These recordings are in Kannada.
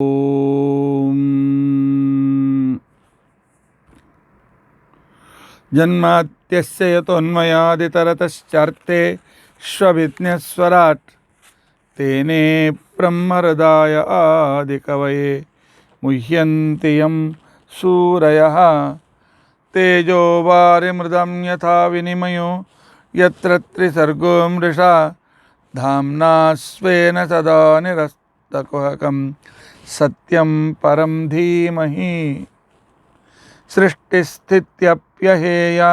ओम जन्माद्यस्य यतोन्मयादितरतश्चार्थे स्वभिज्ञस्वराट् तेने ब्रह्महृदाय आदिकवये मुह्यन्ति यं सूरयः तेजो वारिमृदं यथा विनिमयो यत्र त्रिसर्गो मृषा धाम्ना स्वेन सदा निरस्तकुहकं सत्यं परं धीमहि सृष्टिस्थित्यप्यहेया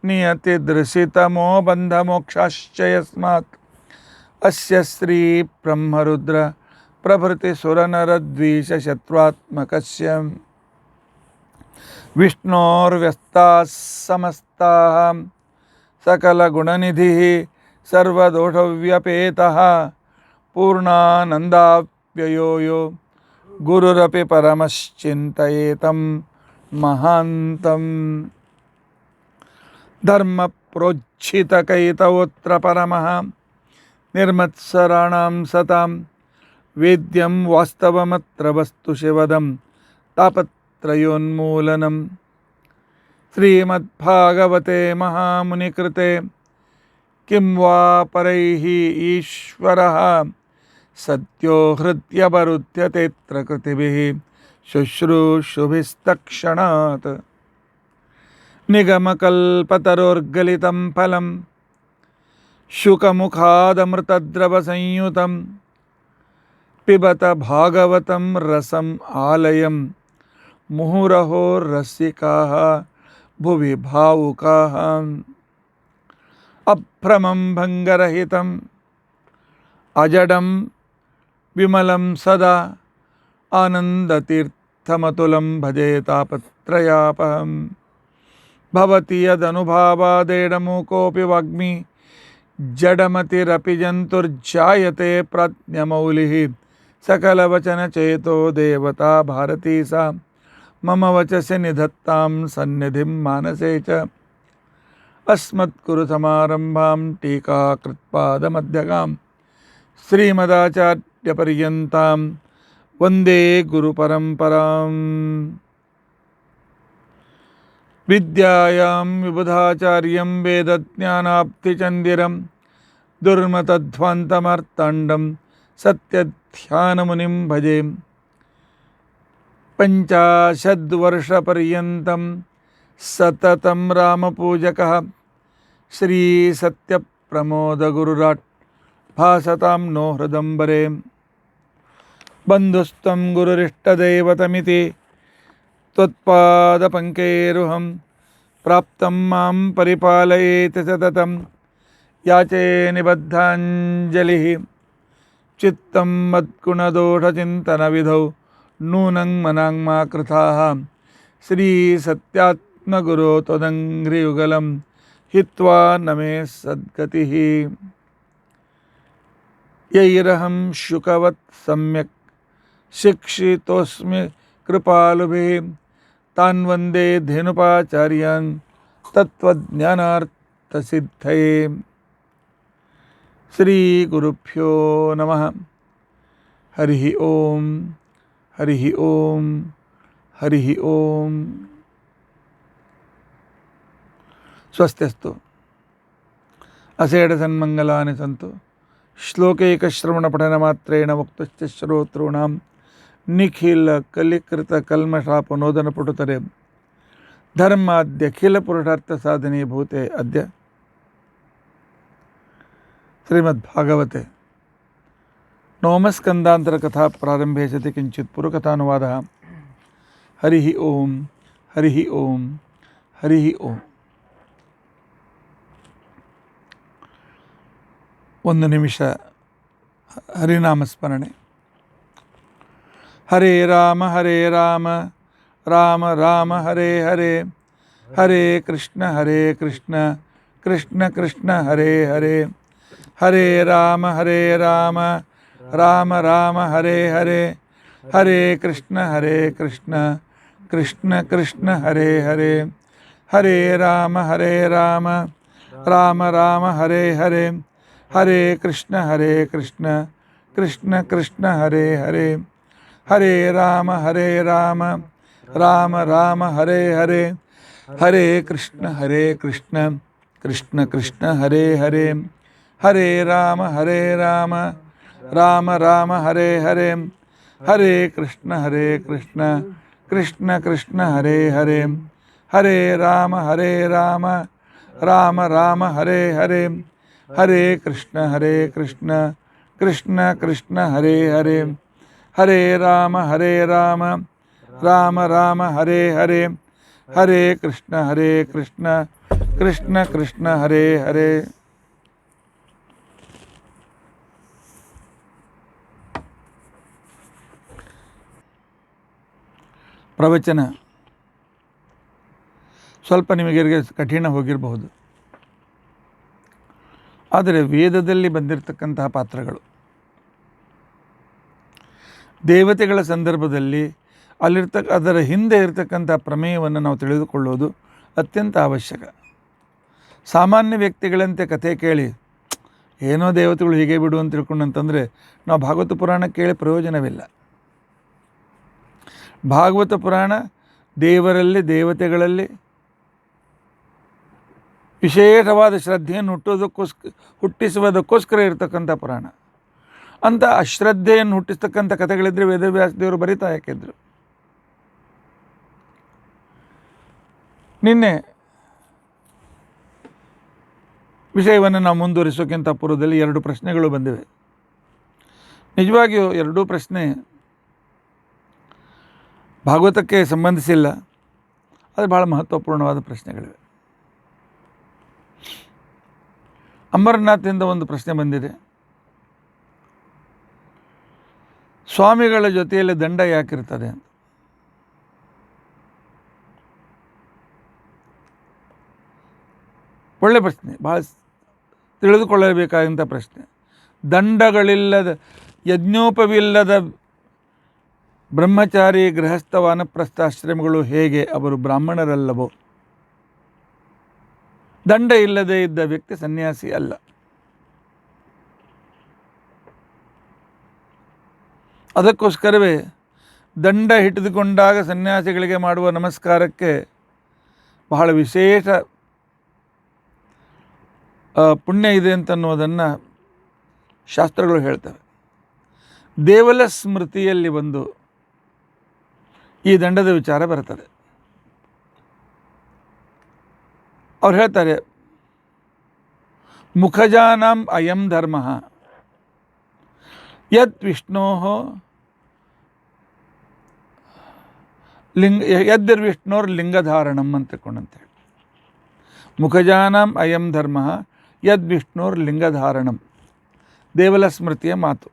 नियतिदृशितमो बन्धमोक्षाश्च यस्मात् अस्य श्री ब्रह्मरुद्र प्रभृतिसुरनरद्वीषशत्रुत्मकस्य विष्णोर्व्यस्ताः समस्ताः सकलगुणनिधिः सर्वदोषव्यपेतः पूर्णानन्दाव्ययो यो गुरुरपि परमश्चिन्तयेतं महान्तं धर्मप्रोज्झितकैतवोऽत्र परमः निर्मत्सराणां सतां वेद्यं वास्तवमत्र वस्तु शिवदं तापत्रयोन्मूलनं श्रीमद्भागवते महामुनिकृते किं वा परैः ईश्वरः सत्यो हृद्यवरुध्यतेऽत्र कृतिभिः शुश्रूषुभिस्तक्षणात् निगमकल्पतरोर्गलितं फलं शुकमुखादमृतद्रवसंयुतं पिबत भागवतं रसम् आलयं मुहुरहो रसिकाः भुवि भावुकाः अभ्रमं भङ्गरहितम् अजडं विमलं सदा आनन्दतीर्थमतुलं भजे तापत्रयापहं भवति यदनुभावादेडमूकोऽपि वाग्मी जडमतिरपि जन्तुर्जायते प्रज्ञमौलिः सकलवचनचेतो देवता भारती सा मम वचसि निधत्तां सन्निधिं मानसे च अस्मत्कुरुसमारम्भां टीकाकृत्पादमध्यगां श्रीमदाचार्यपर्यन्तां वन्दे गुरुपरम्पराम् विद्यायां विबुधाचार्यं वेदज्ञानाब्धिचन्दिरं दुर्मतध्वान्तमार्ताण्डं सत्यध्यानमुनिं भजे 50 वर्षपर्यन्तं सततं रामपूजकः श्रीसत्यप्रमोदगुरुराट् भासतां नो हृदम्बरे बन्धुस्त्वं गुरुरिष्टदैवतमिति त्वत्पादपङ्केरुहं प्राप्तं मां परिपालयेत् सततं याचे निबद्धाञ्जलिः चित्तं मद्गुणदोषचिन्तनविधौ नूनं मनाङ्मा कृताः श्रीसत्यात्मगुरो त्वदङ्घ्रियुगलं हित्वा न मे सद्गतिः यैरहं शुकवत् सम्यक् शिक्षितोऽस्मि कृपालुभिः तान् वन्दे धेनुपाचार्यान् तत्त्वज्ञानार्थसिद्धये श्रीगुरुभ्यो नमः हरिः ओम हरिः ओम हरिः ओम स्वस्त्यस्तु असेडसन्मङ्गलानि सन्तु श्लोकैकश्रवणपठनमात्रेण मुक्तश्च श्रोतॄणां निखिलकलिकृतकल्मषापनोदनपुटुतरे धर्माद्यखिलपुरुषार्थसाधनीभूते अद्य श्रीमद्भागवते नवमस्कन्धान्तरकथा प्रारंभे सति किञ्चित् पूर्वकथानुवादः हरिः ओम हरिः ओम हरिः ओम ಒಂದು ನಿಮಿಷ ಹರಿನಾಮಸ್ಮರಣೆ ಹರೇ ರಾಮ ರಾಮ ರಾಮ ಹರೇ ಹರೇ ಹರೇ ಕೃಷ್ಣ ಕೃಷ್ಣ ಕೃಷ್ಣ ಹರೇ ಹರೇ ಹರೇ ರಾಮ ರಾಮ ರಾಮ ಹರೇ ಹರೇ ಹರೇ ಕೃಷ್ಣ ಕೃಷ್ಣ ಕೃಷ್ಣ ಹರೇ ಹರೇ ಹರೇ ರಾಮ ರಾಮ ರಾಮ ಹರೇ ಹರೇ हरे कृष्ण कृष्ण कृष्ण हरे हरे ಹರೇ ರಾಮ ರಾಮ ರಾಮ ಹರೇ ಹರೇ, ಹರೇ ಕೃಷ್ಣ ಕೃಷ್ಣ ಕೃಷ್ಣ ಹರೇ ಹರೇ, ಹರೇ ರಾಮ ರಾಮ ರಾಮ ಹರೇ ಹರೇ, ಹರೇ ಕೃಷ್ಣ ಕೃಷ್ಣ ಕೃಷ್ಣ ಹರೇ ಹರೇ, ಹರೇ ರಾಮ ರಾಮ ರಾಮ ಹರೇ ಹರೇ, ಹರೇ ಕೃಷ್ಣ ಕೃಷ್ಣ ಕೃಷ್ಣ ಹರೇ ಹರೇ, ಹರೇ ರಾಮ ರಾಮ ರಾಮ ಹರೇ ಹರೇ, ಹರೇ ಕೃಷ್ಣ ಕೃಷ್ಣ ಕೃಷ್ಣ ಹರೇ ಹರೇ. ಪ್ರವಚನ ಸ್ವಲ್ಪ ನಿಮಗೆ ಕಠಿಣ ಹೋಗಿರಬಹುದು, ಆದರೆ ವೇದದಲ್ಲಿ ಬಂದಿರತಕ್ಕಂತಹ ಪಾತ್ರಗಳು, ದೇವತೆಗಳ ಸಂದರ್ಭದಲ್ಲಿ ಅದರ ಹಿಂದೆ ಇರತಕ್ಕಂಥ ಪ್ರಮೇಯವನ್ನು ನಾವು ತಿಳಿದುಕೊಳ್ಳೋದು ಅತ್ಯಂತ ಅವಶ್ಯಕ. ಸಾಮಾನ್ಯ ವ್ಯಕ್ತಿಗಳಂತೆ ಕಥೆ ಕೇಳಿ ಏನೋ ದೇವತೆಗಳು ಹೀಗೆ ಬಿಡು ಅಂತ ತಿಳ್ಕೊಂಡಂತಂದರೆ ನಾವು ಭಾಗವತ ಪುರಾಣ ಕೇಳಿ ಪ್ರಯೋಜನವಿಲ್ಲ. ಭಾಗವತ ಪುರಾಣ ದೇವರಲ್ಲಿ ದೇವತೆಗಳಲ್ಲಿ ವಿಶೇಷವಾದ ಶ್ರದ್ಧೆಯನ್ನು ಹುಟ್ಟಿಸುವುದಕ್ಕೋಸ್ಕರ ಇರತಕ್ಕಂಥ ಪುರಾಣ. ಅಂತ ಅಶ್ರದ್ಧೆಯನ್ನು ಹುಟ್ಟಿಸ್ತಕ್ಕಂಥ ಕಥೆಗಳಿದ್ದರೆ ವೇದವ್ಯಾಸ ದೇವರು ಬರಿತಾ ಯಾಕಿದ್ರು. ನಿನ್ನೆ ವಿಷಯವನ್ನು ನಾವು ಮುಂದುವರಿಸೋಕ್ಕಿಂತ ಪೂರ್ವದಲ್ಲಿ 2 ಪ್ರಶ್ನೆಗಳು ಬಂದಿವೆ. ನಿಜವಾಗಿಯೂ 2 ಪ್ರಶ್ನೆ ಭಾಗವತಕ್ಕೆ ಸಂಬಂಧಿಸಿಲ್ಲ, ಅದು ಬಹಳ ಮಹತ್ವಪೂರ್ಣವಾದ ಪ್ರಶ್ನೆಗಳಿವೆ. ಅಮರನಾಥದಿಂದ ಒಂದು ಪ್ರಶ್ನೆ ಬಂದಿದೆ, ಸ್ವಾಮಿಗಳ ಜೊತೆಯಲ್ಲಿ ದಂಡ ಯಾಕಿರ್ತದೆ ಅಂತ. ಒಳ್ಳೆ ಪ್ರಶ್ನೆ, ಭಾಳ ತಿಳಿದುಕೊಳ್ಳಬೇಕಾದಂಥ ಪ್ರಶ್ನೆ. ದಂಡಗಳಿಲ್ಲದ, ಯಜ್ಞೋಪವಿಲ್ಲದ ಬ್ರಹ್ಮಚಾರಿ ಗೃಹಸ್ಥ ವಾನಪ್ರಸ್ಥಾಶ್ರಮಗಳು ಹೇಗೆ ಅವರು ಬ್ರಾಹ್ಮಣರಲ್ಲವೋ, ದಂಡ ಇಲ್ಲದೆ ಇದ್ದ ವ್ಯಕ್ತಿ ಸನ್ಯಾಸಿ ಅಲ್ಲ. ಅದಕ್ಕೋಸ್ಕರವೇ ದಂಡ ಹಿಡಿದುಕೊಂಡಾಗ ಸನ್ಯಾಸಿಗಳಿಗೆ ಮಾಡುವ ನಮಸ್ಕಾರಕ್ಕೆ ಬಹಳ ವಿಶೇಷ ಪುಣ್ಯ ಇದೆ ಅಂತನ್ನುವುದನ್ನು ಶಾಸ್ತ್ರಗಳು ಹೇಳ್ತವೆ. ದೇವಲ ಸ್ಮೃತಿಯಲ್ಲಿ ಬಂದು ಈ ದಂಡದ ವಿಚಾರ ಬರ್ತದೆ. ಅವ್ರು ಹೇಳ್ತಾರೆ, ಮುಖಜಾನಾಂ ಅಯಂ ಧರ್ಮ ಯದ್ ವಿಷ್ಣೋ ಯದ್ವಿಷ್ಣೋರ್ ಲಿಂಗಧಾರಣಂ ಅಂತ ತಿಳ್ಕೊಂಡಂತೇಳಿ. ಮುಖಜಾನಾಂ ಅಯಂ ಧರ್ಮ ಯದ್ವಿಷ್ಣೋರ್ ಲಿಂಗಧಾರಣಂ, ದೇವಲ ಸ್ಮೃತಿಯ ಮಾತು.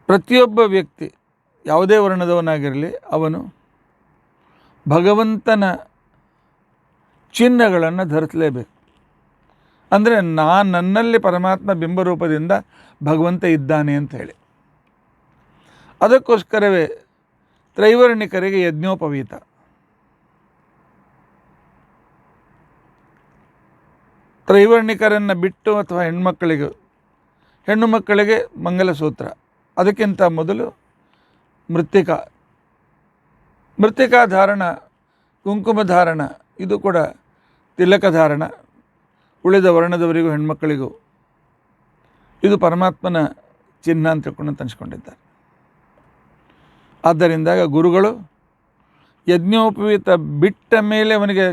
ಪ್ರತಿಯೊಬ್ಬ ವ್ಯಕ್ತಿ ಯಾವುದೇ ವರ್ಣದವನಾಗಿರಲಿ ಅವನು ಭಗವಂತನ ಚಿಹ್ನೆಗಳನ್ನು ಧರಿಸಲೇಬೇಕು. ಅಂದರೆ ನನ್ನಲ್ಲಿ ಪರಮಾತ್ಮ ಬಿಂಬರೂಪದಿಂದ ಭಗವಂತ ಇದ್ದಾನೆ ಅಂತ ಹೇಳಿ. ಅದಕ್ಕೋಸ್ಕರವೇ ತ್ರೈವರ್ಣಿಕರಿಗೆ ಯಜ್ಞೋಪವೀತ, ತ್ರೈವರ್ಣಿಕರನ್ನು ಬಿಟ್ಟು ಅಥವಾ ಹೆಣ್ಣು ಮಕ್ಕಳಿಗೆ ಮಂಗಲಸೂತ್ರ, ಅದಕ್ಕಿಂತ ಮೊದಲು ಮೃತ್ತಿಕಾ ಧಾರಣ, ಕುಂಕುಮ ಧಾರಣ, ಇದು ಕೂಡ ತಿಲಕ ಧಾರಣ, ಉಳಿದ ವರ್ಣದವರಿಗೂ ಹೆಣ್ಮಕ್ಕಳಿಗೂ ಇದು ಪರಮಾತ್ಮನ ಚಿಹ್ನ ಅಂತ ತಿಳ್ಕೊಂಡು ಅನಿಸ್ಕೊಂಡಿದ್ದಾರೆ. ಆದ್ದರಿಂದ ಗುರುಗಳು ಯಜ್ಞೋಪವೀತ ಬಿಟ್ಟ ಮೇಲೆ ಅವನಿಗೆ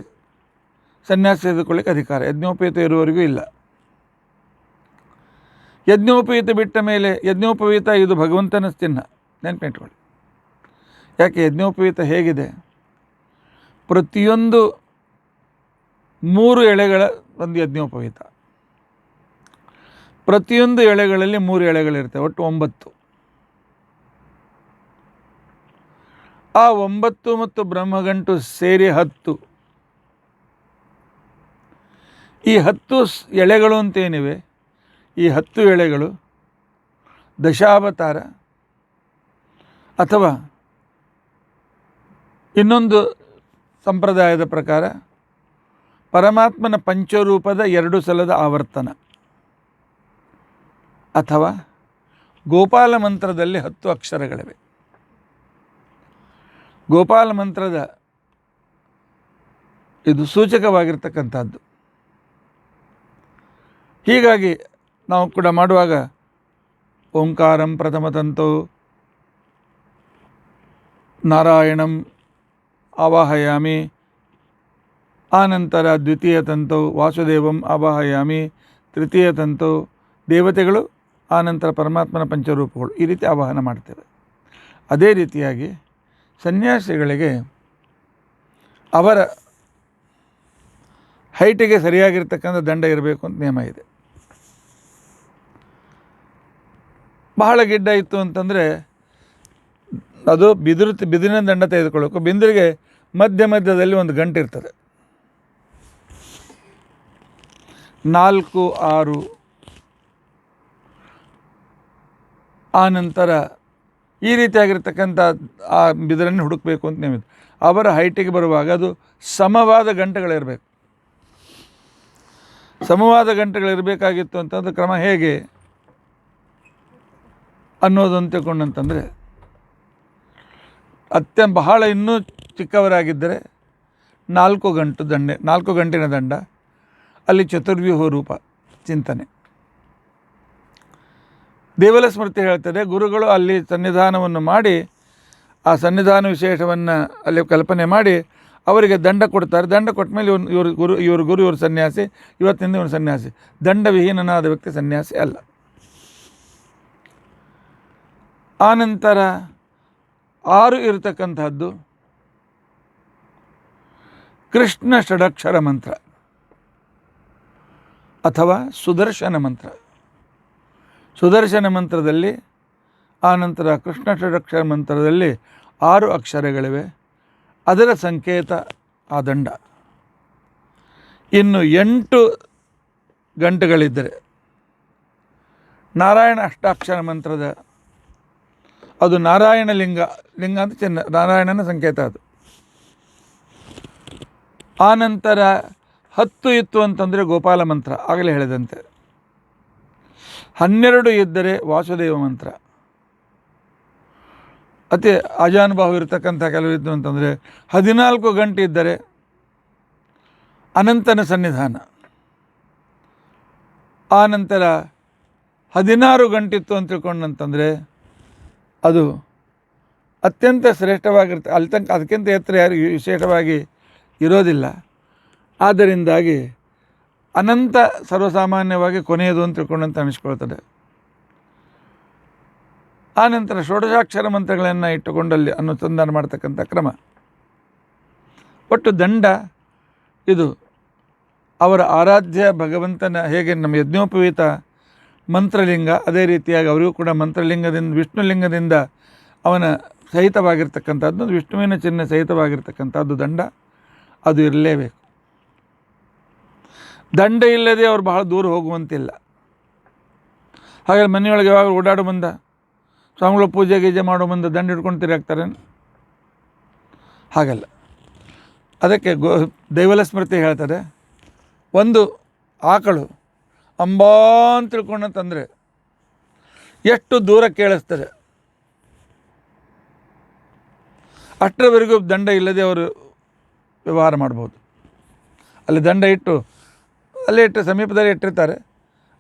ಸನ್ಯಾಸ ತೆಗೆದುಕೊಳ್ಳಿಕ್ಕೆ ಅಧಿಕಾರ, ಯಜ್ಞೋಪವೀತ ಇರುವವರೆಗೂ ಇಲ್ಲ. ಯಜ್ಞೋಪವೀತ ಬಿಟ್ಟ ಮೇಲೆ, ಯಜ್ಞೋಪವೀತ ಇದು ಭಗವಂತನ ಚಿಹ್ನ, ನೆನಪಿಟ್ಕೊಳ್ಳಿ. ಯಾಕೆ ಯಜ್ಞೋಪವೀತ ಹೇಗಿದೆ, ಪ್ರತಿಯೊಂದು 3 ಎಳೆಗಳ ಒಂದು ಯಜ್ಞೋಪವೀತ, ಪ್ರತಿಯೊಂದು ಎಳೆಗಳಲ್ಲಿ 3 ಎಳೆಗಳಿರ್ತವೆ, ಒಟ್ಟು 9. ಆ 9 ಮತ್ತು ಬ್ರಹ್ಮಗಂಟು ಸೇರಿ 10. ಈ 10 ಎಳೆಗಳು ಅಂತೇನಿವೆ, ಈ 10 ಎಳೆಗಳು ದಶಾವತಾರ ಅಥವಾ ಇನ್ನೊಂದು ಸಂಪ್ರದಾಯದ ಪ್ರಕಾರ ಪರಮಾತ್ಮನ ಪಂಚರೂಪದ 2 ಸಲದ ಆವರ್ತನ, ಅಥವಾ ಗೋಪಾಲ ಮಂತ್ರದಲ್ಲಿ 10 ಅಕ್ಷರಗಳಿವೆ. ಗೋಪಾಲ ಮಂತ್ರದ ಇದು ಸೂಚಕವಾಗಿರ್ತಕ್ಕಂಥದ್ದು. ಹೀಗಾಗಿ ನಾವು ಕೂಡ ಮಾಡುವಾಗ ಓಂಕಾರಂ ಪ್ರಥಮತಂತೋ ನಾರಾಯಣಂ ಆವಾಹಯಾಮಿ, ಆನಂತರ ದ್ವಿತೀಯ ತಂತೋ ವಾಸುದೇವಂ ಆವಾಹಯಾಮಿ, ತೃತೀಯ ತಂತೋ ದೇವತೆಗಳು, ಆನಂತರ ಪರಮಾತ್ಮನ ಪಂಚರೂಪಗಳು, ಈ ರೀತಿ ಆವಾಹನ ಮಾಡ್ತೇವೆ. ಅದೇ ರೀತಿಯಾಗಿ ಸನ್ಯಾಸಿಗಳಿಗೆ ಅವರ ಹೈಟಿಗೆ ಸರಿಯಾಗಿರ್ತಕ್ಕಂಥ ದಂಡ ಇರಬೇಕು ಅಂತ ನಿಯಮ ಇದೆ. ಬಹಳ ಗಿಡ್ಡ ಇತ್ತು ಅಂತಂದರೆ ಅದು ಬಿದಿರಿನ ದಂಡ ತೆಗೆದುಕೊಳ್ಳಬೇಕು. ಬಿಂದಿರಿಗೆ ಮಧ್ಯದಲ್ಲಿ ಒಂದು ಗಂಟೆ ಇರ್ತದೆ. 4, 6 ಆನಂತರ ಈ ರೀತಿಯಾಗಿರ್ತಕ್ಕಂಥ ಆ ಬಿದಿರನ್ನು ಹುಡುಕಬೇಕು ಅಂತ ನೇಮಿದೆ. ಅವರ ಹೈಟಿಗೆ ಬರುವಾಗ ಅದು ಸಮವಾದ ಗಂಟೆಗಳಿರಬೇಕು. ಸಮವಾದ ಗಂಟೆಗಳಿರಬೇಕಾಗಿತ್ತು ಅಂತಂದ್ರೆ ಕ್ರಮ ಹೇಗೆ ಅನ್ನೋದು ಅಂತ ತಿಳ್ಕೊಂಡಂತಂದರೆ, ಬಹಳ ಇನ್ನೂ ಚಿಕ್ಕವರಾಗಿದ್ದರೆ 4 ಗಂಟಿನ ದಂಡ, ಅಲ್ಲಿ ಚತುರ್ವ್ಯೂಹ ರೂಪ ಚಿಂತನೆ. ದೇವಲ ಸ್ಮೃತಿ ಹೇಳ್ತದೆ, ಗುರುಗಳು ಅಲ್ಲಿ ಸನ್ನಿಧಾನವನ್ನು ಮಾಡಿ ಆ ಸನ್ನಿಧಾನ ವಿಶೇಷವನ್ನು ಅಲ್ಲಿ ಕಲ್ಪನೆ ಮಾಡಿ ಅವರಿಗೆ ದಂಡ ಕೊಡ್ತಾರೆ. ದಂಡ ಕೊಟ್ಟ ಮೇಲೆ ಇವರು ಗುರು ಇವರು ಸನ್ಯಾಸಿ, ಇವತ್ತಿನಿಂದ ಇವನು ಸನ್ಯಾಸಿ. ದಂಡವಿಹೀನನಾದ ವ್ಯಕ್ತಿ ಸನ್ಯಾಸಿ ಅಲ್ಲ. ಆನಂತರ 6 ಇರತಕ್ಕಂಥದ್ದು ಕೃಷ್ಣ ಷಡಕ್ಷರ ಮಂತ್ರ ಅಥವಾ ಸುದರ್ಶನ ಮಂತ್ರ. ಸುದರ್ಶನ ಮಂತ್ರದಲ್ಲಿ ಆನಂತರ ಕೃಷ್ಣ ಷಡಕ್ಷರ ಮಂತ್ರದಲ್ಲಿ 6 ಅಕ್ಷರಗಳಿವೆ. ಅದರ ಸಂಕೇತ ಆ ದಂಡ. ಇನ್ನು 8 ಗಂಟೆಗಳಿದ್ದರೆ ನಾರಾಯಣ ಅಷ್ಟಾಕ್ಷರ ಮಂತ್ರದ, ಅದು ನಾರಾಯಣ ಲಿಂಗ ಅಂತ ನಾರಾಯಣನ ಸಂಕೇತ ಅದು. ಆನಂತರ 10 ಇತ್ತು ಅಂತಂದರೆ ಗೋಪಾಲ ಮಂತ್ರ, ಆಗಲೇ ಹೇಳಿದಂತೆ. 12 ಇದ್ದರೆ ವಾಸುದೇವ ಮಂತ್ರ. ಅತಿ ಅಜಾನುಭಾವ ಇರತಕ್ಕಂಥ ಕೆಲವು ಇದ್ದು ಅಂತಂದರೆ 14 ಗಂಟೆ ಇದ್ದರೆ ಅನಂತನ ಸನ್ನಿಧಾನ. ಆನಂತರ 16 ಗಂಟೆ ಇತ್ತು ಅಂತ ತಿಳ್ಕೊಂಡಂತಂದರೆ ಅದು ಅತ್ಯಂತ ಶ್ರೇಷ್ಠವಾಗಿರುತ್ತೆ. ಅಲ್ಲಿ ತನಕ ಅದಕ್ಕಿಂತ ಎತ್ತರ ಯಾರು ವಿಶೇಷವಾಗಿ ಇರೋದಿಲ್ಲ. ಆದ್ದರಿಂದಾಗಿ ಅನಂತ ಸರ್ವಸಾಮಾನ್ಯವಾಗಿ ಕೊನೆಯದು ಅಂತ ತಿಳ್ಕೊಂಡಂತ ಅನಿಸ್ಕೊಳ್ತದೆ. ಆನಂತರ ಷೋಡಶಾಕ್ಷರ ಮಂತ್ರಗಳನ್ನು ಇಟ್ಟುಕೊಂಡಲ್ಲಿ ಅನುಸಂಧಾನ ಮಾಡ್ತಕ್ಕಂಥ ಕ್ರಮ. ಒಟ್ಟು ದಂಡ ಇದು ಅವರ ಆರಾಧ್ಯ ಭಗವಂತನ, ಹೇಗೆ ನಮ್ಮ ಯಜ್ಞೋಪವೀತ ಮಂತ್ರಲಿಂಗ, ಅದೇ ರೀತಿಯಾಗಿ ಅವರಿಗೂ ಕೂಡ ಮಂತ್ರಲಿಂಗದಿಂದ ವಿಷ್ಣುಲಿಂಗದಿಂದ ಅವನ ಸಹಿತವಾಗಿರ್ತಕ್ಕಂಥದ್ದು, ವಿಷ್ಣುವಿನ ಚಿಹ್ನೆ ಸಹಿತವಾಗಿರ್ತಕ್ಕಂಥದ್ದು ದಂಡ. ಅದು ಇರಲೇಬೇಕು. ದಂಡ ಇಲ್ಲದೆ ಅವ್ರು ಬಹಳ ದೂರ ಹೋಗುವಂತಿಲ್ಲ. ಹಾಗೆ ಮನೆಯೊಳಗೆ ಯಾವಾಗ ಓಡಾಡೋ ಬಂದ ಸ್ವಾಮಿಗಳು ಪೂಜೆ ಗೀಜೆ ಮಾಡೋ ಬಂದ ದಂಡ ಹಿಡ್ಕೊಂಡು ತಿರುಗಾಕ್ತಾರೆ, ಹಾಗಲ್ಲ. ಅದಕ್ಕೆ ದೈವಲ ಸ್ಮೃತಿ ಹೇಳ್ತಾರೆ, ಒಂದು ಆಕಳು ಅಂಬಾ ಅಂತ ತಿಳ್ಕೊಂಡಂತಂದರೆ ಎಷ್ಟು ದೂರ ಕೇಳಿಸ್ತದೆ, ಅಷ್ಟರವರೆಗೂ ದಂಡ ಇಲ್ಲದೆ ಅವರು ವ್ಯವಹಾರ ಮಾಡ್ಬೋದು. ಅಲ್ಲಿ ದಂಡ ಇಟ್ಟು ಅಲ್ಲೇ ಇಟ್ಟು ಸಮೀಪದಲ್ಲಿ ಇಟ್ಟಿರ್ತಾರೆ,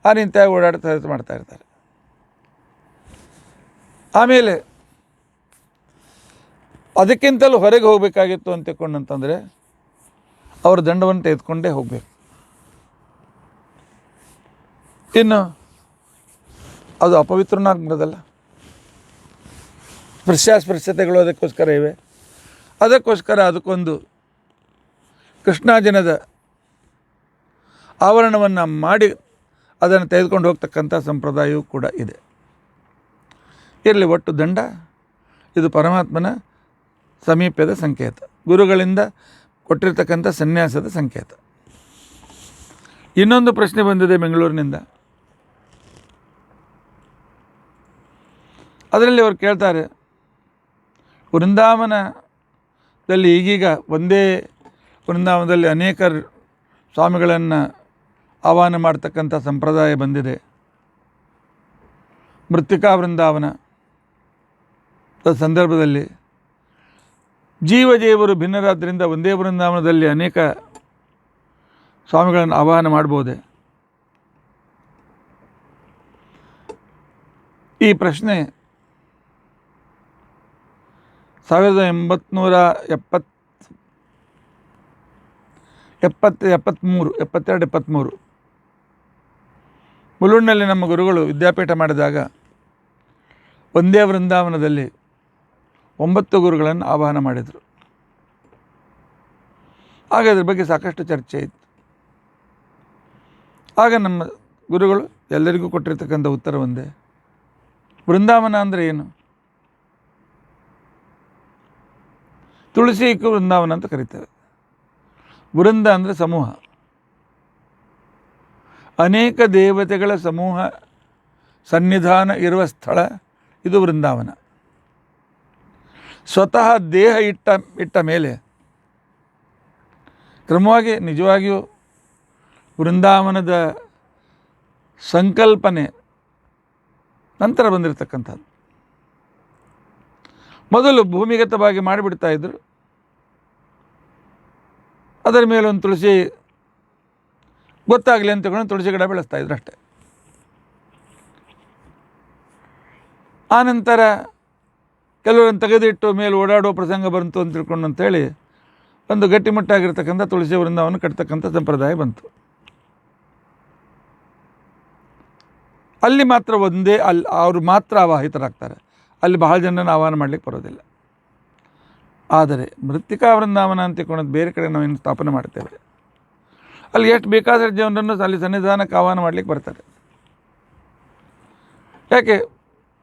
ಆ ನಿಂತಾಗಿ ಓಡಾಡ್ತಾ ಮಾಡ್ತಾ ಇರ್ತಾರೆ. ಆಮೇಲೆ ಅದಕ್ಕಿಂತಲೂ ಹೊರಗೆ ಹೋಗಬೇಕಾಗಿತ್ತು ಅಂತ ತಿಳ್ಕೊಂಡಂತಂದರೆ ಅವರು ದಂಡವನ್ನು ತೆಗೆದುಕೊಂಡೇ ಹೋಗಬೇಕು. ಇನ್ನು ಅದು ಅಪವಿತ್ರನಾಗ್ಬಿಡೋದಲ್ಲ. ಸ್ಪರ್ಶತೆಗಳು ಅದಕ್ಕೋಸ್ಕರ ಇವೆ. ಅದಕ್ಕೋಸ್ಕರ ಅದಕ್ಕೊಂದು ಕೃಷ್ಣಾಜಿನದ ಆವರಣವನ್ನು ಮಾಡಿ ಅದನ್ನು ತೆಗೆದುಕೊಂಡು ಹೋಗ್ತಕ್ಕಂಥ ಸಂಪ್ರದಾಯವೂ ಕೂಡ ಇದೆ. ಇರಲಿ, ಒಟ್ಟು ದಂಡ ಇದು ಪರಮಾತ್ಮನ ಸಮೀಪದ ಸಂಕೇತ, ಗುರುಗಳಿಂದ ಕೊಟ್ಟಿರ್ತಕ್ಕಂಥ ಸನ್ಯಾಸದ ಸಂಕೇತ. ಇನ್ನೊಂದು ಪ್ರಶ್ನೆ ಬಂದಿದೆ ಬೆಂಗಳೂರಿನಿಂದ. ಅದರಲ್ಲಿ ಅವರು ಕೇಳ್ತಾರೆ, ವೃಂದಾವನದಲ್ಲಿ ಈಗೀಗ ಒಂದೇ ವೃಂದಾವನದಲ್ಲಿ ಅನೇಕ ಸ್ವಾಮಿಗಳನ್ನು ಆಹ್ವಾನ ಮಾಡ್ತಕ್ಕಂಥ ಸಂಪ್ರದಾಯ ಬಂದಿದೆ. ಮೃತ್ತಿಕಾ ವೃಂದಾವನ ಸಂದರ್ಭದಲ್ಲಿ ಜೀವದೇವರು ಭಿನ್ನರಾದ್ದರಿಂದ ಒಂದೇ ವೃಂದಾವನದಲ್ಲಿ ಅನೇಕ ಸ್ವಾಮಿಗಳನ್ನು ಆವಾಹನ ಮಾಡ್ಬೋದೆ? ಈ ಪ್ರಶ್ನೆ 1873 ಮುಲುಂಡ್ನಲ್ಲಿ ನಮ್ಮ ಗುರುಗಳು ವಿದ್ಯಾಪೀಠ ಮಾಡಿದಾಗ ಒಂದೇ ವೃಂದಾವನದಲ್ಲಿ 9 ಗುರುಗಳನ್ನು ಆವಾಹನ ಮಾಡಿದರು. ಆಗ ಅದ್ರ ಬಗ್ಗೆ ಸಾಕಷ್ಟು ಚರ್ಚೆ ಇತ್ತು. ಆಗ ನಮ್ಮ ಗುರುಗಳು ಎಲ್ಲರಿಗೂ ಕೊಟ್ಟಿರ್ತಕ್ಕಂಥ ಉತ್ತರ ಒಂದೇ, ವೃಂದಾವನ ಅಂದರೆ ಏನು? ತುಳಸಿಗೂ ವೃಂದಾವನ ಅಂತ ಕರೀತೇವೆ. ವೃಂದ ಅಂದರೆ ಸಮೂಹ, ಅನೇಕ ದೇವತೆಗಳ ಸಮೂಹ ಸನ್ನಿಧಾನ ಇರುವ ಸ್ಥಳ ಇದು ವೃಂದಾವನ. ಸ್ವತಃ ದೇಹ ಇಟ್ಟ ಮೇಲೆ ಕ್ರಮವಾಗಿ ನಿಜವಾಗಿಯೂ ವೃಂದಾವನದ ಸಂಕಲ್ಪನೆ ನಂತರ ಬಂದಿರತಕ್ಕಂಥದ್ದು. ಮೊದಲು ಭೂಮಿಗತವಾಗಿ ಮಾಡಿಬಿಡ್ತಾ ಇದ್ದರು. ಅದರ ಮೇಲೆ ಒಂದು ತುಳಸಿ ಗೊತ್ತಾಗಲಿ ಅಂತ ತಗೊಂಡು ತುಳಸಿ ಗಿಡ ಬೆಳೆಸ್ತಾ ಇದ್ರು ಅಷ್ಟೆ. ಆನಂತರ ಕೆಲವರನ್ನು ತೆಗೆದಿಟ್ಟು ಮೇಲೆ ಓಡಾಡೋ ಪ್ರಸಂಗ ಬಂತು ಅಂತ ತಿಳ್ಕೊಂಡು ಅಂತೇಳಿ ಒಂದು ಗಟ್ಟಿಮುಟ್ಟಾಗಿರ್ತಕ್ಕಂಥ ತುಳಸಿ ವೃಂದಾವನ ಕಟ್ತಕ್ಕಂಥ ಸಂಪ್ರದಾಯ ಬಂತು. ಅಲ್ಲಿ ಮಾತ್ರ ಒಂದೇ, ಅವರು ಮಾತ್ರ ಆವಾಹಿತರಾಗ್ತಾರೆ. ಅಲ್ಲಿ ಬಹಳ ಜನರನ್ನು ಆಹ್ವಾನ ಮಾಡಲಿಕ್ಕೆ ಬರೋದಿಲ್ಲ. ಆದರೆ ಮೃತ್ತಿಕಾ ವೃಂದಾವನ ಅಂತ ತಿಳ್ಕೊಳ್ಳೋದು ಬೇರೆ ಕಡೆ ನಾವು ಇನ್ನು ಸ್ಥಾಪನೆ ಮಾಡ್ತೇವೆ. ಅಲ್ಲಿ ಎಷ್ಟು ಬೇಕಾದಷ್ಟು ಜನರನ್ನು ಅಲ್ಲಿ ಸನ್ನಿಧಾನಕ್ಕೆ ಆಹ್ವಾನ ಮಾಡಲಿಕ್ಕೆ ಬರ್ತಾರೆ. ಯಾಕೆ?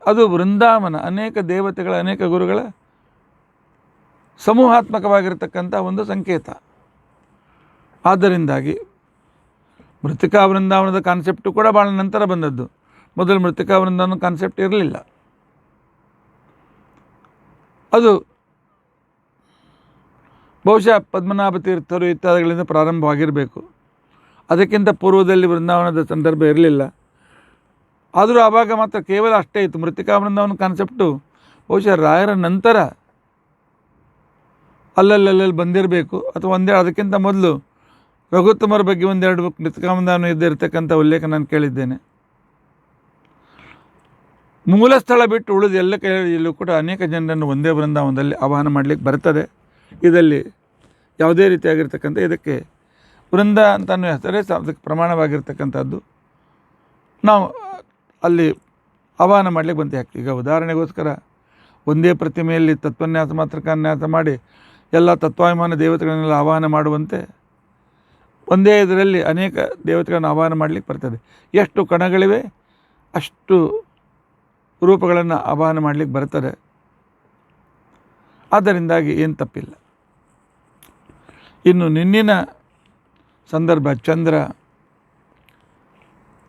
ಅದು ವೃಂದಾವನ ಅನೇಕ ದೇವತೆಗಳ, ಅನೇಕ ಗುರುಗಳ ಸಮೂಹಾತ್ಮಕವಾಗಿರ್ತಕ್ಕಂಥ ಒಂದು ಸಂಕೇತ. ಆದ್ದರಿಂದಾಗಿ ಮೃತ್ತಿಕಾ ವೃಂದಾವನದ ಕಾನ್ಸೆಪ್ಟು ಕೂಡ ಭಾಳ ನಂತರ ಬಂದದ್ದು. ಮೊದಲು ಮೃತ್ತಿಕಾ ವೃಂದಾವನ ಕಾನ್ಸೆಪ್ಟ್ ಇರಲಿಲ್ಲ. ಅದು ಬಹುಶಃ ಪದ್ಮನಾಭ ತೀರ್ಥರು ಇತ್ಯಾದಿಗಳಿಂದ ಪ್ರಾರಂಭವಾಗಿರಬೇಕು. ಅದಕ್ಕಿಂತ ಪೂರ್ವದಲ್ಲಿ ವೃಂದಾವನದ ಸಂದರ್ಭ ಇರಲಿಲ್ಲ. ಆದರೂ ಆವಾಗ ಮಾತ್ರ ಕೇವಲ ಅಷ್ಟೇ ಇತ್ತು. ಮೃತ್ತಿಕಾ ವೃಂದಾವನ ಕಾನ್ಸೆಪ್ಟು ಬಹುಶಃ ರಾಯರ ನಂತರ ಅಲ್ಲಲ್ಲಿ ಬಂದಿರಬೇಕು, ಅಥವಾ ಅದಕ್ಕಿಂತ ಮೊದಲು ರಘುತ್ತಮರ ಬಗ್ಗೆ ಒಂದೆರಡು ಮೃತ್ತಿಕಾ ವೃಂದಾವನ ಇದ್ದಿರತಕ್ಕಂಥ ಉಲ್ಲೇಖ ನಾನು ಕೇಳಿದ್ದೇನೆ. ಮೂಲ ಸ್ಥಳ ಬಿಟ್ಟು ಉಳಿದ ಎಲ್ಲ ಕೈಯಲ್ಲೂ ಕೂಡ ಅನೇಕ ಜನರನ್ನು ಒಂದೇ ವೃಂದಾವನದಲ್ಲಿ ಆಹ್ವಾನ ಮಾಡಲಿಕ್ಕೆ ಬರ್ತದೆ. ಇದರಲ್ಲಿ ಯಾವುದೇ ರೀತಿಯಾಗಿರ್ತಕ್ಕಂಥ ಇದಕ್ಕೆ ವೃಂದ ಅಂತ ಅನ್ನೋ ಹೆಸರೇ ಅದಕ್ಕೆ ಪ್ರಮಾಣವಾಗಿರ್ತಕ್ಕಂಥದ್ದು. ನಾವು ಅಲ್ಲಿ ಆಹ್ವಾನ ಮಾಡಲಿಕ್ಕೆ ಬಂತು. ಯಾಕೆ? ಈಗ ಉದಾಹರಣೆಗೋಸ್ಕರ ಒಂದೇ ಪ್ರತಿಮೆಯಲ್ಲಿ ತತ್ವನ್ಯಾಸ ಮಾತ್ರಕಾನ್ಯಾಸ ಮಾಡಿ ಎಲ್ಲ ತತ್ವಾಭಿಮಾನ ದೇವತೆಗಳನ್ನೆಲ್ಲ ಆಹ್ವಾನ ಮಾಡುವಂತೆ ಒಂದೇ ಇದರಲ್ಲಿ ಅನೇಕ ದೇವತೆಗಳನ್ನು ಆಹ್ವಾನ ಮಾಡಲಿಕ್ಕೆ ಬರ್ತದೆ. ಎಷ್ಟು ಕಣಗಳಿವೆ ಅಷ್ಟು ರೂಪಗಳನ್ನು ಆಹ್ವಾನ ಮಾಡಲಿಕ್ಕೆ ಬರ್ತದೆ. ಆದ್ದರಿಂದಾಗಿ ಏನು ತಪ್ಪಿಲ್ಲ. ಇನ್ನು ನಿನ್ನಿನ ಸಂದರ್ಭ, ಚಂದ್ರ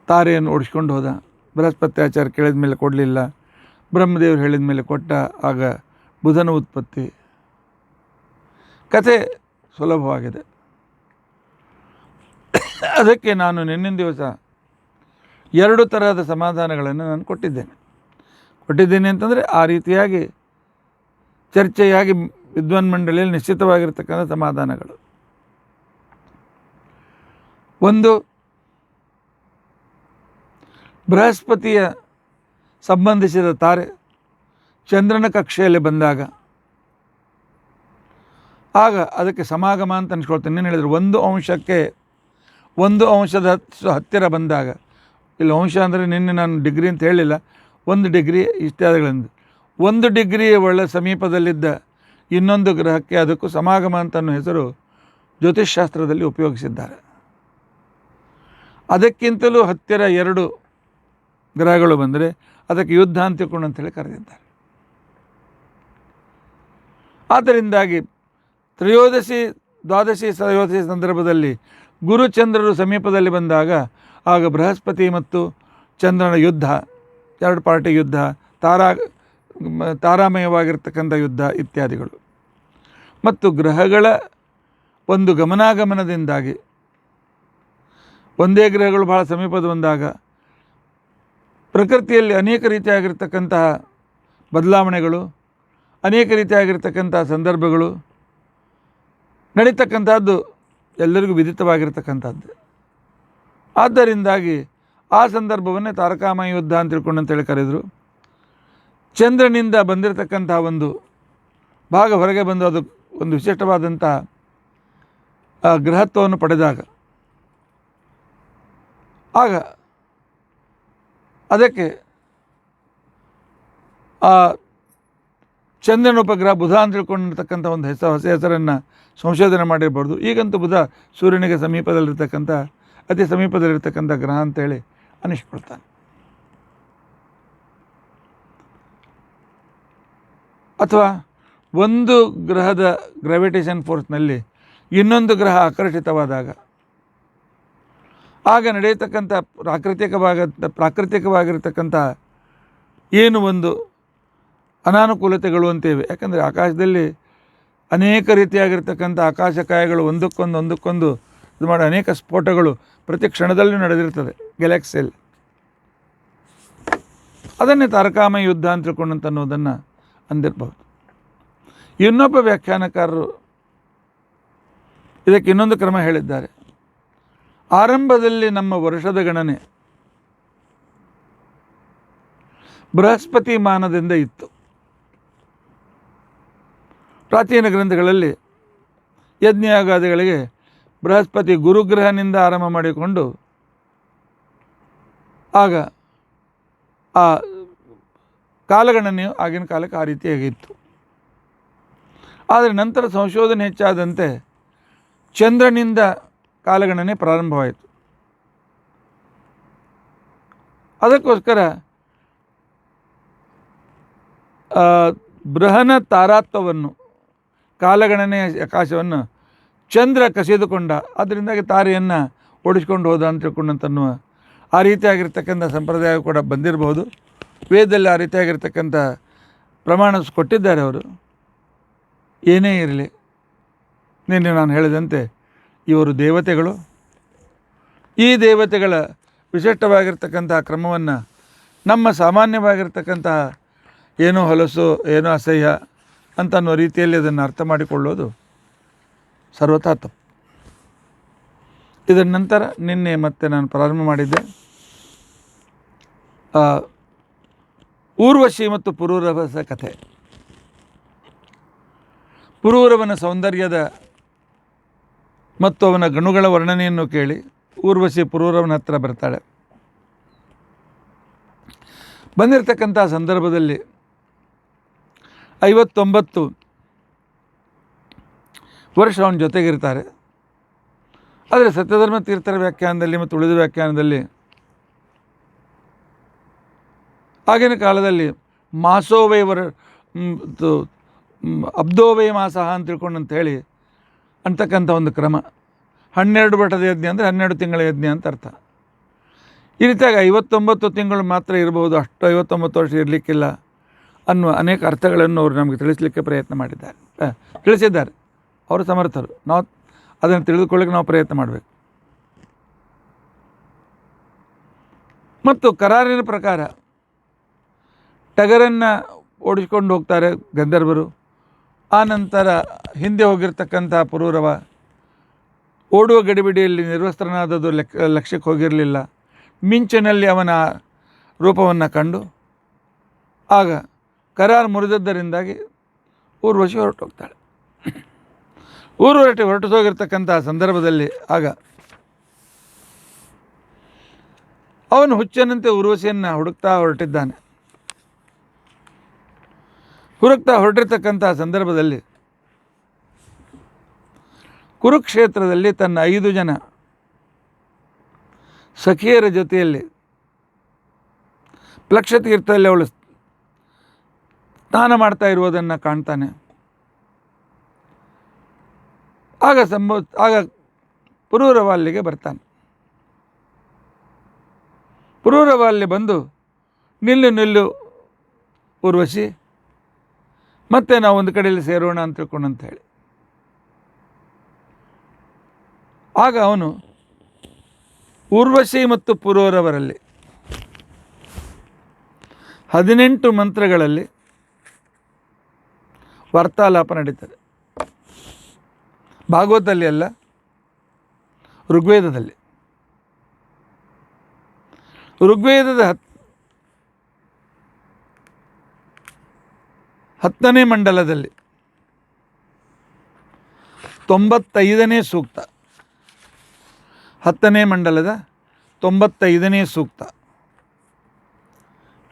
ತಾರೆಯನ್ನು ಓಡಿಸ್ಕೊಂಡು ಹೋದ. ಬೃಹಸ್ಪತಿ ಆಚಾರ್ಯ ಕೇಳಿದ ಮೇಲೆ ಕೊಡಲಿಲ್ಲ, ಬ್ರಹ್ಮದೇವರು ಹೇಳಿದ ಮೇಲೆ ಕೊಟ್ಟ. ಆಗ ಬುಧನ ಉತ್ಪತ್ತಿ. ಕಥೆ ಸುಲಭವಾಗಿದೆ. ಅದಕ್ಕೆ ನಾನು ನಿನ್ನಿನ ದಿವಸ 2 ತರಹದ ಸಮಾಧಾನಗಳನ್ನು ನಾನು ಕೊಟ್ಟಿದ್ದೇನೆ ಅಂತಂದರೆ ಆ ರೀತಿಯಾಗಿ ಚರ್ಚೆಯಾಗಿ ವಿದ್ವಾನ್ ಮಂಡಳಿಯಲ್ಲಿ ನಿಶ್ಚಿತವಾಗಿರ್ತಕ್ಕಂಥ ಸಮಾಧಾನಗಳು. ಒಂದು, ಬೃಹಸ್ಪತಿಯ ಸಂಬಂಧಿಸಿದ ತಾರೆ ಚಂದ್ರನ ಕಕ್ಷೆಯಲ್ಲಿ ಬಂದಾಗ ಆಗ ಅದಕ್ಕೆ ಸಮಾಗಮ ಅಂತ ಅನ್ಸ್ಕೊಳ್ತೀನಿ. ನೀನು ಹೇಳಿದ್ರು 1 ಅಂಶಕ್ಕೆ 1 ಅಂಶದ ಹತ್ತಿರ ಬಂದಾಗ, ಇಲ್ಲಿ ಅಂಶ ಅಂದರೆ ನಿನ್ನೆ ನಾನು ಡಿಗ್ರಿ ಅಂತ ಹೇಳಿಲ್ಲ, 1 ಡಿಗ್ರಿ ಇತ್ಯಾದಿಗಳಿಂದ 1 ಡಿಗ್ರಿಯ ಒಳ್ಳೆ ಸಮೀಪದಲ್ಲಿದ್ದ ಇನ್ನೊಂದು ಗ್ರಹಕ್ಕೆ ಅದಕ್ಕೂ ಸಮಾಗಮ ಅಂತ ಅನ್ನೋ ಹೆಸರು ಜ್ಯೋತಿಷ್ಶಾಸ್ತ್ರದಲ್ಲಿ ಉಪಯೋಗಿಸಿದ್ದಾರೆ. ಅದಕ್ಕಿಂತಲೂ ಹತ್ತಿರ 2 ಗ್ರಹಗಳು ಬಂದರೆ ಅದಕ್ಕೆ ಯುದ್ಧ ಅಂತ ತಿಳ್ಕೊಂಡು ಅಂತೇಳಿ ಕರೆದಿದ್ದಾರೆ. ಆದ್ದರಿಂದಾಗಿ ತ್ರಯೋದಶಿ, ದ್ವಾದಶಿ, ತ್ರಯೋದಶಿ ಸಂದರ್ಭದಲ್ಲಿ ಗುರುಚಂದ್ರರು ಸಮೀಪದಲ್ಲಿ ಬಂದಾಗ ಆಗ ಬೃಹಸ್ಪತಿ ಮತ್ತು ಚಂದ್ರನ ಯುದ್ಧ, 2 ಪಾರ್ಟಿ ಯುದ್ಧ, ತಾರಾಮಯವಾಗಿರ್ತಕ್ಕಂಥ ಯುದ್ಧ ಇತ್ಯಾದಿಗಳು. ಮತ್ತು ಗ್ರಹಗಳ ಒಂದು ಗಮನಾಗಮನದಿಂದಾಗಿ ಒಂದೇ ಗ್ರಹಗಳು ಬಹಳ ಸಮೀಪದ ಬಂದಾಗ ಪ್ರಕೃತಿಯಲ್ಲಿ ಅನೇಕ ರೀತಿಯಾಗಿರ್ತಕ್ಕಂತಹ ಬದಲಾವಣೆಗಳು, ಅನೇಕ ರೀತಿಯಾಗಿರ್ತಕ್ಕಂಥ ಸಂದರ್ಭಗಳು ನಡೀತಕ್ಕಂಥದ್ದು ಎಲ್ಲರಿಗೂ ವಿದಿತವಾಗಿರ್ತಕ್ಕಂಥದ್ದು. ಆದ್ದರಿಂದಾಗಿ ಆ ಸಂದರ್ಭವನ್ನೇ ತಾರಕಾಮಯ ಯುದ್ಧ ಅಂತ ತಿಳ್ಕೊಂಡಂತೇಳಿ ಕರೆದರು. ಚಂದ್ರನಿಂದ ಬಂದಿರತಕ್ಕಂಥ ಒಂದು ಭಾಗ ಹೊರಗೆ ಬಂದು ಅದು ಒಂದು ವಿಶಿಷ್ಟವಾದಂಥ ಗ್ರಹತ್ವವನ್ನು ಪಡೆದಾಗ ಆಗ ಅದಕ್ಕೆ ಆ ಚಂದ್ರನ ಉಪಗ್ರಹ ಬುಧ ಅಂತ ತಿಳ್ಕೊಂಡಿರ್ತಕ್ಕಂಥ ಒಂದು ಹೊಸ ಹೆಸರನ್ನು ಸಂಶೋಧನೆ ಮಾಡಿರ್ಬೋದು. ಈಗಂತೂ ಬುಧ ಸೂರ್ಯನಿಗೆ ಸಮೀಪದಲ್ಲಿರ್ತಕ್ಕಂಥ ಅತಿ ಸಮೀಪದಲ್ಲಿರ್ತಕ್ಕಂಥ ಗ್ರಹ ಅಂತೇಳಿ ಅನ್ನಿಸ್ಕೊಳ್ತಾನೆ. ಅಥವಾ ಒಂದು ಗ್ರಹದ ಗ್ರಾವಿಟೇಷನ್ ಫೋರ್ಸ್ನಲ್ಲಿ ಇನ್ನೊಂದು ಗ್ರಹ ಆಕರ್ಷಿತವಾದಾಗ ಆಗ ನಡೆಯತಕ್ಕಂಥ ಪ್ರಾಕೃತಿಕವಾಗಿರ್ತಕ್ಕಂಥ ಏನು ಒಂದು ಅನಾನುಕೂಲತೆಗಳು ಅಂತೇವೆ. ಯಾಕಂದರೆ ಆಕಾಶದಲ್ಲಿ ಅನೇಕ ರೀತಿಯಾಗಿರ್ತಕ್ಕಂಥ ಆಕಾಶಕಾಯಗಳು ಒಂದಕ್ಕೊಂದು ಇದು ಮಾಡಿ ಅನೇಕ ಸ್ಫೋಟಗಳು ಪ್ರತಿ ಕ್ಷಣದಲ್ಲೂ ನಡೆದಿರ್ತದೆ ಗ್ಯಾಲಕ್ಸಿಯಲ್ಲಿ. ಅದನ್ನೇ ತಾರಕಾಮಯ ಯುದ್ಧ ಅಂತ ತಿಳ್ಕೊಂಡಂತ ಅನ್ನೋದನ್ನು ಅಂದಿರಬಹುದು. ಇನ್ನೊಬ್ಬ ವ್ಯಾಖ್ಯಾನಕಾರರು ಇದಕ್ಕೆ ಇನ್ನೊಂದು ಕ್ರಮ ಹೇಳಿದ್ದಾರೆ. ಆರಂಭದಲ್ಲಿ ನಮ್ಮ ವರ್ಷದ ಗಣನೆ ಬೃಹಸ್ಪತಿ ಮಾನದಿಂದ ಇತ್ತು. ಪ್ರಾಚೀನ ಗ್ರಂಥಗಳಲ್ಲಿ ಯಜ್ಞಯಾಗಾದಿಗಳಿಗೆ ಬೃಹಸ್ಪತಿ ಗುರುಗ್ರಹನಿಂದ ಆರಂಭ ಮಾಡಿಕೊಂಡು ಆಗ ಆ ಕಾಲಗಣನೆಯು ಆಗಿನ ಕಾಲಕ್ಕೆ ಆ ರೀತಿಯಾಗಿತ್ತು. ಆದರೆ ನಂತರ ಸಂಶೋಧನೆ ಹೆಚ್ಚಾದಂತೆ ಚಂದ್ರನಿಂದ ಕಾಲಗಣನೆ ಪ್ರಾರಂಭವಾಯಿತು. ಅದಕ್ಕೋಸ್ಕರ ಬೃಹನ ತಾರಾತ್ವವನ್ನು ಕಾಲಗಣನೆಯ ಆಕಾಶವನ್ನು ಚಂದ್ರ ಕಸಿದುಕೊಂಡ, ಅದರಿಂದಾಗಿ ತಾರೆಯನ್ನು ಓಡಿಸ್ಕೊಂಡು ಹೋದ ಅಂತ ತಿಳ್ಕೊಂಡಂತನ್ನುವ ಆ ರೀತಿಯಾಗಿರ್ತಕ್ಕಂಥ ಸಂಪ್ರದಾಯ ಕೂಡ ಬಂದಿರಬಹುದು. ವೇದದಲ್ಲಿ ಆ ರೀತಿಯಾಗಿರ್ತಕ್ಕಂಥ ಪ್ರಮಾಣ ಕೊಟ್ಟಿದ್ದಾರೆ ಅವರು. ಏನೇ ಇರಲಿ, ನಿನ್ನೆ ನಾನು ಹೇಳಿದಂತೆ ಇವರು ದೇವತೆಗಳು. ಈ ದೇವತೆಗಳ ವಿಶಿಷ್ಟವಾಗಿರ್ತಕ್ಕಂಥ ಕ್ರಮವನ್ನು ನಮ್ಮ ಸಾಮಾನ್ಯವಾಗಿರ್ತಕ್ಕಂತಹ ಏನೋ ಹೊಲಸು ಏನೋ ಅಸಹ್ಯ ಅಂತ ಅನ್ನೋ ರೀತಿಯಲ್ಲಿ ಅದನ್ನು ಅರ್ಥ ಮಾಡಿಕೊಳ್ಳೋದು ಸರ್ವಥಾ ತಪ್ಪು. ಇದರ ನಂತರ ನಿನ್ನೆ ಮತ್ತೆ ನಾನು ಪ್ರಾರಂಭ ಮಾಡಿದ್ದೆ ಊರ್ವಶಿ ಮತ್ತು ಪುರೂರವಸ ಕಥೆ. ಪುರೂರವನ ಸೌಂದರ್ಯದ ಮತ್ತು ಅವನ ಗಣುಗಳ ವರ್ಣನೆಯನ್ನು ಕೇಳಿ ಊರ್ವಶಿ ಪುರೂರವನ ಹತ್ರ ಬರ್ತಾಳೆ. ಬಂದಿರತಕ್ಕಂಥ ಸಂದರ್ಭದಲ್ಲಿ 59 ವರ್ಷ ಅವನ ಜೊತೆಗಿರ್ತಾರೆ. ಆದರೆ ಸತ್ಯಧರ್ಮ ತೀರ್ಥರ ವ್ಯಾಖ್ಯಾನದಲ್ಲಿ ಮತ್ತು ಉಳಿದ ವ್ಯಾಖ್ಯಾನದಲ್ಲಿ ಆಗಿನ ಕಾಲದಲ್ಲಿ ಮಾಸೋವೈ ಅಬ್ದೋವೈ ಮಾಸ ಅಂತ ತಿಳ್ಕೊಂಡಂತೇಳಿ ಅಂತಕ್ಕಂಥ ಒಂದು ಕ್ರಮ. 12 ಬಟದ ಯಜ್ಞ ಅಂದರೆ 12 ತಿಂಗಳ ಯಜ್ಞ ಅಂತ ಅರ್ಥ. ಈ ರೀತಿಯಾಗಿ 59 ತಿಂಗಳು ಮಾತ್ರ ಇರಬಹುದು, ಅಷ್ಟು 59 ವರ್ಷ ಇರಲಿಕ್ಕಿಲ್ಲ ಅನ್ನುವ ಅನೇಕ ಅರ್ಥಗಳನ್ನು ಅವರು ನಮಗೆ ತಿಳಿಸಲಿಕ್ಕೆ ಪ್ರಯತ್ನ ತಿಳಿಸಿದ್ದಾರೆ. ಅವರು ಸಮರ್ಥರು. ನಾವು ಅದನ್ನು ತಿಳಿದುಕೊಳ್ಳಿಕ್ಕೆ ನಾವು ಪ್ರಯತ್ನ ಮಾಡಬೇಕು. ಮತ್ತು ಕರಾರಿನ ಪ್ರಕಾರ ಟಗರನ್ನು ಓಡಿಸ್ಕೊಂಡು ಹೋಗ್ತಾರೆ ಗಂಧರ್ವರು. ಆ ನಂತರ ಹಿಂದೆ ಹೋಗಿರ್ತಕ್ಕಂಥ ಪುರೂರವ ಓಡುವ ಗಡಿಬಿಡಿಯಲ್ಲಿ ನಿರ್ವಸ್ತ್ರನಾದದ್ದು ಲಕ್ಷ್ಯಕ್ಕೆ ಹೋಗಿರಲಿಲ್ಲ. ಮಿಂಚಿನಲ್ಲಿ ಅವನ ರೂಪವನ್ನು ಕಂಡು ಆಗ ಕರಾರು ಮುರಿದದ್ದರಿಂದಾಗಿ ಊರ್ವಶಿ ಹೊರಟೋಗ್ತಾಳೆ. ಹೊರಟೋಗಿರ್ತಕ್ಕಂಥ ಸಂದರ್ಭದಲ್ಲಿ ಆಗ ಅವನು ಹುಚ್ಚನಂತೆ ಊರ್ವಶಿಯನ್ನು ಹುಡುಕ್ತಾ ಹೊರಟಿರ್ತಕ್ಕಂಥ ಸಂದರ್ಭದಲ್ಲಿ ಕುರುಕ್ಷೇತ್ರದಲ್ಲಿ ತನ್ನ 5 ಜನ ಸಖಿಯರ ಜೊತೆಯಲ್ಲಿ ಪ್ಲಕ್ಷತೀರ್ಥದಲ್ಲಿ ಅವಳು ಸ್ನಾನ ಮಾಡ್ತಾ ಇರುವುದನ್ನು ಕಾಣ್ತಾನೆ. ಆಗ ಪುರೂರವ ಅಲ್ಲಿಗೆ ಬರ್ತಾನೆ. ಪುರೂರವ ಅಲ್ಲಿ ಬಂದು ನಿಲ್ಲು ಊರ್ವಶಿ, ಮತ್ತೆ ನಾವು ಒಂದು ಕಡೆಯಲ್ಲಿ ಸೇರೋಣ ಅಂತ ತಿಳ್ಕೊಂಡಂತ ಹೇಳಿ. ಆಗ ಅವನು ಊರ್ವಶಿ ಮತ್ತು ಪುರೂರವರಲ್ಲಿ 18 ಮಂತ್ರಗಳಲ್ಲಿ ವಾರ್ತಾಲಾಪ ನಡೀತದೆ. ಭಾಗವತದಲ್ಲಿ ಅಲ್ಲ, ಋಗ್ವೇದದಲ್ಲಿ. ಋಗ್ವೇದದ 10ನೇ ಮಂಡಲದಲ್ಲಿ 95ನೇ ಸೂಕ್ತ, 10ನೇ ಮಂಡಲದ 95ನೇ ಸೂಕ್ತ,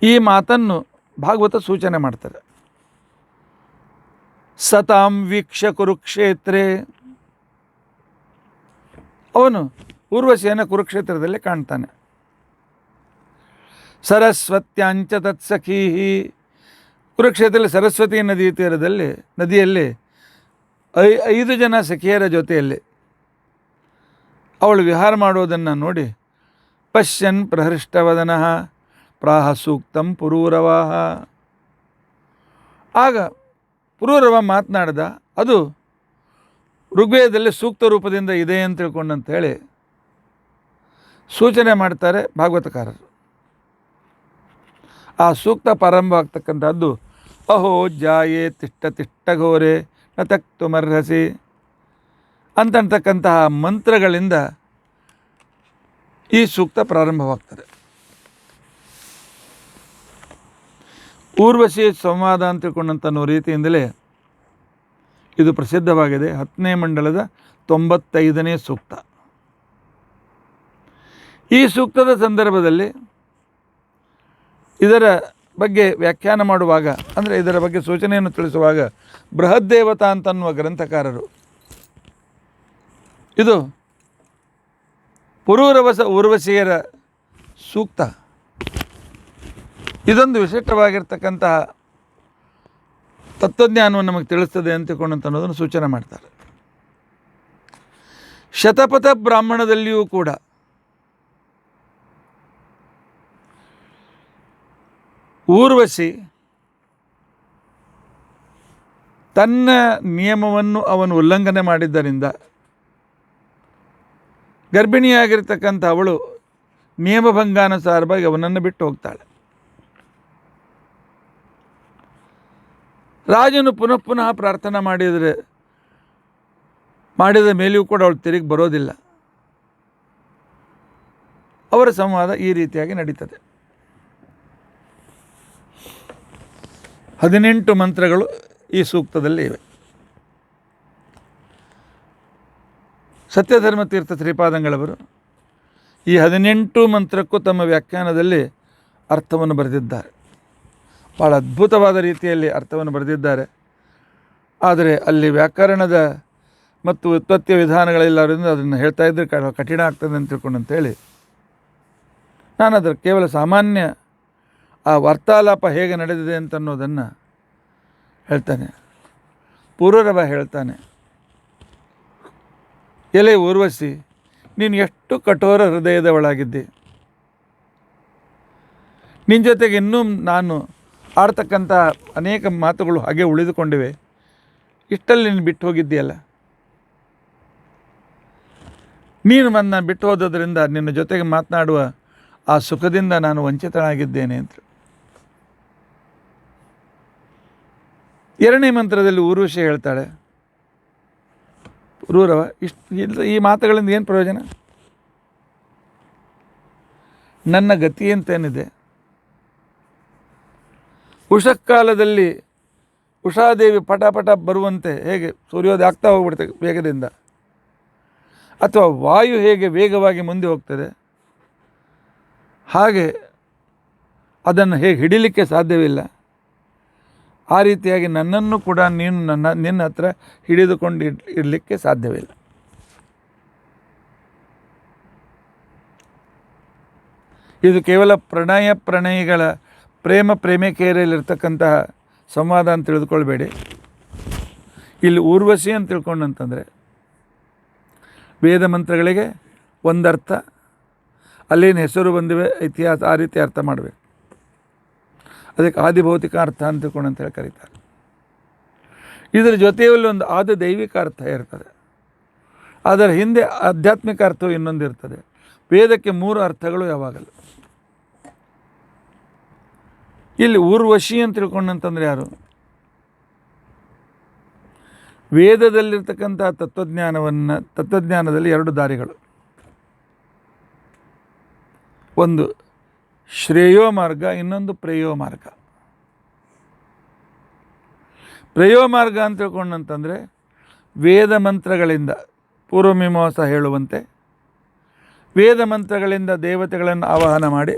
ಈ ಮಾತನ್ನು ಭಾಗವತ ಸೂಚನೆ ಮಾಡ್ತಾರೆ. ಸತಾಂ ವೀಕ್ಷ ಕುರುಕ್ಷೇತ್ರೇ, ಅವನು ಊರ್ವಶಿಯನ್ನು ಕುರುಕ್ಷೇತ್ರದಲ್ಲಿ ಕಾಣ್ತಾನೆ. ಸರಸ್ವತ್ಯಾಂಚ ತತ್ಸಖೀ, ಕುರುಕ್ಷೇತ್ರದಲ್ಲಿ ಸರಸ್ವತಿ ನದಿ ತೀರದಲ್ಲಿ ನದಿಯಲ್ಲಿ 5 ಜನ ಸಖಿಯರ ಜೊತೆಯಲ್ಲಿ ಅವಳು ವಿಹಾರ ಮಾಡುವುದನ್ನು ನೋಡಿ ಪಶ್ಯನ್ ಪ್ರಹೃಷ್ಟವದನಃ ಪ್ರಾಹ ಸೂಕ್ತಂ ಪುರೂರವಾಹ. ಆಗ ಪುರೂರವ ಮಾತನಾಡ್ದ, ಅದು ಋಗ್ವೇದದಲ್ಲಿ ಸೂಕ್ತ ರೂಪದಿಂದ ಇದೆ ಅಂತ ತಿಳ್ಕೊಂಡಂತೇಳಿ ಸೂಚನೆ ಮಾಡ್ತಾರೆ ಭಾಗವತಕಾರರು. ಆ ಸೂಕ್ತ ಪ್ರಾರಂಭ ಆಗ್ತಕ್ಕಂಥದ್ದು ಅಹೋ ಜಾಯೇ ತಿಷ್ಟ ತಿಷ್ಟ ಘೋರೆ ನ ತಕ್ತುಮರ್ಹಸಿ ಅಂತಕ್ಕಂತಹ ಮಂತ್ರಗಳಿಂದ ಈ ಸೂಕ್ತ ಪ್ರಾರಂಭವಾಗ್ತದೆ. ಊರ್ವಶಿ ಸಂವಾದ ಅಂತ ತಿಳ್ಕೊಂಡಂತನ್ನೋ ರೀತಿಯಿಂದಲೇ ಇದು ಪ್ರಸಿದ್ಧವಾಗಿದೆ. 10ನೇ ಮಂಡಲದ 95ನೇ ಸೂಕ್ತ. ಈ ಸೂಕ್ತದ ಸಂದರ್ಭದಲ್ಲಿ ಇದರ ಬಗ್ಗೆ ವ್ಯಾಖ್ಯಾನ ಮಾಡುವಾಗ, ಅಂದರೆ ಇದರ ಬಗ್ಗೆ ಸೂಚನೆಯನ್ನು ತಿಳಿಸುವಾಗ, ಬೃಹದ್ದೇವತಾ ಅಂತನ್ನುವ ಗ್ರಂಥಕಾರರು ಇದು ಪುರೂರವಸ ಊರ್ವಶಿಯರ ಸೂಕ್ತ, ಇದೊಂದು ವಿಶಿಷ್ಟವಾಗಿರ್ತಕ್ಕಂತಹ ತತ್ವಜ್ಞಾನವನ್ನು ನಮಗೆ ತಿಳಿಸ್ತದೆ ಅಂತಕೊಂಡಂತ ಅನ್ನೋದನ್ನು ಸೂಚನೆ ಮಾಡ್ತಾರೆ. ಶತಪಥ ಬ್ರಾಹ್ಮಣದಲ್ಲಿಯೂ ಕೂಡ ಊರ್ವಶಿ ತನ್ನ ನಿಯಮವನ್ನು ಅವನು ಉಲ್ಲಂಘನೆ ಮಾಡಿದ್ದರಿಂದ ಗರ್ಭಿಣಿಯಾಗಿರ್ತಕ್ಕಂಥ ಅವಳು ನಿಯಮಭಂಗಾನುಸಾರವಾಗಿ ಅವನನ್ನು ಬಿಟ್ಟು ಹೋಗ್ತಾಳೆ. ರಾಜನು ಪುನಃ ಪುನಃ ಪ್ರಾರ್ಥನೆ ಮಾಡಿದ ಮೇಲೆಯೂ ಕೂಡ ಅವಳು ತಿರುಗಿ ಬರೋದಿಲ್ಲ. ಅವರ ಸಂವಾದ ಈ ರೀತಿಯಾಗಿ ನಡೀತದೆ. 18 ಮಂತ್ರಗಳು ಈ ಸೂಕ್ತದಲ್ಲಿ ಇವೆ. ಸತ್ಯಧರ್ಮ ತೀರ್ಥ ಶ್ರೀಪಾದಂಗಳವರು ಈ 18 ಮಂತ್ರಕ್ಕೂ ತಮ್ಮ ವ್ಯಾಖ್ಯಾನದಲ್ಲಿ ಅರ್ಥವನ್ನು ಬರೆದಿದ್ದಾರೆ. ಭಾಳ ಅದ್ಭುತವಾದ ರೀತಿಯಲ್ಲಿ ಅರ್ಥವನ್ನು ಬರೆದಿದ್ದಾರೆ. ಆದರೆ ಅಲ್ಲಿ ವ್ಯಾಕರಣದ ಮತ್ತು ವ್ಯುತ್ಪತ್ತಿಯ ವಿಧಾನಗಳಿಲ್ಲದ್ರಿಂದ ಅದನ್ನು ಹೇಳ್ತಾ ಇದ್ದರೆ ಕಠಿಣ ಆಗ್ತದೆ ಅಂತ ತಿಳ್ಕೊಂಡಂತೇಳಿ ನಾನು ಅದರ ಕೇವಲ ಸಾಮಾನ್ಯ ಆ ವಾರ್ತಾಲಾಪ ಹೇಗೆ ನಡೆದಿದೆ ಅಂತ ಅನ್ನೋದನ್ನು ಹೇಳ್ತಾನೆ. ಪುರೂರವ ಹೇಳ್ತಾನೆ, ಎಲೆ ಊರ್ವಶಿ, ನೀನು ಎಷ್ಟು ಕಠೋರ ಹೃದಯದವಳಾಗಿದ್ದೆ. ನಿನ್ನ ಜೊತೆಗೆ ಇನ್ನೂ ನಾನು ಆಡ್ತಕ್ಕಂಥ ಅನೇಕ ಮಾತುಗಳು ಹಾಗೆ ಉಳಿದುಕೊಂಡಿವೆ. ಇಷ್ಟಲ್ಲಿ ನೀನು ಬಿಟ್ಟು ಹೋಗಿದ್ದೀಯಲ್ಲ. ನೀನು ನನ್ನ ಬಿಟ್ಟು ಹೋದದ್ರಿಂದ ನಿನ್ನ ಜೊತೆಗೆ ಮಾತನಾಡುವ ಆ ಸುಖದಿಂದ ನಾನು ವಂಚಿತನಾಗಿದ್ದೇನೆ ಅಂತ. 2ನೇ ಮಂತ್ರದಲ್ಲಿ ಊರ್ವಶಿ ಹೇಳ್ತಾಳೆ, ಪುರೂರವ ಈ ಮಾತುಗಳಿಂದ ಏನು ಪ್ರಯೋಜನ? ನನ್ನ ಗತಿ ಅಂತೇನಿದೆ? ಉಷಃಕಾಲದಲ್ಲಿ ಉಷಾದೇವಿ ಪಟ ಪಟ ಬರುವಂತೆ ಹೇಗೆ ಸೂರ್ಯೋದಯ ಆಗ್ತಾ ಹೋಗ್ಬಿಡ್ತದೆ ವೇಗದಿಂದ, ಅಥವಾ ವಾಯು ಹೇಗೆ ವೇಗವಾಗಿ ಮುಂದೆ ಹೋಗ್ತದೆ, ಹಾಗೆ ಅದನ್ನು ಹೇಗೆ ಹಿಡಿಲಿಕ್ಕೆ ಸಾಧ್ಯವಿಲ್ಲ, ಆ ರೀತಿಯಾಗಿ ನನ್ನನ್ನು ಕೂಡ ನೀನು ನಿನ್ನ ಹತ್ರ ಹಿಡಿದುಕೊಂಡು ಇರಲಿಕ್ಕೆ ಸಾಧ್ಯವಿಲ್ಲ. ಇದು ಕೇವಲ ಪ್ರಣಯಿಗಳ ಪ್ರೇಮಿಕೆಯರಲ್ಲಿರ್ತಕ್ಕಂತಹ ಸಂವಾದ ಅಂತ ತಿಳಿದುಕೊಳ್ಬೇಡಿ. ಇಲ್ಲಿ ಊರ್ವಶಿ ಅಂತ ತಿಳ್ಕೊಂಡಂತಂದರೆ ವೇದ ಮಂತ್ರಗಳಿಗೆ ಒಂದರ್ಥ, ಅಲ್ಲೇನು ಹೆಸರು ಬಂದಿವೆ ಇತಿಹಾಸ, ಆ ರೀತಿ ಅರ್ಥ ಮಾಡಬೇಕು. ಅದಕ್ಕೆ ಆದಿಭೌತಿಕ ಅರ್ಥ ಅಂತ ತಿಳ್ಕೊಂಡಂತೇಳಿ ಕರೀತಾರೆ. ಇದರ ಜೊತೆಯಲ್ಲಿ ಒಂದು ಆದಿ ದೈವಿಕ ಅರ್ಥ ಇರ್ತದೆ, ಅದರ ಹಿಂದೆ ಆಧ್ಯಾತ್ಮಿಕ ಅರ್ಥವು ಇನ್ನೊಂದು ಇರ್ತದೆ. ವೇದಕ್ಕೆ 3 ಅರ್ಥಗಳು ಯಾವಾಗಲೂ. ಇಲ್ಲಿ ಊರ್ವಶಿ ಅಂತ ತಿಳ್ಕೊಂಡಂತಂದರೆ ಯಾರು? ವೇದದಲ್ಲಿರ್ತಕ್ಕಂಥ ತತ್ವಜ್ಞಾನದಲ್ಲಿ ಎರಡು ದಾರಿಗಳು. ಒಂದು ಶ್ರೇಯೋ ಮಾರ್ಗ, ಇನ್ನೊಂದು ಪ್ರೇಯೋ ಮಾರ್ಗ. ಪ್ರೇಯೋ ಮಾರ್ಗ ಅಂತ ತಿಳ್ಕೊಂಡಂತಂದರೆ ವೇದ ಮಂತ್ರಗಳಿಂದ ಪೂರ್ವಮೀಮಾಂಸ ಹೇಳುವಂತೆ ವೇದ ಮಂತ್ರಗಳಿಂದ ದೇವತೆಗಳನ್ನು ಆವಾಹನ ಮಾಡಿ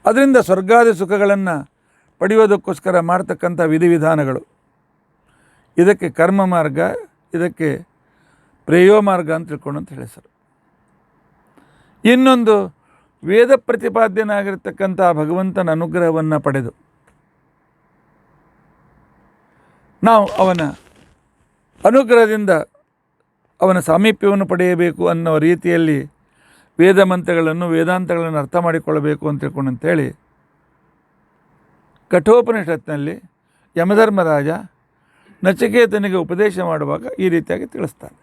ಅದರಿಂದ ಸ್ವರ್ಗಾದಿ ಸುಖಗಳನ್ನು ಪಡೆಯೋದಕ್ಕೋಸ್ಕರ ಮಾಡ್ತಕ್ಕಂಥ ವಿಧಿವಿಧಾನಗಳು, ಇದಕ್ಕೆ ಕರ್ಮ ಮಾರ್ಗ, ಇದಕ್ಕೆ ಪ್ರೇಯೋ ಮಾರ್ಗ ಅಂತ ತಿಳ್ಕೊಂಡಂತ ಹೆಸರು. ಇನ್ನೊಂದು ವೇದ ಪ್ರತಿಪಾದ್ಯನಾಗಿರ್ತಕ್ಕಂಥ ಭಗವಂತನ ಅನುಗ್ರಹವನ್ನು ಪಡೆದು ನಾವು ಅವನ ಅನುಗ್ರಹದಿಂದ ಅವನ ಸಾಮೀಪ್ಯವನ್ನು ಪಡೆಯಬೇಕು ಅನ್ನೋ ರೀತಿಯಲ್ಲಿ ವೇದ ಮಂತ್ರಗಳನ್ನು ವೇದಾಂತಗಳನ್ನು ಅರ್ಥ ಮಾಡಿಕೊಳ್ಳಬೇಕು ಅಂತ ತಿಳ್ಕೊಂಡಂತೇಳಿ ಕಠೋಪನಿಷತ್ನಲ್ಲಿ ಯಮಧರ್ಮರಾಜ ನಚಿಕೇತನಿಗೆ ಉಪದೇಶ ಮಾಡುವಾಗ ಈ ರೀತಿಯಾಗಿ ತಿಳಿಸ್ತಾನೆ.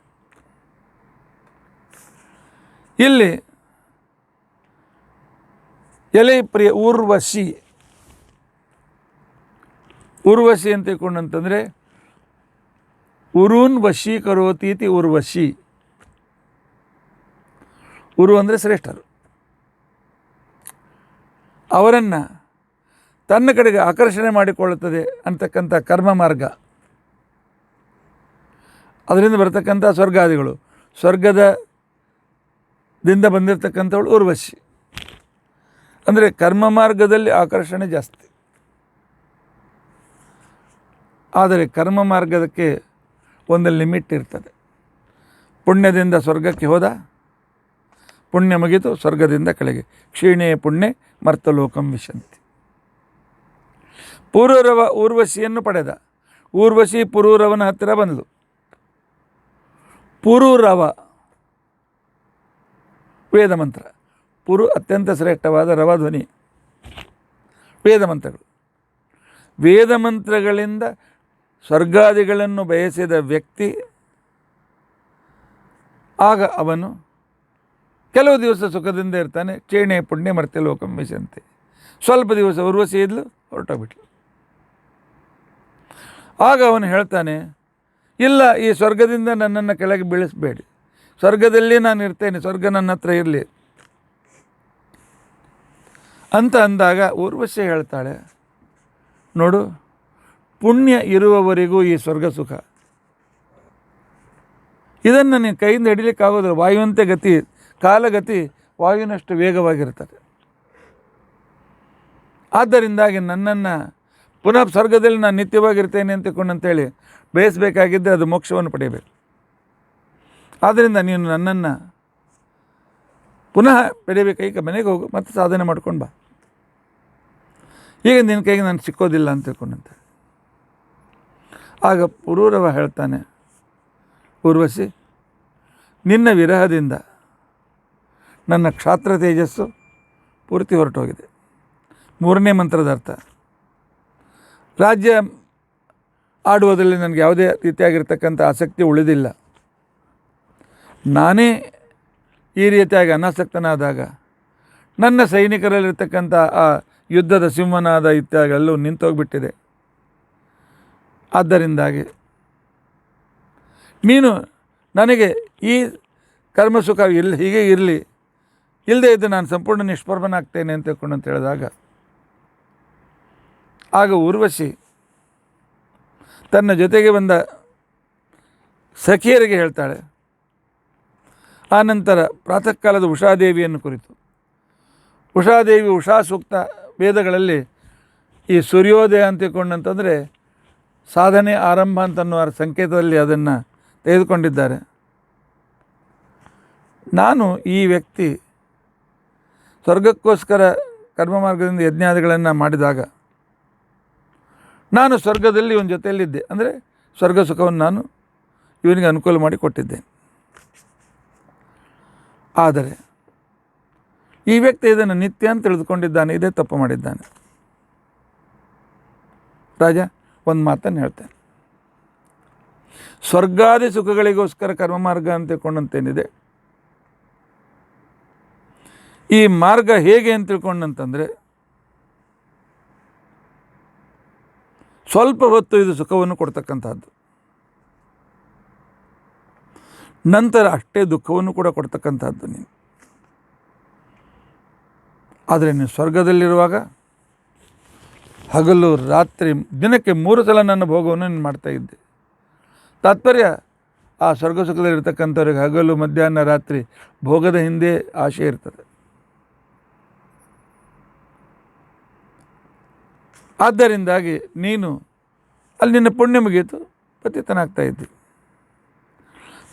ಇಲ್ಲಿ ಎಲೆ ಪ್ರಿಯ ಊರ್ವಶಿ ಅಂತ ತಿಳ್ಕೊಂಡಂತಂದರೆ ಉರುನ್ ವಶೀಕರೋತೀತಿ ಊರ್ವಶಿ. ಉರು ಅಂದರೆ ಶ್ರೇಷ್ಠರು, ಅವರನ್ನು ತನ್ನ ಕಡೆಗೆ ಆಕರ್ಷಣೆ ಮಾಡಿಕೊಳ್ಳುತ್ತದೆ ಅಂತಕ್ಕಂಥ ಕರ್ಮ ಮಾರ್ಗ. ಅದರಿಂದ ಬರ್ತಕ್ಕಂಥ ಸ್ವರ್ಗಾದಿಗಳು, ಸ್ವರ್ಗದಿಂದ ಬಂದಿರತಕ್ಕಂಥವಳು ಊರ್ವಶಿ. ಅಂದರೆ ಕರ್ಮ ಮಾರ್ಗದಲ್ಲಿ ಆಕರ್ಷಣೆ ಜಾಸ್ತಿ. ಆದರೆ ಕರ್ಮ ಮಾರ್ಗದಕ್ಕೆ ಒಂದು ಲಿಮಿಟ್ ಇರ್ತದೆ. ಪುಣ್ಯದಿಂದ ಸ್ವರ್ಗಕ್ಕೆ ಹೋದ, ಪುಣ್ಯ ಮುಗಿತು, ಸ್ವರ್ಗದಿಂದ ಕೆಳಗೆ. ಕ್ಷೀಣೇ ಪುಣ್ಯ ಮರ್ತಲೋಕಂ ವಿಶಂತಿ. ಪುರೂರವ ಊರ್ವಶಿಯನ್ನು ಪಡೆದ. ಊರ್ವಶಿ ಪುರೂರವನ ಹತ್ತಿರ ಬಂದಳು. ಪುರೂರವ ವೇದ ಮಂತ್ರ. ಪುರು ಅತ್ಯಂತ ಶ್ರೇಷ್ಠವಾದ ರವಧ್ವನಿ ವೇದ ಮಂತ್ರಗಳು. ವೇದ ಮಂತ್ರಗಳಿಂದ ಸ್ವರ್ಗಾದಿಗಳನ್ನು ಬಯಸಿದ ವ್ಯಕ್ತಿ ಆಗ ಅವನು ಕೆಲವು ದಿವಸ ಸುಖದಿಂದ ಇರ್ತಾನೆ. ಕ್ಷೀಣೆ ಪುಣ್ಯ ಮರ್ತ್ಯ ಲೋಕಂ ವಿಶಂತಿ. ಸ್ವಲ್ಪ ದಿವಸ ಊರ್ವಶಿ ಇದ್ಲು, ಹೊರಟೋಗ್ಬಿಟ್ಲು. ಆಗ ಅವನು ಹೇಳ್ತಾನೆ, ಇಲ್ಲ, ಈ ಸ್ವರ್ಗದಿಂದ ನನ್ನನ್ನು ಕೆಳಗೆ ಬೀಳಿಸಬೇಡಿ, ಸ್ವರ್ಗದಲ್ಲಿ ನಾನು ಇರ್ತೇನೆ, ಸ್ವರ್ಗ ನನ್ನ ಹತ್ರ ಇರಲಿ ಅಂತ ಅಂದಾಗ ಊರ್ವಶಿ ಹೇಳ್ತಾಳೆ, ನೋಡು, ಪುಣ್ಯ ಇರುವವರೆಗೂ ಈ ಸ್ವರ್ಗ ಸುಖ, ಇದನ್ನು ನೀನು ಕೈಯಿಂದ ಹಿಡಿಲಿಕ್ಕಾಗೋದಿಲ್ಲ. ವಾಯುವಂತೆ ಗತಿ, ಕಾಲಗತಿ ವಾಯುವಿನಷ್ಟು ವೇಗವಾಗಿರ್ತದೆ. ಆದ್ದರಿಂದಾಗಿ ನನ್ನನ್ನು ಪುನಃ ಸ್ವರ್ಗದಲ್ಲಿ ನಾನು ನಿತ್ಯವಾಗಿರ್ತೇನೆ ಅಂತೇಳಿ ಬಯಸಬೇಕಾಗಿದ್ದರೆ ಅದು ಮೋಕ್ಷವನ್ನು ಪಡೆಯಬೇಕು. ಆದ್ದರಿಂದ ನೀನು ನನ್ನನ್ನು ಪುನಃ ಪಡೆಯಬೇಕು. ಈಗ ಮನೆಗೆ ಹೋಗು, ಮತ್ತೆ ಸಾಧನೆ ಮಾಡ್ಕೊಂಡು ಬಾ. ಈಗ ನಿನ್ನ ಕೈಗೆ ನಾನು ಸಿಕ್ಕೋದಿಲ್ಲ ಅಂತ ತಿಳ್ಕೊಂಡಂತೆ. ಆಗ ಪುರೂರವ ಹೇಳ್ತಾನೆ, ಊರ್ವಶಿ, ನಿನ್ನ ವಿರಹದಿಂದ ನನ್ನ ಕ್ಷಾತ್ರ ತೇಜಸ್ಸು ಪೂರ್ತಿ ಹೊರಟೋಗಿದೆ. ಮೂರನೇ ಮಂತ್ರದ ಅರ್ಥ, ರಾಜ್ಯ ಆಡುವುದರಲ್ಲಿ ನನಗೆ ಯಾವುದೇ ರೀತಿಯಾಗಿರ್ತಕ್ಕಂಥ ಆಸಕ್ತಿ ಉಳಿದಿಲ್ಲ. ನಾನೇ ಈ ರೀತಿಯಾಗಿ ಅನಾಸಕ್ತನಾದಾಗ ನನ್ನ ಸೈನಿಕರಲ್ಲಿರ್ತಕ್ಕಂಥ ಆ ಯುದ್ಧದ ಸಿಂಹನಾದ ಇತ್ಯಾದಿಗಳೆಲ್ಲೂ ನಿಂತೋಗ್ಬಿಟ್ಟಿದೆ. ಆದ್ದರಿಂದಾಗಿ ನೀನು ನನಗೆ ಈ ಕರ್ಮಸುಖ ಹೀಗೆ ಇರಲಿ, ಇಲ್ಲದೇ ಇದ್ದು ನಾನು ಸಂಪೂರ್ಣ ನಿಷ್ಪ್ರಭನಾಗ್ತೇನೆ ಅಂತ ಹೇಳಿದಾಗ ಆಗ ಊರ್ವಶಿ ತನ್ನ ಜೊತೆಗೆ ಬಂದ ಸಖಿಯರಿಗೆ ಹೇಳ್ತಾಳೆ. ಆನಂತರ ಪ್ರಾತಃ ಕಾಲದ ಉಷಾದೇವಿಯನ್ನು ಕುರಿತು, ಉಷಾದೇವಿ ಉಷಾ ಸೂಕ್ತ ವೇದಗಳಲ್ಲಿ ಈ ಸೂರ್ಯೋದಯ ಅಂತಿಕೊಂಡಂತಂದರೆ ಸಾಧನೆ ಆರಂಭ ಅಂತನ್ನುವ ಸಂಕೇತದಲ್ಲಿ ಅದನ್ನು ತೆಗೆದುಕೊಂಡಿದ್ದಾರೆ. ನಾನು ಈ ವ್ಯಕ್ತಿ ಸ್ವರ್ಗಕ್ಕೋಸ್ಕರ ಕರ್ಮ ಮಾರ್ಗದಿಂದ ಯಜ್ಞಾದಿಗಳನ್ನು ಮಾಡಿದಾಗ ನಾನು ಸ್ವರ್ಗದಲ್ಲಿ ಇವನ ಜೊತೆಯಲ್ಲಿದ್ದೆ, ಅಂದರೆ ಸ್ವರ್ಗ ಸುಖವನ್ನು ನಾನು ಇವನಿಗೆ ಅನುಕೂಲ ಮಾಡಿ ಕೊಟ್ಟಿದ್ದೇನೆ. ಆದರೆ ಈ ವ್ಯಕ್ತಿ ಇದನ್ನು ನಿತ್ಯ ಅಂತ ತಿಳಿದುಕೊಂಡಿದ್ದಾನೆ, ಇದೇ ತಪ್ಪು ಮಾಡಿದ್ದಾನೆ. ರಾಜ ಒಂದು ಮಾತನ್ನು ಹೇಳ್ತಾನೆ, ಸ್ವರ್ಗಾದಿ ಸುಖಗಳಿಗೋಸ್ಕರ ಕರ್ಮ ಮಾರ್ಗ ಅಂತ ತಿಳ್ಕೊಂಡಂತೇನಿದೆ, ಈ ಮಾರ್ಗ ಹೇಗೆ ಅಂತ ತಿಳ್ಕೊಂಡಂತಂದರೆ ಸ್ವಲ್ಪ ಹೊತ್ತು ಇದು ಸುಖವನ್ನು ಕೊಡ್ತಕ್ಕಂಥದ್ದು, ನಂತರ ಅಷ್ಟೇ ದುಃಖವನ್ನು ಕೂಡ ಕೊಡ್ತಕ್ಕಂಥದ್ದು ನೀನು. ಆದರೆ ನೀನು ಸ್ವರ್ಗದಲ್ಲಿರುವಾಗ ಹಗಲು ರಾತ್ರಿ ದಿನಕ್ಕೆ 3 ಸಲ ನನ್ನ ಭೋಗವನ್ನು ನೀನು ಮಾಡ್ತಾಯಿದ್ದೆ. ತಾತ್ಪರ್ಯ, ಆ ಸ್ವರ್ಗ ಸುಖದಲ್ಲಿರ್ತಕ್ಕಂಥವ್ರಿಗೆ ಹಗಲು ಮಧ್ಯಾಹ್ನ ರಾತ್ರಿ ಭೋಗದ ಹಿಂದೆ ಆಶೆ ಇರ್ತದೆ. ಆದ್ದರಿಂದಾಗಿ ನೀನು ಅಲ್ಲಿ ನಿನ್ನ ಪುಣ್ಯ ಮುಗಿಯಿತು, ಪತಿತನಾಗ್ತಾ ಇದ್ದಿ.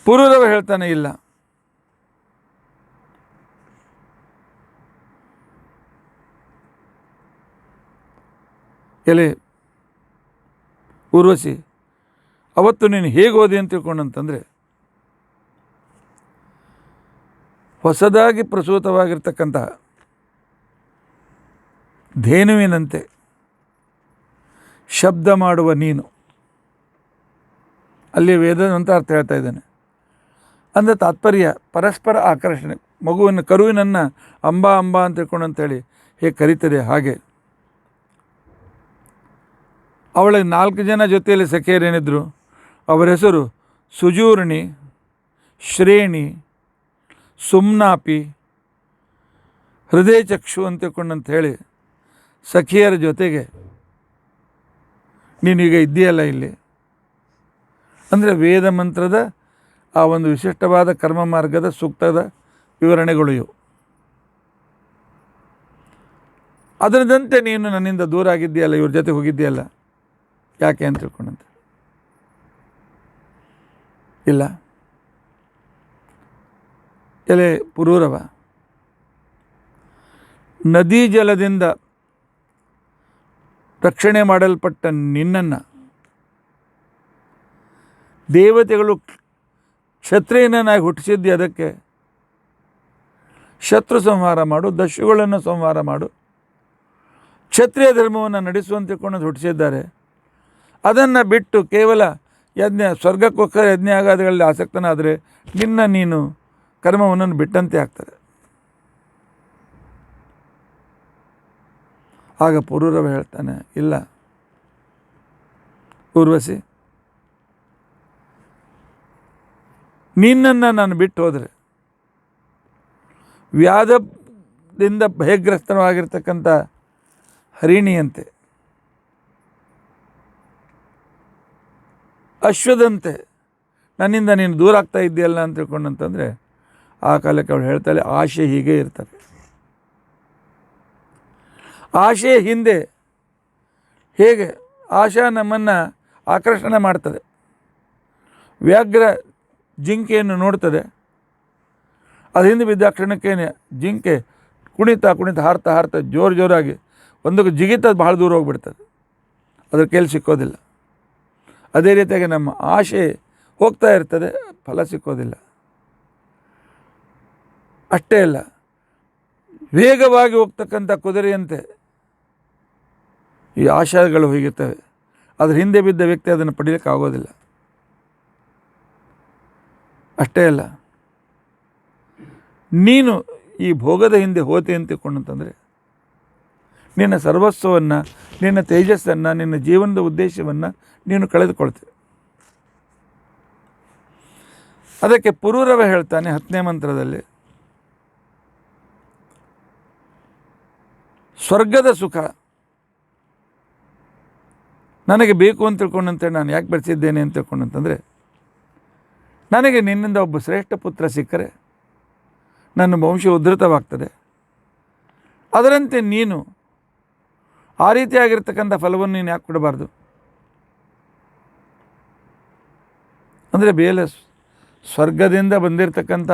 ಪುರೂರವ ಹೇಳ್ತಾನೆ, ಇಲ್ಲ, ಎಲೆ ಊರ್ವಶಿ, ಅವತ್ತು ನೀನು ಹೇಗೆ ಓದಿ ಅಂತ ತಿಳ್ಕೊಂಡಂತಂದರೆ, ಹೊಸದಾಗಿ ಪ್ರಸೂತವಾಗಿರ್ತಕ್ಕಂತಹ ಧೇನುವಿನಂತೆ ಶಬ್ದ ಮಾಡುವ ನೀನು. ಅಲ್ಲಿ ವೇದ ಅಂತ ಅರ್ಥ ಹೇಳ್ತಾ ಇದ್ದಾನೆ. ಅಂದರೆ ತಾತ್ಪರ್ಯ ಪರಸ್ಪರ ಆಕರ್ಷಣೆ. ಮಗುವನ್ನು ಕರುವಿನನ್ನು ಅಂಬಾ ಅಂಬಾ ಅಂತ ತಿಳ್ಕೊಂಡಂತೇಳಿ ಹೇಗೆ ಕರೀತದೆ ಹಾಗೆ ಅವಳಿಗೆ 4 ಜನ ಜೊತೆಯಲ್ಲಿ ಸಖಿಯರೇನಿದ್ರು, ಅವರ ಹೆಸರು ಸುಜೂರ್ಣಿ, ಶ್ರೇಣಿ, ಸುಮ್ನಾಪಿ, ಹೃದಯ ಚಕ್ಷು ಅಂತ ತಿಳ್ಕೊಂಡಂತ ಹೇಳಿ ಸಖಿಯರ ಜೊತೆಗೆ ನೀನೀಗ ಇದ್ದೀಯಲ್ಲ ಇಲ್ಲಿ. ಅಂದರೆ ವೇದ ಮಂತ್ರದ ಆ ಒಂದು ವಿಶಿಷ್ಟವಾದ ಕರ್ಮ ಮಾರ್ಗದ ಸೂಕ್ತದ ವಿವರಣೆಗಳು ಇವು. ಅದರದಂತೆ ನೀನು ನನ್ನಿಂದ ದೂರ ಆಗಿದ್ದೀಯಲ್ಲ, ಇವ್ರ ಜೊತೆ ಹೋಗಿದ್ದೀಯಲ್ಲ, ಯಾಕೆ ಅಂತ ತಿಳ್ಕೊಂಡಂತೆ. ಇಲ್ಲ, ಎಲೆ ಪುರೂರವ, ನದಿ ಜಲದಿಂದ ರಕ್ಷಣೆ ಮಾಡಲ್ಪಟ್ಟ ನಿನ್ನನ್ನು ದೇವತೆಗಳು ಕ್ಷತ್ರಿಯನಾಗಿ ಹುಟ್ಟಿಸಿದ್ದಿ. ಅದಕ್ಕೆ ಶತ್ರು ಸಂಹಾರ ಮಾಡು, ದಸ್ಯುಗಳನ್ನು ಸಂಹಾರ ಮಾಡು, ಕ್ಷತ್ರಿಯ ಧರ್ಮವನ್ನು ನಡೆಸುವಂತ ತಿಳ್ಕೊಂಡು ಹುಟ್ಟಿಸಿದ್ದಾರೆ. ಅದನ್ನು ಬಿಟ್ಟು ಕೇವಲ ಯಜ್ಞ, ಸ್ವರ್ಗಕ್ಕೋಸ್ಕರ ಯಜ್ಞ ಆಗಾದಗಳಲ್ಲಿ ಆಸಕ್ತನಾದರೆ ನೀನು ಕರ್ಮವನ್ನು ಬಿಟ್ಟಂತೆ ಆಗ್ತದೆ. ಆಗ ಪುರೂರವ ಹೇಳ್ತಾನೆ, ಇಲ್ಲ ಊರ್ವಶಿ, ನಿನ್ನನ್ನು ನಾನು ಬಿಟ್ಟು ಹೋದರೆ ವ್ಯಾಧದಿಂದ ಭಯಗ್ರಸ್ತವಾಗಿರ್ತಕ್ಕಂಥ ಹರಿಣಿಯಂತೆ, ಅಶ್ವದಂತೆ ನನ್ನಿಂದ ನೀನು ದೂರ ಆಗ್ತಾ ಇದ್ದೀಯಲ್ಲ ಅಂತ ತಿಳ್ಕೊಂಡಂತಂದರೆ, ಆ ಕಾಲಕ್ಕೆ ಅವಳು ಹೇಳ್ತಾಳೆ, ಆಶೆ ಹೀಗೆ ಇರ್ತಾರೆ. ಆಶೆಯ ಹಿಂದೆ ಹೇಗೆ ಆಶಾ ನಮ್ಮನ್ನು ಆಕರ್ಷಣೆ ಮಾಡ್ತದೆ. ವ್ಯಾಘ್ರ ಜಿಂಕೆಯನ್ನು ನೋಡ್ತದೆ, ಅದು ಹಿಂದೆ ಬಿದ್ದ ಕ್ಷಣಕ್ಕೇನೆ ಜಿಂಕೆ ಕುಣಿತಾ ಹಾರ್ತಾ ಜೋರಾಗಿ ಒಂದಕ್ಕೆ ಜಿಗಿತ ಭಾಳ ದೂರ ಹೋಗ್ಬಿಡ್ತದೆ, ಅದ್ರ ಕೈಲಿ ಸಿಕ್ಕೋದಿಲ್ಲ. ಅದೇ ರೀತಿಯಾಗಿ ನಮ್ಮ ಆಶೆ ಹೋಗ್ತಾ ಇರ್ತದೆ, ಫಲ ಸಿಕ್ಕೋದಿಲ್ಲ. ಅಷ್ಟೇ ಅಲ್ಲ, ವೇಗವಾಗಿ ಹೋಗ್ತಕ್ಕಂಥ ಕುದುರೆಯಂತೆ ಈ ಆಶಯಗಳು ಹೋಗಿರ್ತವೆ. ಅದ್ರ ಹಿಂದೆ ಬಿದ್ದ ವ್ಯಕ್ತಿ ಅದನ್ನು ಪಡೀಲಿಕ್ಕೆ ಆಗೋದಿಲ್ಲ. ಅಷ್ಟೇ ಅಲ್ಲ, ನೀನು ಈ ಭೋಗದ ಹಿಂದೆ ಹೋತೆ ಅಂತ ತಿಳ್ಕೊಂಡಂತಂದರೆ ನಿನ್ನ ಸರ್ವಸ್ವವನ್ನು, ನಿನ್ನ ತೇಜಸ್ಸನ್ನು, ನಿನ್ನ ಜೀವನದ ಉದ್ದೇಶವನ್ನು ನೀನು ಕಳೆದುಕೊಳ್ತೀವಿ. ಅದಕ್ಕೆ ಪುರೂರವ ಹೇಳ್ತಾನೆ 10ನೇ ಮಂತ್ರದಲ್ಲಿ, ಸ್ವರ್ಗದ ಸುಖ ನನಗೆ ಬೇಕು ಅಂತ ತಿಳ್ಕೊಂಡಂತೇಳಿ ನಾನು ಯಾಕೆ ಬೆಳೆಸಿದ್ದೇನೆ ಅಂತ ತಿಳ್ಕೊಂಡಂತಂದರೆ, ನನಗೆ ನಿನ್ನಿಂದ ಒಬ್ಬ ಶ್ರೇಷ್ಠ ಪುತ್ರ ಸಿಕ್ಕರೆ ನನ್ನ ವಂಶ ಉದ್ಧತವಾಗ್ತದೆ. ಅದರಂತೆ ನೀನು ಆ ರೀತಿಯಾಗಿರ್ತಕ್ಕಂಥ ಫಲವನ್ನು ನೀನು ಯಾಕೆ ಕೊಡಬಾರ್ದು? ಅಂದರೆ ಬೇಲೆ ಸ್ವರ್ಗದಿಂದ ಬಂದಿರತಕ್ಕಂಥ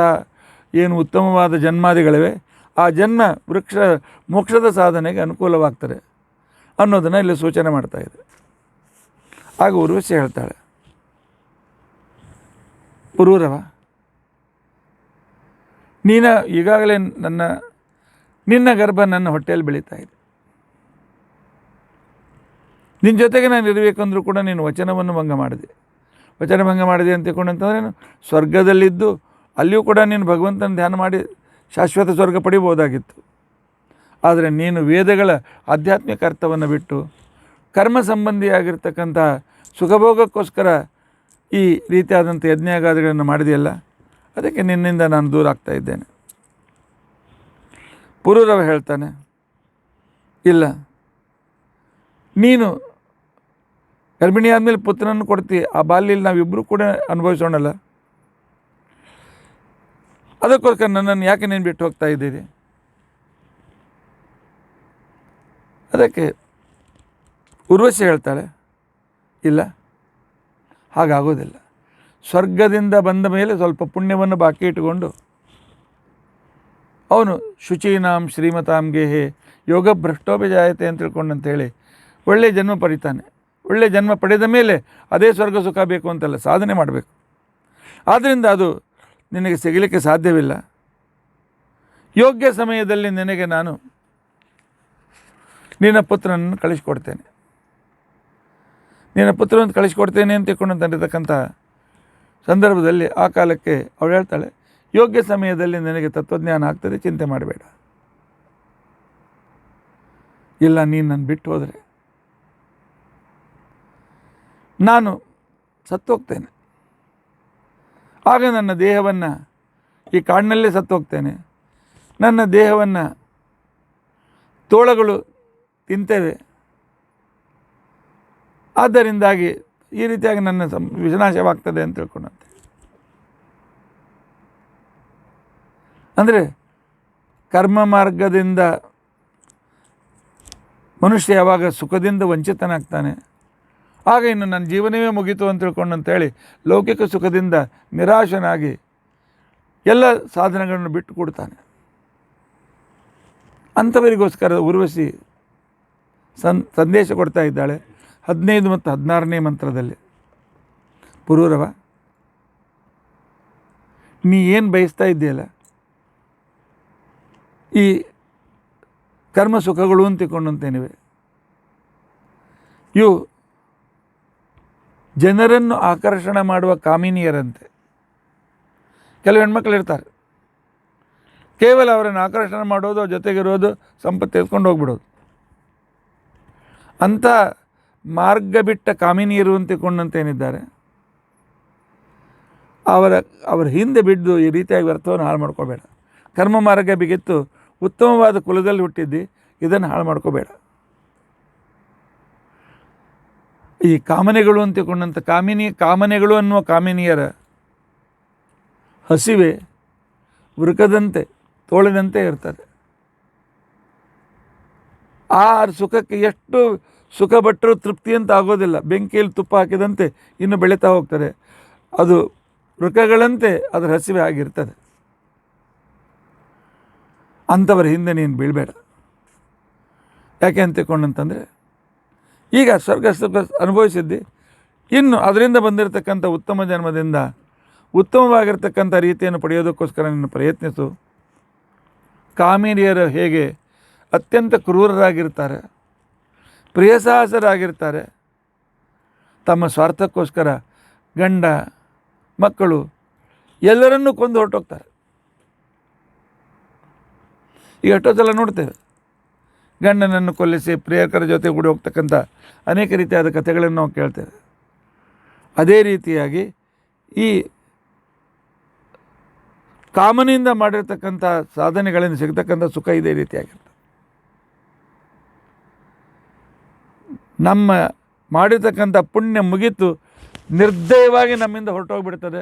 ಏನು ಉತ್ತಮವಾದ ಜನ್ಮಾದಿಗಳಿವೆ, ಆ ಜನ್ಮ ವೃಕ್ಷ ಮೋಕ್ಷದ ಸಾಧನೆಗೆ ಅನುಕೂಲವಾಗ್ತದೆ ಅನ್ನೋದನ್ನು ಇಲ್ಲಿ ಸೂಚನೆ ಮಾಡ್ತಾ ಇದೆ. ಆಗ ಊರ್ವಶಿ ಹೇಳ್ತಾಳೆ, ಪುರೂರವ, ನೀನು ಈಗಾಗಲೇ ನಿನ್ನ ಗರ್ಭ ನನ್ನ ಹೊಟ್ಟೆಯಲ್ಲಿ ಬೆಳೀತಾ ಇದೆ. ನಿನ್ನ ಜೊತೆಗೆ ನಾನು ಇರಬೇಕಂದ್ರೂ ಕೂಡ ನೀನು ವಚನವನ್ನು ಭಂಗ ಮಾಡಿದೆ. ವಚನ ಭಂಗ ಮಾಡಿದೆ ಅಂತ ತಿಳ್ಕೊಂಡಂತಂದ್ರೆ ಸ್ವರ್ಗದಲ್ಲಿದ್ದು ಅಲ್ಲಿಯೂ ಕೂಡ ನೀನು ಭಗವಂತನ ಧ್ಯಾನ ಮಾಡಿ ಶಾಶ್ವತ ಸ್ವರ್ಗ ಪಡಿಬೋದಾಗಿತ್ತು. ಆದರೆ ನೀನು ವೇದಗಳ ಆಧ್ಯಾತ್ಮಿಕ ಅರ್ಥವನ್ನು ಬಿಟ್ಟು ಕರ್ಮ ಸಂಬಂಧಿಯಾಗಿರ್ತಕ್ಕಂಥ ಸುಖಭೋಗಕ್ಕೋಸ್ಕರ ಈ ರೀತಿಯಾದಂಥ ಯಜ್ಞಾಗಾದಿಗಳನ್ನು ಮಾಡಿದೆಯಲ್ಲ, ಅದಕ್ಕೆ ನಿನ್ನಿಂದ ನಾನು ದೂರ ಆಗ್ತಾ ಇದ್ದೇನೆ. ಪುರೂರವ ಹೇಳ್ತಾನೆ, ಇಲ್ಲ, ನೀನು ಗರ್ಭಿಣಿ ಆದಮೇಲೆ ಪುತ್ರನನ್ನು ಕೊಡ್ತೀವಿ, ಆ ಬಾಲ್ಯಲ್ಲಿ ನಾವಿಬ್ಬರು ಕೂಡ ಅನುಭವಿಸೋಣಲ್ಲ, ಅದಕ್ಕೋಸ್ಕರ ನನ್ನನ್ನು ಯಾಕೆ ನೀನು ಬಿಟ್ಟು ಹೋಗ್ತಾ ಇದ್ದೀರಿ? ಅದಕ್ಕೆ ಉರ್ವಶಿ ಹೇಳ್ತಾಳೆ, ಇಲ್ಲ, ಹಾಗಾಗೋದಿಲ್ಲ. ಸ್ವರ್ಗದಿಂದ ಬಂದ ಮೇಲೆ ಸ್ವಲ್ಪ ಪುಣ್ಯವನ್ನು ಬಾಕಿ ಇಟ್ಟುಕೊಂಡು ಅವನು ಶುಚೀನಾಂ ಶ್ರೀಮತಾಂ ಗೇಹೆ ಯೋಗ ಭ್ರಷ್ಟೋಪಜಾಯತೆ ಅಂತ ತಿಳ್ಕೊಂಡಂತೇಳಿ ಒಳ್ಳೆಯ ಜನ್ಮ ಪಡಿತಾನೆ. ಒಳ್ಳೆಯ ಜನ್ಮ ಪಡೆದ ಮೇಲೆ ಅದೇ ಸ್ವರ್ಗ ಸುಖ ಬೇಕು ಅಂತಲ್ಲ, ಸಾಧನೆ ಮಾಡಬೇಕು. ಆದ್ದರಿಂದ ಅದು ನಿನಗೆ ಸಿಗಲಿಕ್ಕೆ ಸಾಧ್ಯವಿಲ್ಲ. ಯೋಗ್ಯ ಸಮಯದಲ್ಲಿ ನಿನಗೆ ನಾನು ನಿನ್ನ ಪುತ್ರನನ್ನು ಕಳಿಸ್ಕೊಡ್ತೇನೆ. ನಿನ್ನ ಪುತ್ರನನ್ನು ಕಳಿಸ್ಕೊಡ್ತೇನೆ ಅಂತ ತಿಳ್ಕೊಂಡಂತಿರ್ತಕ್ಕಂಥ ಸಂದರ್ಭದಲ್ಲಿ ಆ ಕಾಲಕ್ಕೆ ಅವಳು ಹೇಳ್ತಾಳೆ, ಯೋಗ್ಯ ಸಮಯದಲ್ಲಿ ನಿನಗೆ ತತ್ವಜ್ಞಾನ ಆಗ್ತದೆ, ಚಿಂತೆ ಮಾಡಬೇಡ. ಇಲ್ಲ, ನೀನು ನನ್ನ ಬಿಟ್ಟು ಹೋದರೆ ನಾನು ಸತ್ತೋಗ್ತೇನೆ. ಆಗ ನನ್ನ ದೇಹವನ್ನು ಈ ಕಾಡಿನಲ್ಲೇ ಸತ್ತೋಗ್ತೇನೆ. ನನ್ನ ದೇಹವನ್ನು ತೋಳಗಳು ತಿಂತೇವೆ. ಆದ್ದರಿಂದಾಗಿ ಈ ರೀತಿಯಾಗಿ ನನ್ನ ವಿನಾಶವಾಗ್ತದೆ ಅಂತ ತಿಳ್ಕೊಂಡಂತೆ. ಅಂದರೆ ಕರ್ಮ ಮಾರ್ಗದಿಂದ ಮನುಷ್ಯ ಯಾವಾಗ ಸುಖದಿಂದ ವಂಚಿತನಾಗ್ತಾನೆ, ಆಗ ಇನ್ನು ನನ್ನ ಜೀವನವೇ ಮುಗೀತು ಅಂತ ತಿಳ್ಕೊಂಡಂತೇಳಿ ಲೌಕಿಕ ಸುಖದಿಂದ ನಿರಾಶನಾಗಿ ಎಲ್ಲ ಸಾಧನೆಗಳನ್ನು ಬಿಟ್ಟು ಕೊಡ್ತಾನೆ. ಅಂಥವರಿಗೋಸ್ಕರ ಉರ್ವಶಿ ಸಂದೇಶ ಕೊಡ್ತಾ ಇದ್ದಾಳೆ 15 ಮತ್ತು 16ನೇ ಮಂತ್ರದಲ್ಲಿ. ಪುರೂರವ, ನೀ ಏನು ಬಯಸ್ತಾ ಇದ್ದೀಯಲ್ಲ, ಈ ಕರ್ಮ ಸುಖಗಳು ಅಂತ ತಿಳ್ಕೊಂಡಂತೇನಿವೆ, ಇವು ಜನರನ್ನು ಆಕರ್ಷಣ ಮಾಡುವ ಕಾಮಿನಿಯರಂತೆ. ಕೆಲವು ಹೆಣ್ಮಕ್ಳು ಇರ್ತಾರೆ, ಕೇವಲ ಅವರನ್ನು ಆಕರ್ಷಣೆ ಮಾಡೋದು, ಜೊತೆಗಿರೋದು, ಸಂಪತ್ತು ಎತ್ಕೊಂಡು ಹೋಗ್ಬಿಡೋದು. ಅಂಥ ಮಾರ್ಗ ಬಿಟ್ಟ ಕಾಮಿನಿಯರು ಅಂತ ತಿಳ್ಕೊಂಡಂತೇನಿದ್ದಾರೆ, ಅವರ ಹಿಂದೆ ಬಿದ್ದು ಈ ರೀತಿಯಾಗಿ ವ್ಯರ್ಥವನ್ನು ಹಾಳು ಮಾಡ್ಕೋಬೇಡ. ಕರ್ಮ ಮಾರ್ಗ ಬಿಗಿತ್ತು, ಉತ್ತಮವಾದ ಕುಲದಲ್ಲಿ ಹುಟ್ಟಿದ್ದು, ಇದನ್ನು ಹಾಳು ಮಾಡ್ಕೋಬೇಡ. ಈ ಕಾಮನೆಗಳು ಅಂತ ತಿಳ್ಕೊಂಡಂಥ ಕಾಮನೆಗಳು ಅನ್ನುವ ಕಾಮಿನಿಯರ ಹಸಿವೆ ವೃಕದಂತೆ ತೋಳದಂತೆ ಇರ್ತದೆ. ಆ ಸುಖಕ್ಕೆ ಎಷ್ಟು ಸುಖ ಪಟ್ಟರೂ ತೃಪ್ತಿ ಅಂತ ಆಗೋದಿಲ್ಲ. ಬೆಂಕಿಯಲ್ಲಿ ತುಪ್ಪ ಹಾಕಿದಂತೆ ಇನ್ನು ಬೆಳೀತಾ ಹೋಗ್ತದೆ. ಅದು ವೃಕಗಳಂತೆ ಅದರ ಹಸಿವೆ ಆಗಿರ್ತದೆ. ಅಂಥವರ ಹಿಂದೆ ನೀನು ಬೀಳಬೇಡ. ಯಾಕೆ ಅಂತ ತಿಳ್ಕೊಂಡಂತಂದರೆ, ಈಗ ಸ್ವರ್ಗ ಸುಖ ಅನುಭವಿಸಿದ್ದಿ, ಇನ್ನು ಅದರಿಂದ ಬಂದಿರತಕ್ಕಂಥ ಉತ್ತಮ ಜನ್ಮದಿಂದ ಉತ್ತಮವಾಗಿರ್ತಕ್ಕಂಥ ರೀತಿಯನ್ನು ಪಡೆಯೋದಕ್ಕೋಸ್ಕರ ನೀನು ಪ್ರಯತ್ನಿಸು. ಕಾಮಿನಿಯರು ಹೇಗೆ ಅತ್ಯಂತ ಕ್ರೂರರಾಗಿರ್ತಾರೆ, ಪ್ರಿಯಸಾಹಸರಾಗಿರ್ತಾರೆ, ತಮ್ಮ ಸ್ವಾರ್ಥಕ್ಕೋಸ್ಕರ ಗಂಡ ಮಕ್ಕಳು ಎಲ್ಲರನ್ನೂ ಕೊಂದು ಹೊರಟೋಗ್ತಾರೆ. ಈಗ ಎಷ್ಟೋ ಸಲ ನೋಡ್ತೇವೆ, ಗಂಡನನ್ನು ಕೊಲ್ಲಿಸಿ ಪ್ರಿಯಕರ ಜೊತೆ ಕೂಡಿ ಹೋಗ್ತಕ್ಕಂಥ ಅನೇಕ ರೀತಿಯಾದ ಕಥೆಗಳನ್ನು ನಾವು ಕೇಳ್ತೇವೆ. ಅದೇ ರೀತಿಯಾಗಿ ಈ ಕಾಮನೆಯಿಂದ ಮಾಡಿರ್ತಕ್ಕಂಥ ಸಾಧನೆಗಳಿಂದ ಸಿಗ್ತಕ್ಕಂಥ ಸುಖ ಇದೇ ರೀತಿಯಾಗಿರ್ತದೆ. ನಮ್ಮ ಮಾಡಿರ್ತಕ್ಕಂಥ ಪುಣ್ಯ ಮುಗಿತು ನಿರ್ದಯವಾಗಿ ನಮ್ಮಿಂದ ಹೊರಟೋಗ್ಬಿಡ್ತದೆ.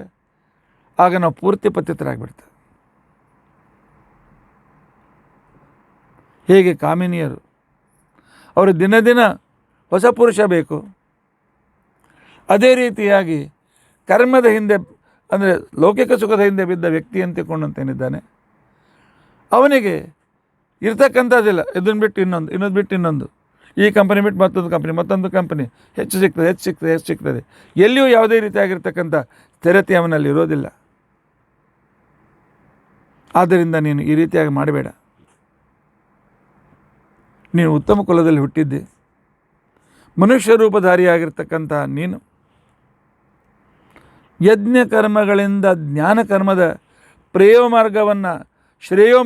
ಆಗ ನಾವು ಪೂರ್ತಿ ಪತಿತರಾಗಿಬಿಡ್ತೇವೆ. ಹೇಗೆ ಕಾಮಿನಿಯರು, ಅವರು ದಿನ ದಿನ ಹೊಸ ಪುರುಷ ಬೇಕು, ಅದೇ ರೀತಿಯಾಗಿ ಕರ್ಮದ ಹಿಂದೆ ಅಂದರೆ ಲೌಕಿಕ ಸುಖದ ಹಿಂದೆ ಬಿದ್ದ ವ್ಯಕ್ತಿ ಅಂತ ತಿಳ್ಕೊಂಡಂತೇನಿದ್ದಾನೆ, ಅವನಿಗೆ ಇರ್ತಕ್ಕಂಥದ್ದಿಲ್ಲ. ಇದನ್ನು ಬಿಟ್ಟು ಇನ್ನೊಂದು ಬಿಟ್ಟು ಇನ್ನೊಂದು, ಈ ಕಂಪನಿ ಬಿಟ್ಟು ಮತ್ತೊಂದು ಕಂಪನಿ ಹೆಚ್ಚು ಸಿಗ್ತದೆ. ಎಲ್ಲಿಯೂ ಯಾವುದೇ ರೀತಿಯಾಗಿರ್ತಕ್ಕಂಥ ಸ್ಥಿರತೆ ಅವನಲ್ಲಿ ಇರೋದಿಲ್ಲ. ಆದ್ದರಿಂದ ನೀನು ಈ ರೀತಿಯಾಗಿ ಮಾಡಬೇಡ. ನೀನು ಉತ್ತಮ ಕುಲದಲ್ಲಿ ಹುಟ್ಟಿದ್ದೆ, ಮನುಷ್ಯ ರೂಪಧಾರಿಯಾಗಿರ್ತಕ್ಕಂಥ ನೀನು ಯಜ್ಞ ಕರ್ಮಗಳಿಂದ ಜ್ಞಾನ ಕರ್ಮದ ಶ್ರೇಯೋ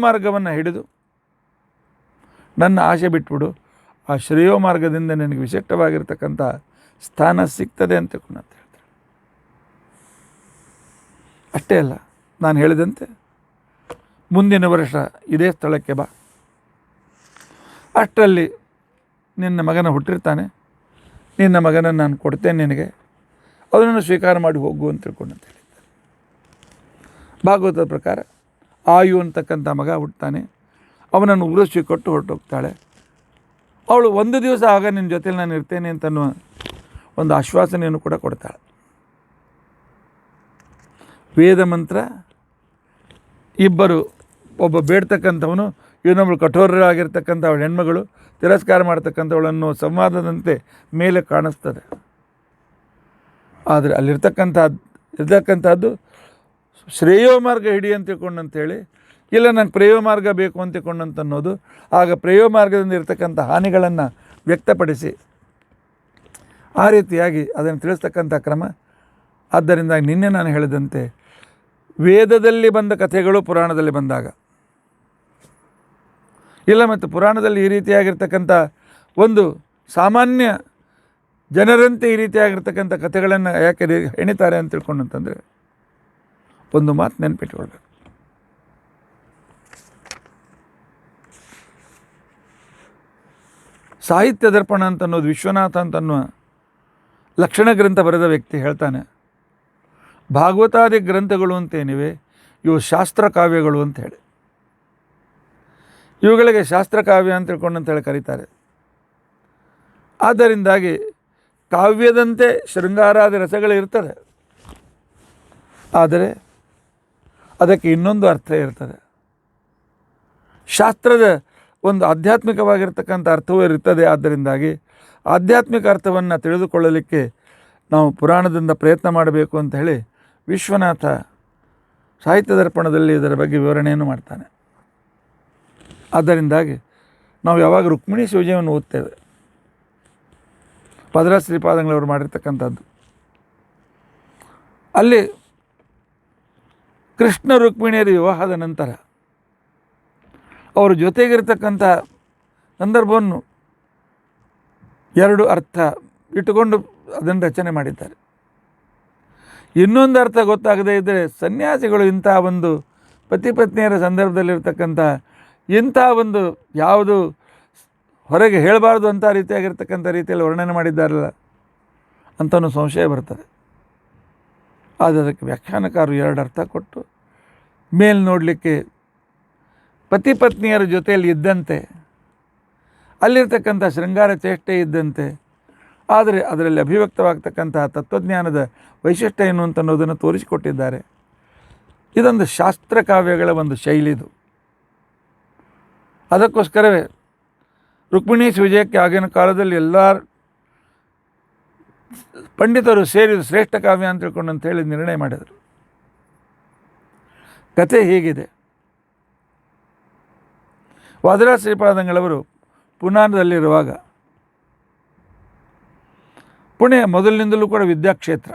ಮಾರ್ಗವನ್ನು ಹಿಡಿದು ನನ್ನ ಆಸೆ ಬಿಟ್ಬಿಡು. ಆ ಶ್ರೇಯೋ ಮಾರ್ಗದಿಂದ ನಿನಗೆ ವಿಶಿಷ್ಟವಾಗಿರ್ತಕ್ಕಂಥ ಸ್ಥಾನ ಸಿಗ್ತದೆ ಅಂತ ಹೇಳ್ತಾರೆ. ಅಷ್ಟೇ ಅಲ್ಲ, ನಾನು ಹೇಳಿದಂತೆ ಮುಂದಿನ ವರ್ಷ ಇದೇ ಸ್ಥಳಕ್ಕೆ ಬಾ, ಅಷ್ಟರಲ್ಲಿ ನಿನ್ನ ಮಗನ ಹುಟ್ಟಿರ್ತಾನೆ, ನಿನ್ನ ಮಗನನ್ನು ನಾನು ಕೊಡ್ತೇನೆ ನಿನಗೆ, ಅದನ್ನು ಸ್ವೀಕಾರ ಮಾಡಿ ಹೋಗು ಅಂತ ಹೇಳಿದ್ದಾರೆ. ಭಾಗವತದ ಪ್ರಕಾರ ಆಯು ಅಂತಕ್ಕಂಥ ಮಗ ಹುಟ್ಟುತ್ತಾನೆ, ಅವನನ್ನು ಉರ್ವಶಿ ಕೊಟ್ಟು ಹೊರಟೋಗ್ತಾಳೆ. ಅವಳು ಒಂದು ದಿವಸ ಆಗ ನಿನ್ನ ಜೊತೆಲಿ ನಾನು ಇರ್ತೇನೆ ಅಂತನ್ನುವ ಒಂದು ಆಶ್ವಾಸನೆಯನ್ನು ಕೂಡ ಕೊಡ್ತಾಳೆ. ವೇದ ಮಂತ್ರ, ಇಬ್ಬರು, ಒಬ್ಬ ಬೇಡ್ತಕ್ಕಂಥವನು, ಇನ್ನೊಬ್ಬಳು ಕಠೋರರಾಗಿರ್ತಕ್ಕಂಥ ಅವಳ ಹೆಣ್ಮಗಳು ತಿರಸ್ಕಾರ ಮಾಡ್ತಕ್ಕಂಥವಳನ್ನು ಸಂವಾದದಂತೆ ಮೇಲೆ ಕಾಣಿಸ್ತದೆ. ಆದರೆ ಅಲ್ಲಿರ್ತಕ್ಕಂಥದ್ದು ಶ್ರೇಯೋ ಮಾರ್ಗ ಹಿಡಿ ಅಂತ ತಿಳ್ಕೊಂಡಂತೇಳಿ, ಇಲ್ಲ ನನಗೆ ಪ್ರೇಯೋ ಮಾರ್ಗ ಬೇಕು ಅಂತ ತಿಳ್ಕೊಂಡಂತ ಅನ್ನೋದು. ಆಗ ಪ್ರೇಯೋ ಮಾರ್ಗದಿಂದ ಇರ್ತಕ್ಕಂಥ ಹಾನಿಗಳನ್ನು ವ್ಯಕ್ತಪಡಿಸಿ ಆ ರೀತಿಯಾಗಿ ಅದನ್ನು ತಿಳಿಸ್ತಕ್ಕಂಥ ಕ್ರಮ. ಆದ್ದರಿಂದ ನಿನ್ನೆ ನಾನು ಹೇಳಿದಂತೆ ವೇದದಲ್ಲಿ ಬಂದ ಕಥೆಗಳು ಪುರಾಣದಲ್ಲಿ ಬಂದಾಗ, ಇಲ್ಲ ಮತ್ತು ಪುರಾಣದಲ್ಲಿ ಈ ರೀತಿಯಾಗಿರ್ತಕ್ಕಂಥ ಒಂದು ಸಾಮಾನ್ಯ ಜನರಂತೆ ಈ ರೀತಿಯಾಗಿರ್ತಕ್ಕಂಥ ಕಥೆಗಳನ್ನು ಯಾಕೆ ಹೆಣಿತಾರೆ ಅಂತ ತಿಳ್ಕೊಂಡಂತಂದರೆ, ಒಂದು ಮಾತು ನೆನಪಿಟ್ಕೊಳ್ಬೇಕು. ಸಾಹಿತ್ಯ ದರ್ಪಣ ಅಂತನ್ನೋದು ವಿಶ್ವನಾಥ ಅಂತನ್ನುವ ಲಕ್ಷಣ ಗ್ರಂಥ ಬರೆದ ವ್ಯಕ್ತಿ ಹೇಳ್ತಾನೆ, ಭಾಗವತಾದಿ ಗ್ರಂಥಗಳು ಅಂತೇನಿವೆ ಇವು ಶಾಸ್ತ್ರ ಕಾವ್ಯಗಳು ಅಂತ ಹೇಳಿ, ಇವುಗಳಿಗೆ ಶಾಸ್ತ್ರಕಾವ್ಯ ಅಂತ ತಿಳ್ಕೊಂಡಂತೇಳಿ ಕರೀತಾರೆ. ಆದ್ದರಿಂದಾಗಿ ಕಾವ್ಯದಂತೆ ಶೃಂಗಾರಾದಿ ರಸಗಳು ಇರ್ತದೆ, ಆದರೆ ಅದಕ್ಕೆ ಇನ್ನೊಂದು ಅರ್ಥ ಇರ್ತದೆ. ಶಾಸ್ತ್ರದ ಒಂದು ಆಧ್ಯಾತ್ಮಿಕವಾಗಿರ್ತಕ್ಕಂಥ ಅರ್ಥವೂ ಇರ್ತದೆ. ಆದ್ದರಿಂದಾಗಿ ಆಧ್ಯಾತ್ಮಿಕ ಅರ್ಥವನ್ನು ತಿಳಿದುಕೊಳ್ಳಲಿಕ್ಕೆ ನಾವು ಪುರಾಣದಿಂದ ಪ್ರಯತ್ನ ಮಾಡಬೇಕು ಅಂತ ಹೇಳಿ ವಿಶ್ವನಾಥ ಸಾಹಿತ್ಯ ದರ್ಪಣದಲ್ಲಿ ಇದರ ಬಗ್ಗೆ ವಿವರಣೆಯನ್ನು ಮಾಡ್ತಾನೆ. ಆದ್ದರಿಂದಾಗಿ ನಾವು ಯಾವಾಗ ರುಕ್ಮಿಣಿ ಶಿವಜಯವನ್ನು ಓದ್ತೇವೆ, ಪದರ ಶ್ರೀಪಾದಂಗಳವರು ಮಾಡಿರ್ತಕ್ಕಂಥದ್ದು, ಅಲ್ಲಿ ಕೃಷ್ಣ ರುಕ್ಮಿಣಿಯರ ವಿವಾಹದ ನಂತರ ಅವರು ಜೊತೆಗಿರ್ತಕ್ಕಂಥ ಸಂದರ್ಭವನ್ನು ಎರಡು ಅರ್ಥ ಇಟ್ಟುಕೊಂಡು ಅದನ್ನು ರಚನೆ ಮಾಡಿದ್ದಾರೆ. ಇನ್ನೊಂದು ಅರ್ಥ ಗೊತ್ತಾಗದೇ ಇದ್ದರೆ ಸನ್ಯಾಸಿಗಳು ಇಂಥ ಒಂದು ಪತಿ ಪತ್ನಿಯರ ಸಂದರ್ಭದಲ್ಲಿರ್ತಕ್ಕಂಥ ಇಂಥ ಒಂದು ಯಾವುದು ಹೊರಗೆ ಹೇಳಬಾರ್ದು ಅಂಥ ರೀತಿಯಾಗಿರ್ತಕ್ಕಂಥ ರೀತಿಯಲ್ಲಿ ವರ್ಣನೆ ಮಾಡಿದ್ದಾರಲ್ಲ ಅಂತನೂ ಸಂಶಯ ಬರ್ತದೆ. ಆದರೆ ಅದಕ್ಕೆ ವ್ಯಾಖ್ಯಾನಕಾರರು ಎರಡು ಅರ್ಥ ಕೊಟ್ಟು, ಮೇಲೆ ನೋಡಲಿಕ್ಕೆ ಪತಿ ಪತ್ನಿಯರ ಜೊತೆಯಲ್ಲಿ ಇದ್ದಂತೆ, ಅಲ್ಲಿರ್ತಕ್ಕಂಥ ಶೃಂಗಾರ ಚೇಷ್ಟೆ ಇದ್ದಂತೆ, ಆದರೆ ಅದರಲ್ಲಿ ಅಭಿವ್ಯಕ್ತವಾಗ್ತಕ್ಕಂತಹ ತತ್ವಜ್ಞಾನದ ವೈಶಿಷ್ಟ್ಯ ಏನು ಅಂತ ಅನ್ನೋದನ್ನು ತೋರಿಸಿಕೊಟ್ಟಿದ್ದಾರೆ. ಇದೊಂದು ಶಾಸ್ತ್ರ ಕಾವ್ಯಗಳ ಒಂದು ಶೈಲಿದು. ಅದಕ್ಕೋಸ್ಕರವೇ ರುಕ್ಮಿಣಿ ವಿಜಯಕ್ಕೆ ಆಗಿನ ಕಾಲದಲ್ಲಿ ಎಲ್ಲ ಪಂಡಿತರು ಸೇರಿದು ಶ್ರೇಷ್ಠ ಕಾವ್ಯ ಅಂತ ತಿಳ್ಕೊಂಡು ಅಂತೇಳಿ ನಿರ್ಣಯ ಮಾಡಿದರು. ಕಥೆ ಹೀಗಿದೆ. ವಾದಿರಾಜ ಶ್ರೀಪಾದಂಗಳವರು ಪುನಾದಲ್ಲಿರುವಾಗ, ಪುಣೆ ಮೊದಲಿನಿಂದಲೂ ಕೂಡ ವಿದ್ಯಾಕ್ಷೇತ್ರ,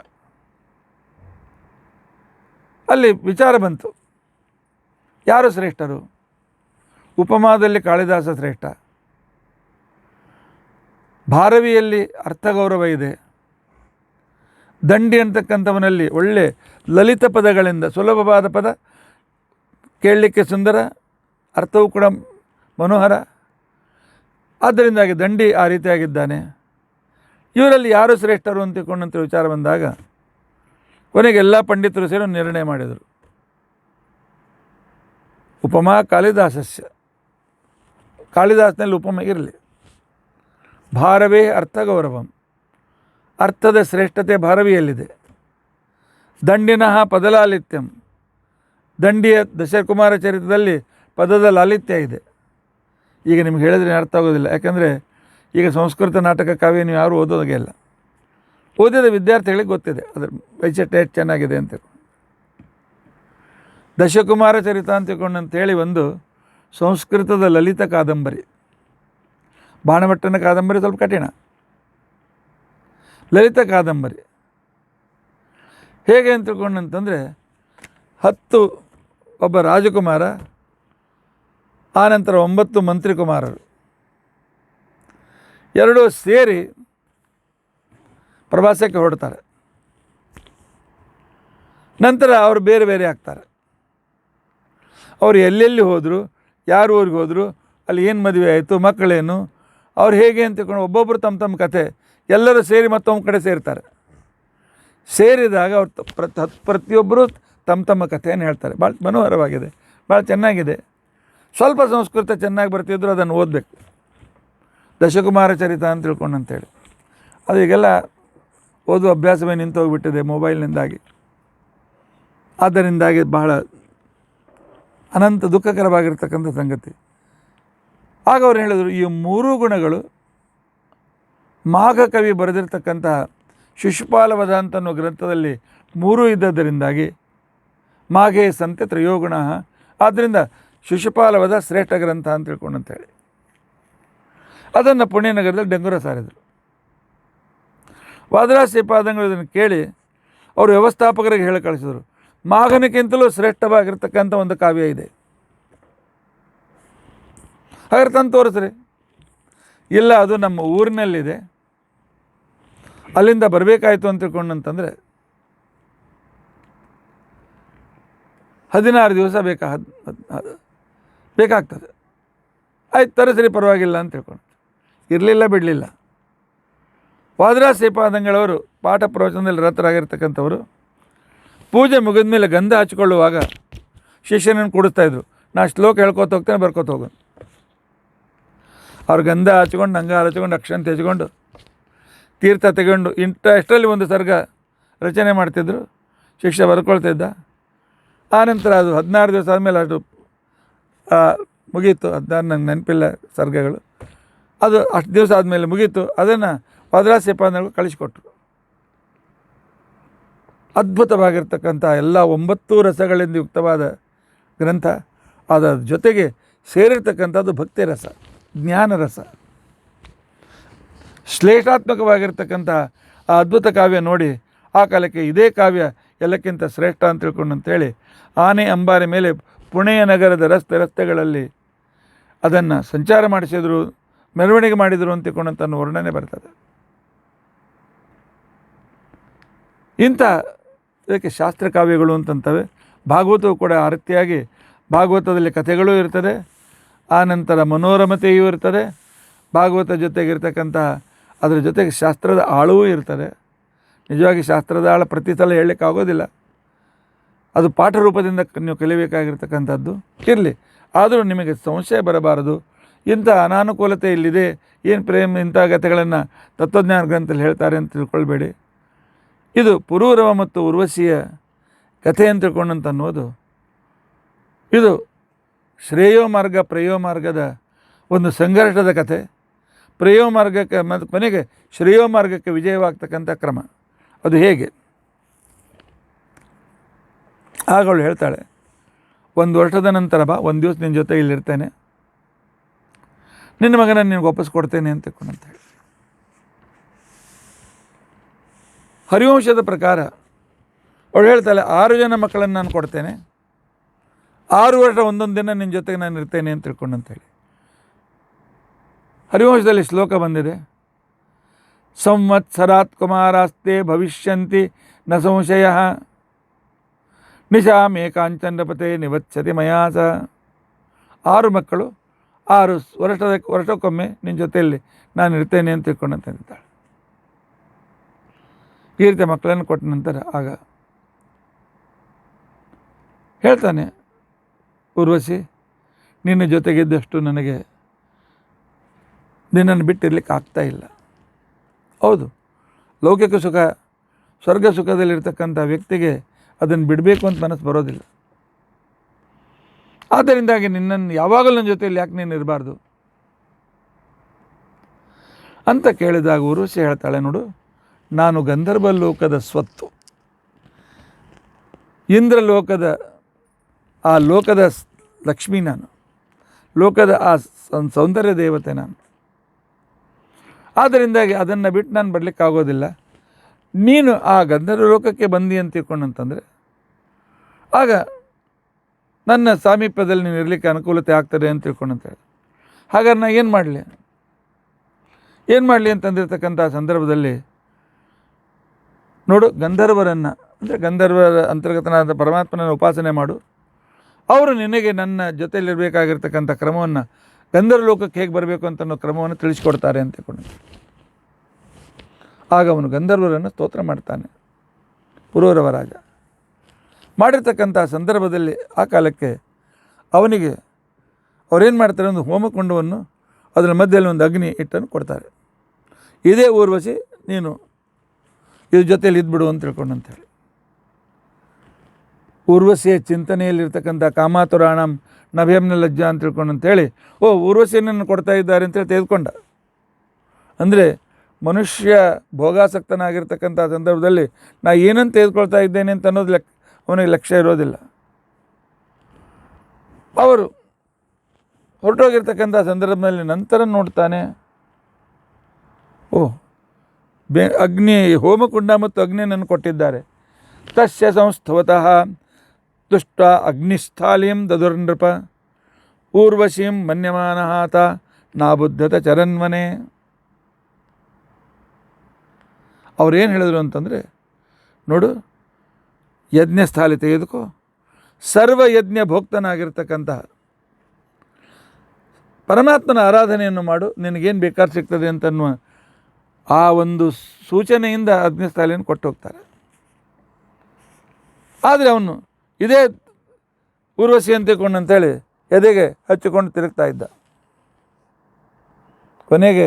ಅಲ್ಲಿ ವಿಚಾರ ಬಂತು, ಯಾರು ಶ್ರೇಷ್ಠರು? ಉಪಮಾದಲ್ಲಿ ಕಾಳಿದಾಸ ಶ್ರೇಷ್ಠ, ಭಾರವಿಯಲ್ಲಿ ಅರ್ಥಗೌರವ ಇದೆ, ದಂಡಿ ಅಂತಕ್ಕಂಥವನಲ್ಲಿ ಒಳ್ಳೆ ಲಲಿತ ಪದಗಳಿಂದ ಸುಲಭವಾದ ಪದ, ಕೇಳಲಿಕ್ಕೆ ಸುಂದರ, ಅರ್ಥವೂ ಕೂಡ ಮನೋಹರ. ಆದ್ದರಿಂದಾಗಿ ದಂಡಿ ಆ ರೀತಿಯಾಗಿದ್ದಾನೆ. ಇವರಲ್ಲಿ ಯಾರು ಶ್ರೇಷ್ಠರು ಅಂತಿಕೊಂಡಂಥ ವಿಚಾರ ಬಂದಾಗ ಕೊನೆಗೆ ಎಲ್ಲ ಪಂಡಿತರು ಸೇರಿ ನಿರ್ಣಯ ಮಾಡಿದರು, ಉಪಮಾ ಕಾಳಿದಾಸಸ್ಯ, ಕಾಳಿದಾಸನಲ್ಲಿ ಉಪಮ ಇರಲಿ, ಭಾರವೇ ಅರ್ಥಗೌರವಂ, ಅರ್ಥದ ಶ್ರೇಷ್ಠತೆ ಭಾರವಿಯಲ್ಲಿದೆ, ದಂಡಿನಃ ಪದಲಾಲಿತ್ಯಂ, ದಂಡಿಯ ದಶಕುಮಾರ ಚರಿತ್ರದಲ್ಲಿ ಪದದ ಲಾಲಿತ್ಯ ಇದೆ. ಈಗ ನಿಮ್ಗೆ ಹೇಳಿದ್ರೆ ಅರ್ಥ ಆಗೋದಿಲ್ಲ, ಯಾಕಂದರೆ ಈಗ ಸಂಸ್ಕೃತ ನಾಟಕ ಕಾವ್ಯ ನೀವು ಯಾರೂ ಓದೋದಾಗೆ ಇಲ್ಲ. ಓದಿದ ವಿದ್ಯಾರ್ಥಿಗಳಿಗೆ ಗೊತ್ತಿದೆ ಅದರ ವೈಶಿಷ್ಟ್ಯ ಎಷ್ಟು ಚೆನ್ನಾಗಿದೆ ಅಂತ. ದಶಕುಮಾರ ಚರಿತ ಅಂತ ತಿಳ್ಕೊಂಡಂತೇಳಿ ಒಂದು ಸಂಸ್ಕೃತದ ಲಲಿತ ಕಾದಂಬರಿ. ಬಾಣಭಟ್ಟನ ಕಾದಂಬರಿ ಸ್ವಲ್ಪ ಕಠಿಣ, ಲಲಿತ ಕಾದಂಬರಿ ಹೇಗೆ ಅಂತ ತಿಳ್ಕೊಂಡಂತಂದರೆ, 10 ಒಬ್ಬ ರಾಜಕುಮಾರ, ಆನಂತರ 9 ಮಂತ್ರಿ ಕುಮಾರರು, ಎರಡೂ ಸೇರಿ ಪ್ರವಾಸಕ್ಕೆ ಹೊರಡ್ತಾರೆ. ನಂತರ ಅವರು ಬೇರೆ ಬೇರೆ ಆಗ್ತಾರೆ. ಅವರು ಎಲ್ಲೆಲ್ಲಿ ಹೋದರು, ಯಾರು ಊರಿಗೆ ಹೋದರು, ಅಲ್ಲಿ ಏನು ಮದುವೆ ಆಯಿತು, ಮಕ್ಕಳೇನು, ಅವ್ರು ಹೇಗೆ ಅಂತ ತಿಳ್ಕೊಂಡು ಒಬ್ಬೊಬ್ಬರು ತಮ್ಮ ತಮ್ಮ ಕಥೆ ಎಲ್ಲರೂ ಸೇರಿ ಮತ್ತೊಂದು ಕಡೆ ಸೇರ್ತಾರೆ. ಸೇರಿದಾಗ ಅವ್ರು ಪ್ರತಿಯೊಬ್ಬರು ತಮ್ಮ ತಮ್ಮ ಕಥೆಯನ್ನು ಹೇಳ್ತಾರೆ. ಭಾಳ ಮನೋಹರವಾಗಿದೆ, ಭಾಳ ಚೆನ್ನಾಗಿದೆ. ಸ್ವಲ್ಪ ಸಂಸ್ಕೃತ ಚೆನ್ನಾಗಿ ಬರ್ತಿದ್ರು ಅದನ್ನು ಓದಬೇಕು. ದಶಕುಮಾರ ಚರಿತ ಅಂತ ತಿಳ್ಕೊಂಡು ಅಂತೇಳಿ ಅದು ಈಗೆಲ್ಲ ಓದುವ ಅಭ್ಯಾಸವೇ ನಿಂತು ಹೋಗಿಬಿಟ್ಟಿದೆ ಮೊಬೈಲ್ನಿಂದಾಗಿ. ಆದ್ದರಿಂದಾಗಿ ಬಹಳ ಅನಂತ ದುಃಖಕರವಾಗಿರ್ತಕ್ಕಂಥ ಸಂಗತಿ. ಆಗ ಅವ್ರು ಹೇಳಿದರು, ಈ ಮೂರೂ ಗುಣಗಳು ಮಾಘ ಕವಿ ಬರೆದಿರ್ತಕ್ಕಂತಹ ಶಿಶುಪಾಲವಧ ಅಂತ ಅನ್ನೋ ಗ್ರಂಥದಲ್ಲಿ ಮೂರೂ ಇದ್ದದರಿಂದಾಗಿ ಮಾಘೇ ಸಂತೆ ತ್ರಯೋಗುಣ, ಆದ್ದರಿಂದ ಶಿಶುಪಾಲವಧ ಶ್ರೇಷ್ಠ ಗ್ರಂಥ ಅಂತ ತಿಳ್ಕೊಂಡು ಅಂತೇಳಿ ಅದನ್ನು ಪುಣ್ಯನಗರದಲ್ಲಿ ಡಂಗುರ ಸಾರಿದರು. ವಾದರಾಜ ಶ್ರೀಪಾದಂಗಳು ಇದನ್ನು ಕೇಳಿ ಅವರು ವ್ಯವಸ್ಥಾಪಕರಿಗೆ ಹೇಳಿ ಕಳಿಸಿದರು, ಮಾಘನಕ್ಕಿಂತಲೂ ಶ್ರೇಷ್ಠವಾಗಿರ್ತಕ್ಕಂಥ ಒಂದು ಕಾವ್ಯ ಇದೆ, ಹಾಗಾದ್ರೆ ತಂದು ತೋರಿಸ್ರಿ. ಇಲ್ಲ, ಅದು ನಮ್ಮ ಊರಿನಲ್ಲಿದೆ, ಅಲ್ಲಿಂದ ಬರಬೇಕಾಯ್ತು ಅಂತ ತಿಳ್ಕೊಂಡಂತಂದರೆ 16 ದಿವಸ ಬೇಕಾಗ್ತದೆ. ಆಯ್ತು ತರಿಸ್ರಿ, ಪರವಾಗಿಲ್ಲ ಅಂತ ತಿಳ್ಕೊಂಡು ಇರಲಿಲ್ಲ, ಬಿಡಲಿಲ್ಲ. ವಾದರಾಜ ಶ್ರೀಪಾದಂಗಳವರು ಪಾಠ ಪ್ರವಚನದಲ್ಲಿ ರತರಾಗಿರ್ತಕ್ಕಂಥವರು ಪೂಜೆ ಮುಗಿದ ಮೇಲೆ ಗಂಧ ಹಚ್ಕೊಳ್ಳುವಾಗ ಶಿಷ್ಯನನ್ನು ಕೂಡಿಸ್ತಾಯಿದ್ರು. ನಾ ಶ್ಲೋಕ ಹೇಳ್ಕೊತ ಹೋಗ್ತೇನೆ, ಬರ್ಕೋತ ಹೋಗೋನು. ಅವ್ರು ಗಂಧ ಹಚ್ಕೊಂಡು, ಅಂಗಾರ ಹಚ್ಕೊಂಡು, ಅಕ್ಷಂತ ಹಚ್ಕೊಂಡು, ತೀರ್ಥ ತಗೊಂಡು ಎಷ್ಟರಲ್ಲಿ ಒಂದು ಸರ್ಗ ರಚನೆ ಮಾಡ್ತಿದ್ರು. ಶಿಷ್ಯ ಬರ್ಕೊಳ್ತಿದ್ದ. ಆನಂತರ ಅದು 16 ದಿವಸ ಆದಮೇಲೆ ಅದು ಮುಗೀತು. 16 ನಂಗೆ ನೆನಪಿಲ್ಲ ಸರ್ಗಗಳು. ಅದು ಅಷ್ಟು ದಿವಸ ಆದಮೇಲೆ ಮುಗೀತು. ಅದನ್ನು ವಾದರಾಜ ಶ್ರೀಪಾದಂಗಳು ಕಳಿಸಿಕೊಟ್ರು. ಅದ್ಭುತವಾಗಿರ್ತಕ್ಕಂಥ ಎಲ್ಲ 9 ರಸಗಳಿಂದ ಯುಕ್ತವಾದ ಗ್ರಂಥ. ಅದರ ಜೊತೆಗೆ ಸೇರಿರ್ತಕ್ಕಂಥದ್ದು ಭಕ್ತಿ ರಸ, ಜ್ಞಾನ ರಸ, ಶ್ಲೇಷಾತ್ಮಕವಾಗಿರ್ತಕ್ಕಂಥ ಆ ಅದ್ಭುತ ಕಾವ್ಯ ನೋಡಿ ಆ ಕಾಲಕ್ಕೆ ಇದೇ ಕಾವ್ಯ ಎಲ್ಲಕ್ಕಿಂತ ಶ್ರೇಷ್ಠ ಅಂತ ತಿಳ್ಕೊಂಡು ಅಂತೇಳಿ ಆನೆ ಅಂಬಾರಿ ಮೇಲೆ ಪುಣೆಯ ನಗರದ ರಸ್ತೆಗಳಲ್ಲಿ ಅದನ್ನು ಸಂಚಾರ ಮಾಡಿಸಿದರು, ಮೆರವಣಿಗೆ ಮಾಡಿದರು ಅಂತ ತಿಳ್ಕೊಂಡಂಥ ವರ್ಣನೆ ಬರ್ತದೆ. ಇಂಥ ಇದಕ್ಕೆ ಶಾಸ್ತ್ರ ಕಾವ್ಯಗಳು ಅಂತಂತವೆ. ಭಾಗವತವು ಕೂಡ ಆ ರೀತಿಯಾಗಿ ಭಾಗವತದಲ್ಲಿ ಕಥೆಗಳೂ ಇರ್ತದೆ, ಆನಂತರ ಮನೋರಮತೆಯೂ ಇರ್ತದೆ. ಭಾಗವತ ಜೊತೆಗಿರ್ತಕ್ಕಂಥ ಅದರ ಜೊತೆಗೆ ಶಾಸ್ತ್ರದ ಆಳವೂ ಇರ್ತದೆ. ನಿಜವಾಗಿ ಶಾಸ್ತ್ರದ ಆಳ ಪ್ರತಿ ಸಲ ಹೇಳಲಿಕ್ಕಾಗೋದಿಲ್ಲ, ಅದು ಪಾಠ ರೂಪದಿಂದ ನೀವು ಕಲಿಬೇಕಾಗಿರ್ತಕ್ಕಂಥದ್ದು. ಇರಲಿ, ಆದರೂ ನಿಮಗೆ ಸಂಶಯ ಬರಬಾರದು. ಇಂಥ ಅನಾನುಕೂಲತೆ ಇಲ್ಲಿದೆ, ಏನು ಪ್ರೇಮ ಇಂಥ ಕಥೆಗಳನ್ನು ತತ್ವಜ್ಞಾನ ಗ್ರಂಥದಲ್ಲಿ ಹೇಳ್ತಾರೆ ಅಂತ ತಿಳ್ಕೊಳ್ಬೇಡಿ. ಇದು ಪುರೂರವ ಮತ್ತು ಉರ್ವಶಿಯ ಕಥೆ ಅಂತ ತಿಳ್ಕೊಂಡಂತ ಅನ್ನೋದು ಇದು ಶ್ರೇಯೋ ಮಾರ್ಗ ಪ್ರೇಯೋ ಮಾರ್ಗದ ಒಂದು ಸಂಘರ್ಷದ ಕಥೆ. ಪ್ರೇಯೋ ಮಾರ್ಗಕ್ಕೆ ಮತ್ತು ಕೊನೆಗೆ ಶ್ರೇಯೋ ಮಾರ್ಗಕ್ಕೆ ವಿಜಯವಾಗ್ತಕ್ಕಂಥ ಕ್ರಮ ಅದು ಹೇಗೆ. ಆಗವಳು ಹೇಳ್ತಾಳೆ, 1 ವರ್ಷದ ನಂತರ ಬಾ, 1 ದಿವಸ ನಿನ್ನ ಜೊತೆ ಇಲ್ಲಿರ್ತೇನೆ, ನಿನ್ನ ಮಗನ ನಿನಗೆ ವಾಪಸ್ ಕೊಡ್ತೇನೆ ಅಂತ ಹೇಳಿ. ಹರಿವಂಶದ ಪ್ರಕಾರ ಅವಳು ಹೇಳ್ತಾಳೆ, 6 ಜನ ಮಕ್ಕಳನ್ನು ನಾನು ಕೊಡ್ತೇನೆ, 6 ವರ್ಷ ಒಂದೊಂದು ದಿನ ನಿನ್ನ ಜೊತೆಗೆ ನಾನು ಇರ್ತೇನೆ ಅಂತ ತಿಳ್ಕೊಂಡಂತೇಳಿ. ಹರಿವಂಶದಲ್ಲಿ ಶ್ಲೋಕ ಬಂದಿದೆ, ಸಂವತ್ಸರಾತ್ ಕುಮಾರಾಸ್ತೆ ಭವಿಷ್ಯಂತಿ ನ ಸಂಶಯ ನಿಶಾಮೇ ಕಾಂಚನಪತೆ ನಿವತ್ಸತಿ ಮಯಾಸ. 6 ಮಕ್ಕಳು 6 ವರ್ಷಕ್ಕೊಮ್ಮೆ ನಿನ್ನ ಜೊತೆಯಲ್ಲಿ ನಾನು ಇರ್ತೇನೆ ಅಂತ ತಿಳ್ಕೊಂಡಂತ ಇರ್ತಾಳೆ. ಈ ರೀತಿ ಮಕ್ಕಳನ್ನು ಕೊಟ್ಟ ನಂತರ ಆಗ ಹೇಳ್ತಾನೆ ಉರ್ವಶಿ, ನಿನ್ನ ಜೊತೆಗಿದ್ದಷ್ಟು ನನಗೆ ನಿನ್ನನ್ನು ಬಿಟ್ಟಿರ್ಲಿಕ್ಕೆ ಆಗ್ತಾ ಇಲ್ಲ. ಹೌದು, ಲೌಕಿಕ ಸುಖ ಸ್ವರ್ಗ ಸುಖದಲ್ಲಿರ್ತಕ್ಕಂಥ ವ್ಯಕ್ತಿಗೆ ಅದನ್ನು ಬಿಡಬೇಕು ಅಂತ ಮನಸ್ಸು ಬರೋದಿಲ್ಲ. ಆದ್ದರಿಂದಾಗಿ ನಿನ್ನನ್ನು ಯಾವಾಗಲೂ ನನ್ನ ಜೊತೆಯಲ್ಲಿ ಯಾಕೆ ನೀನು ಇರಬಾರ್ದು ಅಂತ ಕೇಳಿದಾಗ ಉರ್ವಶಿ ಹೇಳ್ತಾಳೆ, ನೋಡು, ನಾನು ಗಂಧರ್ವ ಲೋಕದ ಸ್ವತ್ತು, ಇಂದ್ರಲೋಕದ ಆ ಲೋಕದ ಲಕ್ಷ್ಮೀ ನಾನು, ಲೋಕದ ಆ ಸೌಂದರ್ಯ ದೇವತೆ ನಾನು. ಆದ್ದರಿಂದಾಗಿ ಅದನ್ನು ಬಿಟ್ಟು ನಾನು ಬರಲಿಕ್ಕಾಗೋದಿಲ್ಲ. ನೀನು ಆ ಗಂಧರ್ವ ಲೋಕಕ್ಕೆ ಬಂದಿ ಅಂತ ತಿಳ್ಕೊಂಡಂತಂದರೆ ಆಗ ನನ್ನ ಸಾಮೀಪ್ಯದಲ್ಲಿ ನೀನು ಇರಲಿಕ್ಕೆ ಅನುಕೂಲತೆ ಆಗ್ತದೆ ಅಂತ ತಿಳ್ಕೊಂಡಂತ ಹೇಳಿ. ಹಾಗಾದ್ರೆ ನಾನು ಏನು ಮಾಡಲಿ? ಏನು ಮಾಡಲಿ ಅಂತಂದಿರ್ತಕ್ಕಂಥ ಸಂದರ್ಭದಲ್ಲಿ ನೋಡು, ಗಂಧರ್ವರನ್ನು ಅಂದರೆ ಗಂಧರ್ವರ ಅಂತರ್ಗತನಾದ ಪರಮಾತ್ಮನ ಉಪಾಸನೆ ಮಾಡು, ಅವರು ನಿನಗೆ ನನ್ನ ಜೊತೆಯಲ್ಲಿರಬೇಕಾಗಿರ್ತಕ್ಕಂಥ ಕ್ರಮವನ್ನು, ಗಂಧರ್ವ ಲೋಕಕ್ಕೆ ಹೇಗೆ ಬರಬೇಕು ಅಂತ ಅನ್ನೋ ಕ್ರಮವನ್ನು ತಿಳಿಸ್ಕೊಡ್ತಾರೆ ಅಂತ ಕೊಂಡು ಆಗ ಅವನು ಗಂಧರ್ವರನ್ನು ಸ್ತೋತ್ರ ಮಾಡ್ತಾನೆ. ಪುರೂರವ ರಾಜ ಮಾಡಿರ್ತಕ್ಕಂಥ ಸಂದರ್ಭದಲ್ಲಿ ಆ ಕಾಲಕ್ಕೆ ಅವನಿಗೆ ಅವರೇನು ಮಾಡ್ತಾರೆ, ಒಂದು ಹೋಮಕುಂಡವನ್ನು ಅದರ ಮಧ್ಯದಲ್ಲಿ ಒಂದು ಅಗ್ನಿ ಇಟ್ಟನ್ನು ಕೊಡ್ತಾರೆ. ಇದೇ ಊರ್ವಶಿ, ನೀನು ಇದ್ರ ಜೊತೆಯಲ್ಲಿ ಇದ್ಬಿಡು ಅಂತ ತಿಳ್ಕೊಂಡಂತೇಳಿ. ಊರ್ವಶಿಯ ಚಿಂತನೆಯಲ್ಲಿರ್ತಕ್ಕಂಥ ಕಾಮಾತುರಾಣಂ ನಭ್ಯಂನ ಲಜ್ಜಾ ಅಂತ ತಿಳ್ಕೊಂಡಂತೇಳಿ, ಊರ್ವಶಿಯನ್ನು ಕೊಡ್ತಾ ಇದ್ದಾರೆ ಅಂತೇಳಿ ತೆಗೆದುಕೊಂಡ. ಅಂದರೆ ಮನುಷ್ಯ ಭೋಗಾಸಕ್ತನಾಗಿರ್ತಕ್ಕಂಥ ಸಂದರ್ಭದಲ್ಲಿ ನಾ ಏನಂತ ತೆಗೆದುಕೊಳ್ತಾ ಇದ್ದೇನೆ ಅಂತ ಅನ್ನೋದು ಅವನಿಗೆ ಲಕ್ಷ್ಯ ಇರೋದಿಲ್ಲ. ಅವರು ಹೊರಟೋಗಿರ್ತಕ್ಕಂಥ ಸಂದರ್ಭದಲ್ಲಿ ನಂತರ ನೋಡ್ತಾನೆ, ಅಗ್ನಿ, ಹೋಮಕುಂಡ ಮತ್ತು ಅಗ್ನಿಯನ್ನು ಕೊಟ್ಟಿದ್ದಾರೆ. ತಸ್ಯ ಸಂಸ್ಥವತಃ ತುಷ್ಟ ಅಗ್ನಿಸ್ಥಾಲಿಂ ದದುರ್ನೃಪ ಊರ್ವಶೀಂ ಮನ್ಯಮಾನಹಾತ ನಾಬುದ್ಧತ ಚರನ್ವನೆ. ಅವ್ರೇನು ಹೇಳಿದ್ರು ಅಂತಂದರೆ, ನೋಡು, ಯಜ್ಞಸ್ಥಾಲಿ ತೆಗೆದುಕೋ, ಸರ್ವಯಜ್ಞ ಭೋಕ್ತನಾಗಿರ್ತಕ್ಕಂಥ ಪರಮಾತ್ಮನ ಆರಾಧನೆಯನ್ನು ಮಾಡು, ನಿನಗೇನು ಬೇಕಾದ್ರೆ ಸಿಗ್ತದೆ ಅಂತನ್ನುವ ಆ ಒಂದು ಸೂಚನೆಯಿಂದ ಅಗ್ನಿಸ್ಥಾಲಿಯನ್ನು ಕೊಟ್ಟು ಹೋಗ್ತಾರೆ. ಆದರೆ ಅವನು ಇದೇ ಊರ್ವಶಿ ಅಂತಿಕೊಂಡಂತೇಳಿ ಎದೆಗೆ ಹಚ್ಚಿಕೊಂಡು ತಿರುಗ್ತಾ ಇದ್ದ. ಕೊನೆಗೆ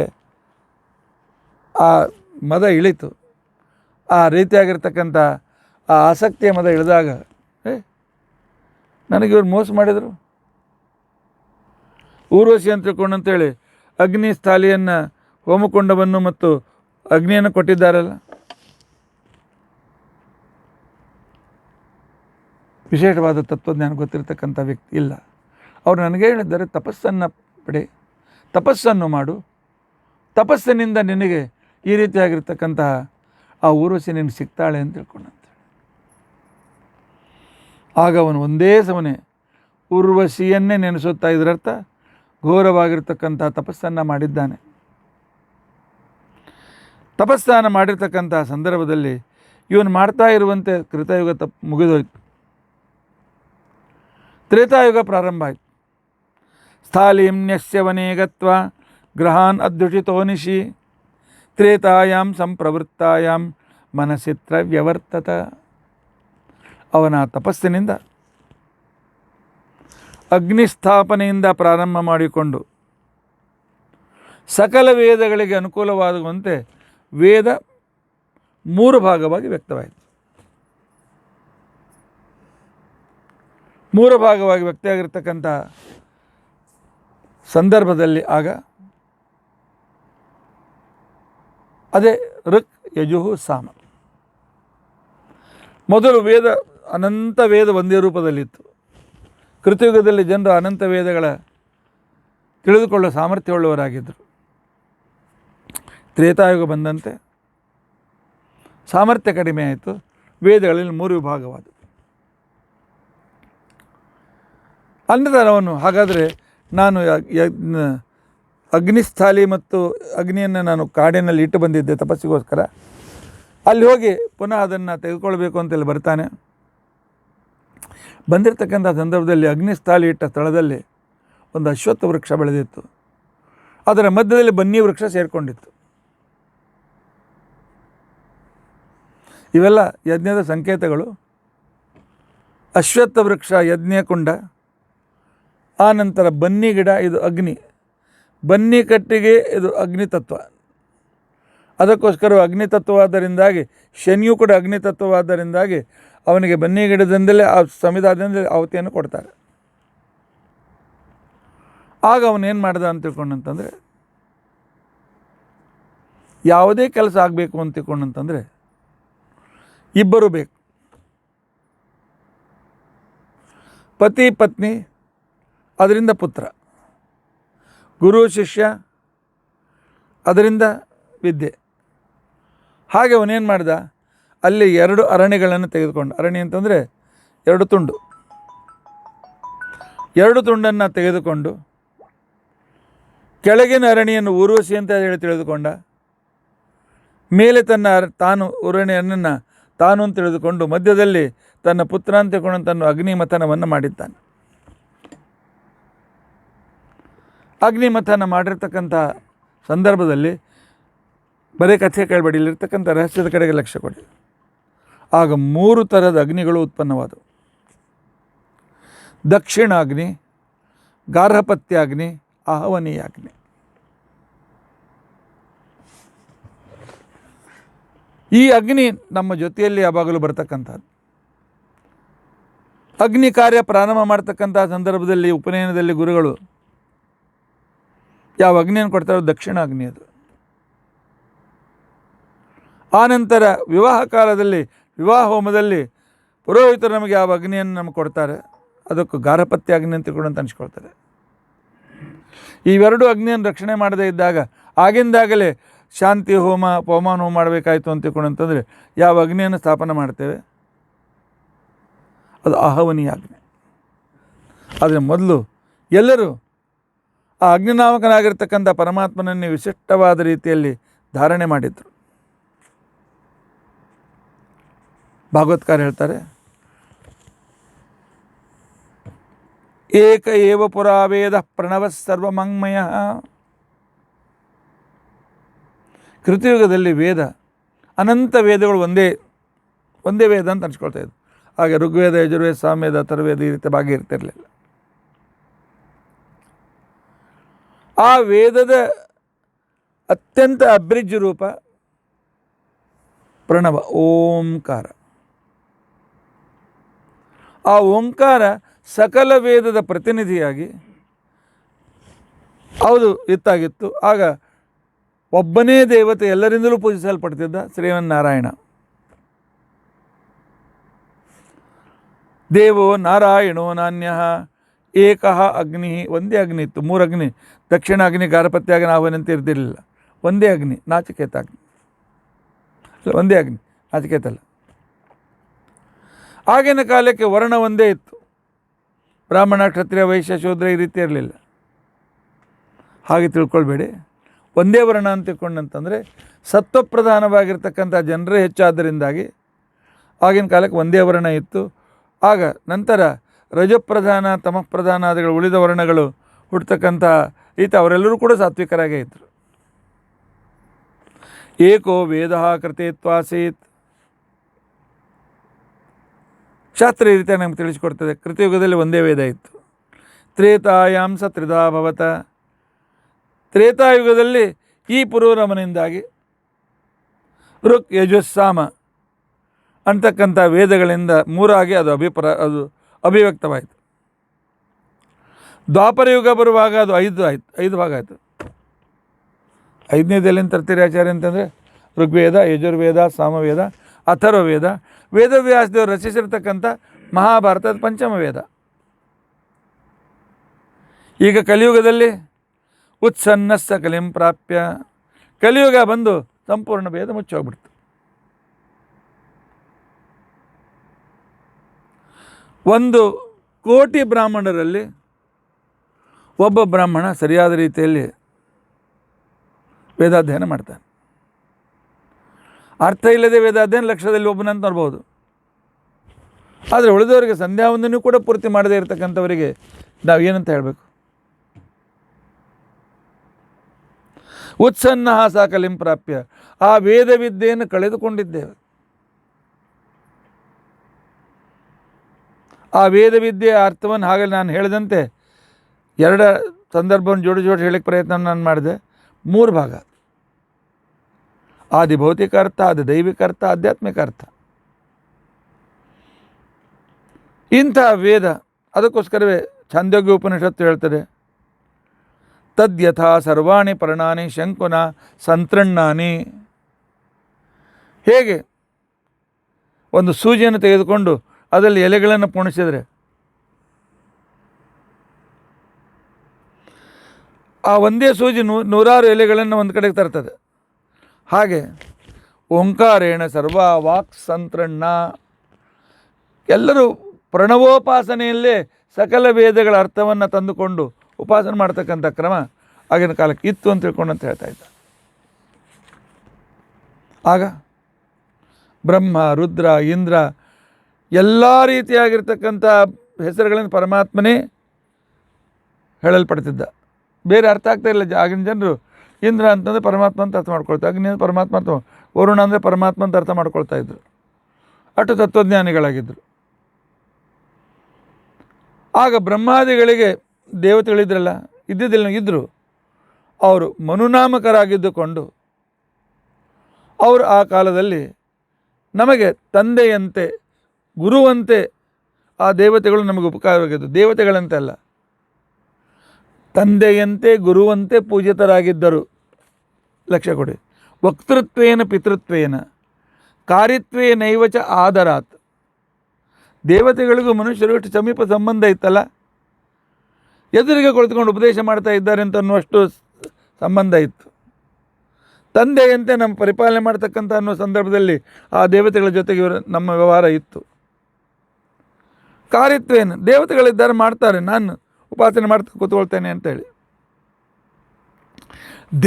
ಆ ಮದ ಇಳಿತು. ಆ ರೀತಿಯಾಗಿರ್ತಕ್ಕಂಥ ಆ ಆಸಕ್ತಿಯ ಮದ ಇಳಿದಾಗ, ನನಗೆ ಇವ್ರು ಮೋಸ ಮಾಡಿದರು, ಊರ್ವಶಿ ಅಂತ ತಿಳ್ಕೊಂಡಂತೇಳಿ ಅಗ್ನಿ ಸ್ಥಾಲಿಯನ್ನು, ಹೋಮಕುಂಡವನ್ನು ಮತ್ತು ಅಗ್ನಿಯನ್ನು ಕೊಟ್ಟಿದ್ದಾರಲ್ಲ. ವಿಶೇಷವಾದ ತತ್ವಜ್ಞಾನ ಗೊತ್ತಿರತಕ್ಕಂಥ ವ್ಯಕ್ತಿ ಇಲ್ಲ. ಅವರು ನನಗೆ ಹೇಳಿದ್ದಾರೆ, ತಪಸ್ಸನ್ನು ಪಡೆ, ತಪಸ್ಸನ್ನು ಮಾಡು, ತಪಸ್ಸಿನಿಂದ ನಿನಗೆ ಈ ರೀತಿಯಾಗಿರ್ತಕ್ಕಂತಹ ಆ ಊರ್ವಶಿ ನಿನಗೆ ಸಿಗ್ತಾಳೆ ಅಂತ ತಿಳ್ಕೊಂಡಂತೆ. ಆಗ ಅವನು ಒಂದೇ ಸಮನೆ ಊರ್ವಶಿಯನ್ನೇ ನೆನೆಸುತ್ತಾ, ಇದರರ್ಥ ಘೋರವಾಗಿರ್ತಕ್ಕಂಥ ತಪಸ್ಸನ್ನು ಮಾಡಿದ್ದಾನೆ. ತಪಸ್ಸನ್ನು ಮಾಡಿರ್ತಕ್ಕಂಥ ಸಂದರ್ಭದಲ್ಲಿ ಇವನು ಮಾಡ್ತಾ ಇರುವಂತೆ ಕೃತಯುಗ ಮುಗಿದೋಯ್ತು, ತ್ರೇತಾಯುಗ ಪ್ರಾರಂಭ ಆಯಿತು. ಸ್ಥಾಲೀಮ್ನ್ಯಸ್ಯ ವನೇ ಗತ್ವಾ ಗ್ರಹಾನ್ ಅಧ್ಯುಷಿತೋ ನಿಶಿ ತ್ರೇತಾಯಾಂ ಸಂಪ್ರವೃತ್ತಾಯಾಂ ಮನಸ್ಸಿತ್ರ ವ್ಯವರ್ತತ. ಅವನ ತಪಸ್ಸಿನಿಂದ ಅಗ್ನಿಸ್ಥಾಪನೆಯಿಂದ ಪ್ರಾರಂಭ ಮಾಡಿಕೊಂಡು ಸಕಲ ವೇದಗಳಿಗೆ ಅನುಕೂಲವಾಗುವಂತೆ ವೇದ 3 ಭಾಗವಾಗಿ ವ್ಯಕ್ತವಾಯಿತು. 3 ಭಾಗವಾಗಿ ವ್ಯಕ್ತವಾಗಿರ್ತಕ್ಕಂಥ ಸಂದರ್ಭದಲ್ಲಿ ಆಗ ಅದೇ ಋಕ್, ಯಜುಹು, ಸಾಮ. ಮೊದಲು ವೇದ, ಅನಂತ ವೇದ ಒಂದೇ ರೂಪದಲ್ಲಿತ್ತು. ಕೃತಯುಗದಲ್ಲಿ ಜನರು ಅನಂತ ವೇದಗಳ ತಿಳಿದುಕೊಳ್ಳುವ ಸಾಮರ್ಥ್ಯವುಳ್ಳವರಾಗಿದ್ದರು. ತ್ರೇತಾಯುಗ ಬಂದಂತೆ ಸಾಮರ್ಥ್ಯ ಕಡಿಮೆ ಆಯಿತು. ವೇದಗಳಲ್ಲಿ 3 ವಿಭಾಗವಾದವು. ಅನಂತರ ಅವನು, ಹಾಗಾದರೆ ನಾನು ಅಗ್ನಿಸ್ಥಾಲಿ ಮತ್ತು ಅಗ್ನಿಯನ್ನು ನಾನು ಕಾಡಿನಲ್ಲಿ ಇಟ್ಟು ಬಂದಿದ್ದೆ ತಪಸ್ಸಿಗೋಸ್ಕರ, ಅಲ್ಲಿ ಹೋಗಿ ಪುನಃ ಅದನ್ನು ತೆಗೆದುಕೊಳ್ಬೇಕು ಅಂತೇಳಿ ಬರ್ತಾನೆ. ಬಂದಿರತಕ್ಕಂಥ ಸಂದರ್ಭದಲ್ಲಿ ಅಗ್ನಿಸ್ಥಾಲಿ ಇಟ್ಟ ಸ್ಥಳದಲ್ಲಿ ಒಂದು ಅಶ್ವತ್ಥ ವೃಕ್ಷ ಬೆಳೆದಿತ್ತು. ಅದರ ಮಧ್ಯದಲ್ಲಿ ಬನ್ನಿ ವೃಕ್ಷ ಸೇರಿಕೊಂಡಿತ್ತು. ಇವೆಲ್ಲ ಯಜ್ಞದ ಸಂಕೇತಗಳು. ಅಶ್ವತ್ಥ ವೃಕ್ಷ ಯಜ್ಞಕುಂಡ, ಆ ನಂತರ ಬನ್ನಿ ಗಿಡ, ಇದು ಅಗ್ನಿ, ಬನ್ನಿ ಕಟ್ಟಿಗೆ, ಇದು ಅಗ್ನಿತತ್ವ. ಅದಕ್ಕೋಸ್ಕರ ಅಗ್ನಿತತ್ವವಾದ್ದರಿಂದಾಗಿ ಶನಿಯೂ ಕೂಡ ಅಗ್ನಿತತ್ವವಾದ್ದರಿಂದಾಗಿ ಅವನಿಗೆ ಬನ್ನಿ ಗಿಡದಿಂದಲೇ ಆ ಸಮಿದಾದಿಂದಲೇ ಆಹುತಿಯನ್ನು ಕೊಡ್ತಾರೆ. ಆಗ ಅವನೇನು ಮಾಡ್ದ ಅಂತ ತಿಳ್ಕೊಂಡಂತಂದರೆ, ಯಾವುದೇ ಕೆಲಸ ಆಗಬೇಕು ಅಂತ ತಿಳ್ಕೊಂಡಂತಂದರೆ ಇಬ್ಬರು ಬೇಕು. ಪತಿ ಪತ್ನಿ, ಅದರಿಂದ ಪುತ್ರ, ಗುರು ಶಿಷ್ಯ, ಅದರಿಂದ ವಿದ್ಯೆ. ಹಾಗೆ ಅವನೇನು ಮಾಡ್ದ, ಅಲ್ಲಿ 2 ಅರಣ್ಯಗಳನ್ನು ತೆಗೆದುಕೊಂಡು, ಅರಣ್ಯ ಅಂತಂದರೆ 2 ತುಂಡು, 2 ತುಂಡನ್ನು ತೆಗೆದುಕೊಂಡು ಕೆಳಗಿನ ಅರಣಿಯನ್ನು ಊರ್ವಶಿ ಅಂತ ಹೇಳಿ ತಿಳಿದುಕೊಂಡ, ಮೇಲೆ ತಾನು ಅರಣಿಯನ್ನು ತಾನು ಅಂತ ತಿಳಿದುಕೊಂಡು ಮಧ್ಯದಲ್ಲಿ ತನ್ನ ಪುತ್ರ ಅಂತ ತಿಳ್ಕೊಂಡು ತನ್ನ ಅಗ್ನಿಮಥನವನ್ನು ಮಾಡಿದ್ದಾನೆ. ಅಗ್ನಿಮಥನ ಮಾಡಿರ್ತಕ್ಕಂಥ ಸಂದರ್ಭದಲ್ಲಿ ಬರೀ ಕಥೆ ಕೇಳಬೇಡಿ, ಇಲ್ಲಿರ್ತಕ್ಕಂಥ ರಹಸ್ಯದ ಕಡೆಗೆ ಲಕ್ಷ್ಯ ಕೊಡಿ. ಆಗ 3 ಥರದ ಅಗ್ನಿಗಳು ಉತ್ಪನ್ನವಾದವು. ದಕ್ಷಿಣಾಗ್ನಿ, ಗಾರ್ಹಪತ್ಯಾಗ್ನಿ, ಆಹವನೀಯಾಗ್ನಿ. ಈ ಅಗ್ನಿ ನಮ್ಮ ಜೊತೆಯಲ್ಲಿ ಯಾವಾಗಲೂ ಬರ್ತಕ್ಕಂಥದ್ದು. ಅಗ್ನಿ ಕಾರ್ಯ ಪ್ರಾರಂಭ ಮಾಡ್ತಕ್ಕಂಥ ಸಂದರ್ಭದಲ್ಲಿ ಉಪನಯನದಲ್ಲಿ ಗುರುಗಳು ಯಾವ ಅಗ್ನಿಯನ್ನು ಕೊಡ್ತಾರೋ ದಕ್ಷಿಣಾಗ್ನಿ ಅದು. ಆನಂತರ ವಿವಾಹ ಕಾಲದಲ್ಲಿ ವಿವಾಹ ಹೋಮದಲ್ಲಿ ಪುರೋಹಿತರು ನಮಗೆ ಯಾವ ಅಗ್ನಿಯನ್ನು ನಮಗೆ ಕೊಡ್ತಾರೆ ಅದಕ್ಕೂ ಗಾರ್ಹಪತ್ಯ ಅಗ್ನಿ ಅಂತ ತಿಳ್ಕೊಂಡು ಅಂತ ಅನಿಸ್ಕೊಳ್ತಾರೆ. ಇವೆರಡು ಅಗ್ನಿಯನ್ನು ರಕ್ಷಣೆ ಮಾಡದೇ ಇದ್ದಾಗ ಆಗಿಂದಾಗಲೇ ಶಾಂತಿ ಹೋಮ ಪವಮಾನ ಹೋಮ ಮಾಡಬೇಕಾಯ್ತು ಅಂತ ತಿಳ್ಕೊಂಡು ಅಂತಂದರೆ ಯಾವ ಅಗ್ನಿಯನ್ನು ಸ್ಥಾಪನೆ ಮಾಡ್ತೇವೆ ಅದು ಆಹವನೀಯ ಅಗ್ನಿ. ಆದರೆ ಮೊದಲು ಎಲ್ಲರೂ ಆ ಅಗ್ನಿನಾಮಕನಾಗಿರ್ತಕ್ಕಂಥ ಪರಮಾತ್ಮನನ್ನೇ ವಿಶಿಷ್ಟವಾದ ರೀತಿಯಲ್ಲಿ ಧಾರಣೆ ಮಾಡಿದರು. ಭಾಗವತ್ಕಾರ ಹೇಳ್ತಾರೆ, ಏಕ ಏವ ಪುರಾ ವೇದ ಪ್ರಣವ ಸರ್ವಮಂಗ್ಮಯ. ಕೃತಯುಗದಲ್ಲಿ ವೇದ ಅನಂತ ವೇದಗಳು ಒಂದೇ ವೇದ ಅಂತ ಅನ್ಸ್ಕೊಳ್ತಾ ಇದ್ವು. ಹಾಗೆ ಋಗ್ವೇದ, ಯಜುರ್ವೇದ, ಸಾಮವೇದ, ಅಥರ್ವವೇದ ಈ ರೀತಿ ಭಾಗ ಇರ್ತಿರಲಿಲ್ಲ. ಆ ವೇದದ ಅತ್ಯಂತ ಅಬ್ರಿಜ್ ರೂಪ ಪ್ರಣವ ಓಂಕಾರ. ಆ ಓಂಕಾರ ಸಕಲ ವೇದದ ಪ್ರತಿನಿಧಿಯಾಗಿ ಹೌದು ಇತ್ತಾಗಿತ್ತು. ಆಗ ಒಬ್ಬನೇ ದೇವತೆ ಎಲ್ಲರಿಂದಲೂ ಪೂಜಿಸಲ್ಪಡ್ತಿದ್ದ ಶ್ರೀಮನ್ನಾರಾಯಣ. ದೇವೋ ನಾರಾಯಣೋ ನಾನ್ಯಃ ಏಕಃ ಅಗ್ನಿ. ಒಂದೇ ಅಗ್ನಿ ಇತ್ತು, 3 ಅಗ್ನಿ. ದಕ್ಷಿಣ ಅಗ್ನಿ, ಗಾರ್ಹಪತ್ಯಾಗ್ನಿ, ಆಹ್ವಾನ ಅಂತ ಇರ್ತಿರಲಿಲ್ಲ. ಒಂದೇ ಅಗ್ನಿ, ನಾಚಿಕೇತಾಗ್ನಿ. ಒಂದೇ ಅಗ್ನಿ, ನಾಚಿಕೇತಲ್ಲ. ಆಗಿನ ಕಾಲಕ್ಕೆ ವರ್ಣ ಒಂದೇ ಇತ್ತು. ಬ್ರಾಹ್ಮಣ, ಕ್ಷತ್ರಿಯ, ವೈಶ್ಯ, ಶೂದ್ರ ಈ ರೀತಿ ಇರಲಿಲ್ಲ. ಹಾಗೆ ತಿಳ್ಕೊಳ್ಬೇಡಿ. ಒಂದೇ ವರ್ಣ ಅಂತ ತಿಳ್ಕೊಂಡಂತಂದರೆ ಸತ್ವಪ್ರಧಾನವಾಗಿರ್ತಕ್ಕಂಥ ಜನರೇ ಹೆಚ್ಚಾದ್ದರಿಂದಾಗಿ ಆಗಿನ ಕಾಲಕ್ಕೆ ಒಂದೇ ವರ್ಣ ಇತ್ತು. ಆಗ ನಂತರ ರಜಪ್ರಧಾನ, ತಮಃಪ್ರಧಾನಾದಿಗಳು ಉಳಿದ ವರ್ಣಗಳು ಹುಟ್ಟತಕ್ಕಂಥ ಈತ ಅವರೆಲ್ಲರೂ ಕೂಡ ಸಾತ್ವಿಕರಾಗೇ ಇದ್ದರು. ಏಕೋ ವೇದ ಕೃತೇತ್ವಾಸೀತ್. ಶಾಸ್ತ್ರ ಈ ರೀತಿಯಾಗಿ ನಮ್ಗೆ ತಿಳಿಸಿಕೊಡ್ತದೆ. ಕೃತಯುಗದಲ್ಲಿ ಒಂದೇ ವೇದ ಇತ್ತು. ತ್ರೇತಾಯಾಂಸ ತ್ರಿಧಾಭವತ. ತ್ರೇತಾಯುಗದಲ್ಲಿ ಈ ಪುರೋರಮನಿಂದಾಗಿ ಋಕ್ ಯಜುಸ್ಸಾಮ ಅಂತಕ್ಕಂಥ ವೇದಗಳಿಂದ 3 ಅದು ಅಭಿವ್ಯಕ್ತವಾಯಿತು. ದ್ವಾಪರ ಯುಗ ಬರುವಾಗ ಅದು 5 ಭಾಗ ಆಯಿತು. 5ನೇದೆಲ್ಲಿಂದ ತರ್ತೀರಿ ಆಚಾರ್ಯ ಅಂತಂದರೆ ಋಗ್ವೇದ, ಯಜುರ್ವೇದ, ಸಾಮವೇದ, ಅಥರ್ವವೇದ, ವೇದವ್ಯಾಸದೇವರು ರಚಿಸಿರ್ತಕ್ಕಂಥ ಮಹಾಭಾರತದ 5ಮ ವೇದ. ಈಗ ಕಲಿಯುಗದಲ್ಲಿ ಉತ್ಸನ್ನಸ್ಸ ಕಲಿಂ ಪ್ರಾಪ್ಯ. ಕಲಿಯುಗ ಬಂದು ಸಂಪೂರ್ಣ ವೇದ ಮುಚ್ಚೋಗ್ಬಿಡ್ತು. ಒಂದು ಕೋಟಿ ಬ್ರಾಹ್ಮಣರಲ್ಲಿ ಒಬ್ಬ ಬ್ರಾಹ್ಮಣ ಸರಿಯಾದ ರೀತಿಯಲ್ಲಿ ವೇದಾಧ್ಯಯನ ಮಾಡ್ತಾನೆ. ಅರ್ಥ ಇಲ್ಲದೆ ವೇದಾಧ್ಯಯನ ಲಕ್ಷದಲ್ಲಿ ಒಬ್ಬನಂತ ನೋಡ್ಬೋದು. ಆದರೆ ಉಳಿದವರಿಗೆ ಸಂಧ್ಯಾವಂದನೂ ಕೂಡ ಪೂರ್ತಿ ಮಾಡದೇ ಇರತಕ್ಕಂಥವರಿಗೆ ನಾವು ಏನಂತ ಹೇಳಬೇಕು? ಉತ್ಸನ್ನ ಸಾ ಕಲಿಂ ಪ್ರಾಪ್ಯ. ಆ ವೇದ ವಿದ್ಯೆಯನ್ನು ಕಳೆದುಕೊಂಡಿದ್ದೇವೆ. ಆ ವೇದ ವಿದ್ಯೆಯ ಅರ್ಥವನ್ನು ಹಾಗೆ ನಾನು ಹೇಳಿದಂತೆ 2 ಸಂದರ್ಭವನ್ನು ಜೋಡಿ ಹೇಳಕ್ಕೆ ಪ್ರಯತ್ನ ನಾನು ಮಾಡಿದೆ. 3 ಭಾಗ: ಆದಿ ಭೌತಿಕ ಅರ್ಥ, ಆದಿ ದೈವಿಕ ಅರ್ಥ, ಆಧ್ಯಾತ್ಮಿಕ ಅರ್ಥ. ಇಂಥ ವೇದ, ಅದಕ್ಕೋಸ್ಕರವೇ ಛಾಂದೋಗ್ಯ ಉಪನಿಷತ್ತು ಹೇಳ್ತದೆ, ತದ್ಯಥಾ ಸರ್ವಾಣಿ ಪರ್ಣಾನಿ ಶಂಕುನ ಸಂತೃಣ್ಣಾನಿ. ಹೇಗೆ ಒಂದು ಸೂಜಿಯನ್ನು ತೆಗೆದುಕೊಂಡು ಅದರಲ್ಲಿ ಎಲೆಗಳನ್ನು ಪುಣಿಸಿದರೆ ಆ ಒಂದೇ ಸೂಜಿ 100 ಎಲೆಗಳನ್ನು ಒಂದು ಕಡೆಗೆ ತರ್ತದೆ. ಹಾಗೆ ಓಂಕಾರೇಣ ಸರ್ವ ವಾಕ್ ಸಂತೃಣ್ಣ. ಎಲ್ಲರೂ ಪ್ರಣವೋಪಾಸನೆಯಲ್ಲೇ ಸಕಲ ವೇದಗಳ ಅರ್ಥವನ್ನು ತಂದುಕೊಂಡು ಉಪಾಸನೆ ಮಾಡ್ತಕ್ಕಂಥ ಕ್ರಮ ಆಗಿನ ಕಾಲಕ್ಕೆ ಇತ್ತು ಅಂತ ತಿಳ್ಕೊಂಡು ಅಂತ ಹೇಳ್ತಾ ಇದ್ದ. ಆಗ ಬ್ರಹ್ಮ, ರುದ್ರ, ಇಂದ್ರ ಎಲ್ಲ ರೀತಿಯಾಗಿರ್ತಕ್ಕಂಥ ಹೆಸರುಗಳನ್ನು ಪರಮಾತ್ಮನೇ ಹೇಳಲ್ಪಡ್ತಿದ್ದ. ಬೇರೆ ಅರ್ಥ ಆಗ್ತಾ ಇಲ್ಲ. ಆಗಿನ ಜನರು ಇಂದ್ರ ಅಂತಂದರೆ ಪರಮಾತ್ಮ ಅಂತ ಅರ್ಥ ಮಾಡ್ಕೊಳ್ತಾರೆ, ಅಗ್ನಿ ಅಂದರೆ ಪರಮಾತ್ಮ ಅಂತ, ವರುಣ ಅಂದರೆ ಪರಮಾತ್ಮ ಅಂತ ಅರ್ಥ ಮಾಡ್ಕೊಳ್ತಾ ಇದ್ರು. ಅಷ್ಟು ತತ್ವಜ್ಞಾನಿಗಳಾಗಿದ್ದರು. ಆಗ ಬ್ರಹ್ಮಾದಿಗಳಿಗೆ ದೇವತೆಗಳಿದ್ರಲ್ಲ, ಇದ್ದರು. ಅವರು ಮನುನಾಮಕರಾಗಿದ್ದುಕೊಂಡು ಅವರು ಆ ಕಾಲದಲ್ಲಿ ನಮಗೆ ತಂದೆಯಂತೆ, ಗುರುವಂತೆ ಆ ದೇವತೆಗಳು ನಮಗೆ ಉಪಕಾರವಾಗಿದ್ದು. ದೇವತೆಗಳಂತೆ ಅಲ್ಲ, ತಂದೆಯಂತೆ ಗುರುವಂತೆ ಪೂಜಿತರಾಗಿದ್ದರು. ಲಕ್ಷ್ಯ ಕೊಡಿ. ವಕ್ತೃತ್ವೇನ ಪಿತೃತ್ವೇನ ಕಾರಿತ್ವೇನೈವಚ ಆದರಾತ್. ದೇವತೆಗಳಿಗೂ ಮನುಷ್ಯರಿಗೂ ಎಷ್ಟು ಸಮೀಪ ಸಂಬಂಧ ಇತ್ತಲ್ಲ, ಎದುರಿಗೆ ಕುಳಿತುಕೊಂಡು ಉಪದೇಶ ಮಾಡ್ತಾ ಇದ್ದಾರೆ ಅಂತ ಅನ್ನುವಷ್ಟು ಸಂಬಂಧ ಇತ್ತು. ತಂದೆಯಂತೆ ನಮ್ಮ ಪರಿಪಾಲನೆ ಮಾಡ್ತಕ್ಕಂಥ ಅನ್ನೋ ಸಂದರ್ಭದಲ್ಲಿ ಆ ದೇವತೆಗಳ ಜೊತೆಗೆ ನಮ್ಮ ವ್ಯವಹಾರ ಇತ್ತು. ಕಾರಿತ್ವೇನ, ದೇವತೆಗಳಿದ್ದಾರೆ ಮಾಡ್ತಾರೆ, ನಾನು ಉಪಾಸನೆ ಮಾಡ್ತಾ ಕೂತ್ಕೊಳ್ತೇನೆ ಅಂತೇಳಿ.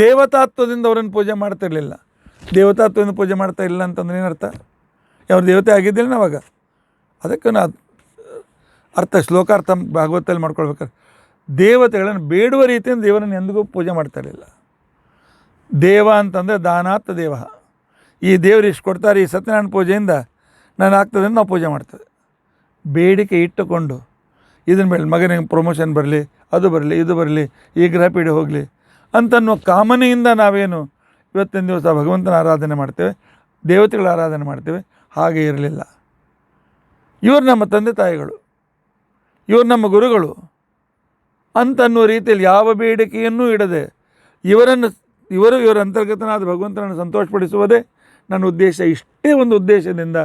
ದೇವತಾತ್ವದಿಂದ ಅವರನ್ನು ಪೂಜೆ ಮಾಡ್ತಿರಲಿಲ್ಲ. ದೇವತಾತ್ವದಿಂದ ಪೂಜೆ ಮಾಡ್ತಾ ಇಲ್ಲ ಅಂತಂದ್ರೆ ಏನರ್ಥ? ಅವ್ರ ದೇವತೆ ಆಗಿದ್ದಿಲ್ಲ ನಾವಾಗ. ಅದಕ್ಕೆ ಅರ್ಥ ಶ್ಲೋಕಾರ್ಥ ಭಾಗವತದಲ್ಲಿ ಮಾಡ್ಕೊಳ್ಬೇಕಾದ್ರೆ ದೇವತೆಗಳನ್ನು ಬೇಡುವ ರೀತಿಯಿಂದ ದೇವರನ್ನು ಎಂದಿಗೂ ಪೂಜೆ ಮಾಡ್ತಾ ಇರಲಿಲ್ಲ. ದೇವ ಅಂತಂದರೆ ದಾನಾತ್ ದೇವ. ಈ ದೇವರು ಇಷ್ಟು ಕೊಡ್ತಾರೆ, ಈ ಸತ್ಯನಾರಾಯಣ ಪೂಜೆಯಿಂದ ನಾನು ಆಗ್ತದೆ ಅಂತ ನಾವು ಪೂಜೆ ಮಾಡ್ತೇವೆ. ಬೇಡಿಕೆ ಇಟ್ಟುಕೊಂಡು ಇದನ್ನ ಬೇಡ, ಮಗನಿಗೆ ಪ್ರಮೋಷನ್ ಬರಲಿ, ಅದು ಬರಲಿ, ಇದು ಬರಲಿ, ಈ ಗ್ರಹ ಪೀಡೆ ಹೋಗಲಿ ಅಂತನ್ನೋ ಕಾಮನೆಯಿಂದ ನಾವೇನು ಇವತ್ತಿನ ದಿವಸ ಭಗವಂತನ ಆರಾಧನೆ ಮಾಡ್ತೇವೆ, ದೇವತೆಗಳ ಆರಾಧನೆ ಮಾಡ್ತೇವೆ. ಹಾಗೆ ಇರಲಿಲ್ಲ. ಇವರು ನಮ್ಮ ತಂದೆ ತಾಯಿಗಳು, ಇವರು ನಮ್ಮ ಗುರುಗಳು ಅಂತನ್ನೋ ರೀತಿಯಲ್ಲಿ ಯಾವ ಬೇಡಿಕೆಯನ್ನೂ ಇಡದೆ ಇವರ ಅಂತರ್ಗತನಾದ ಭಗವಂತನನ್ನು ಸಂತೋಷಪಡಿಸುವುದೇ ನನ್ನ ಉದ್ದೇಶ. ಇಷ್ಟೇ ಒಂದು ಉದ್ದೇಶದಿಂದ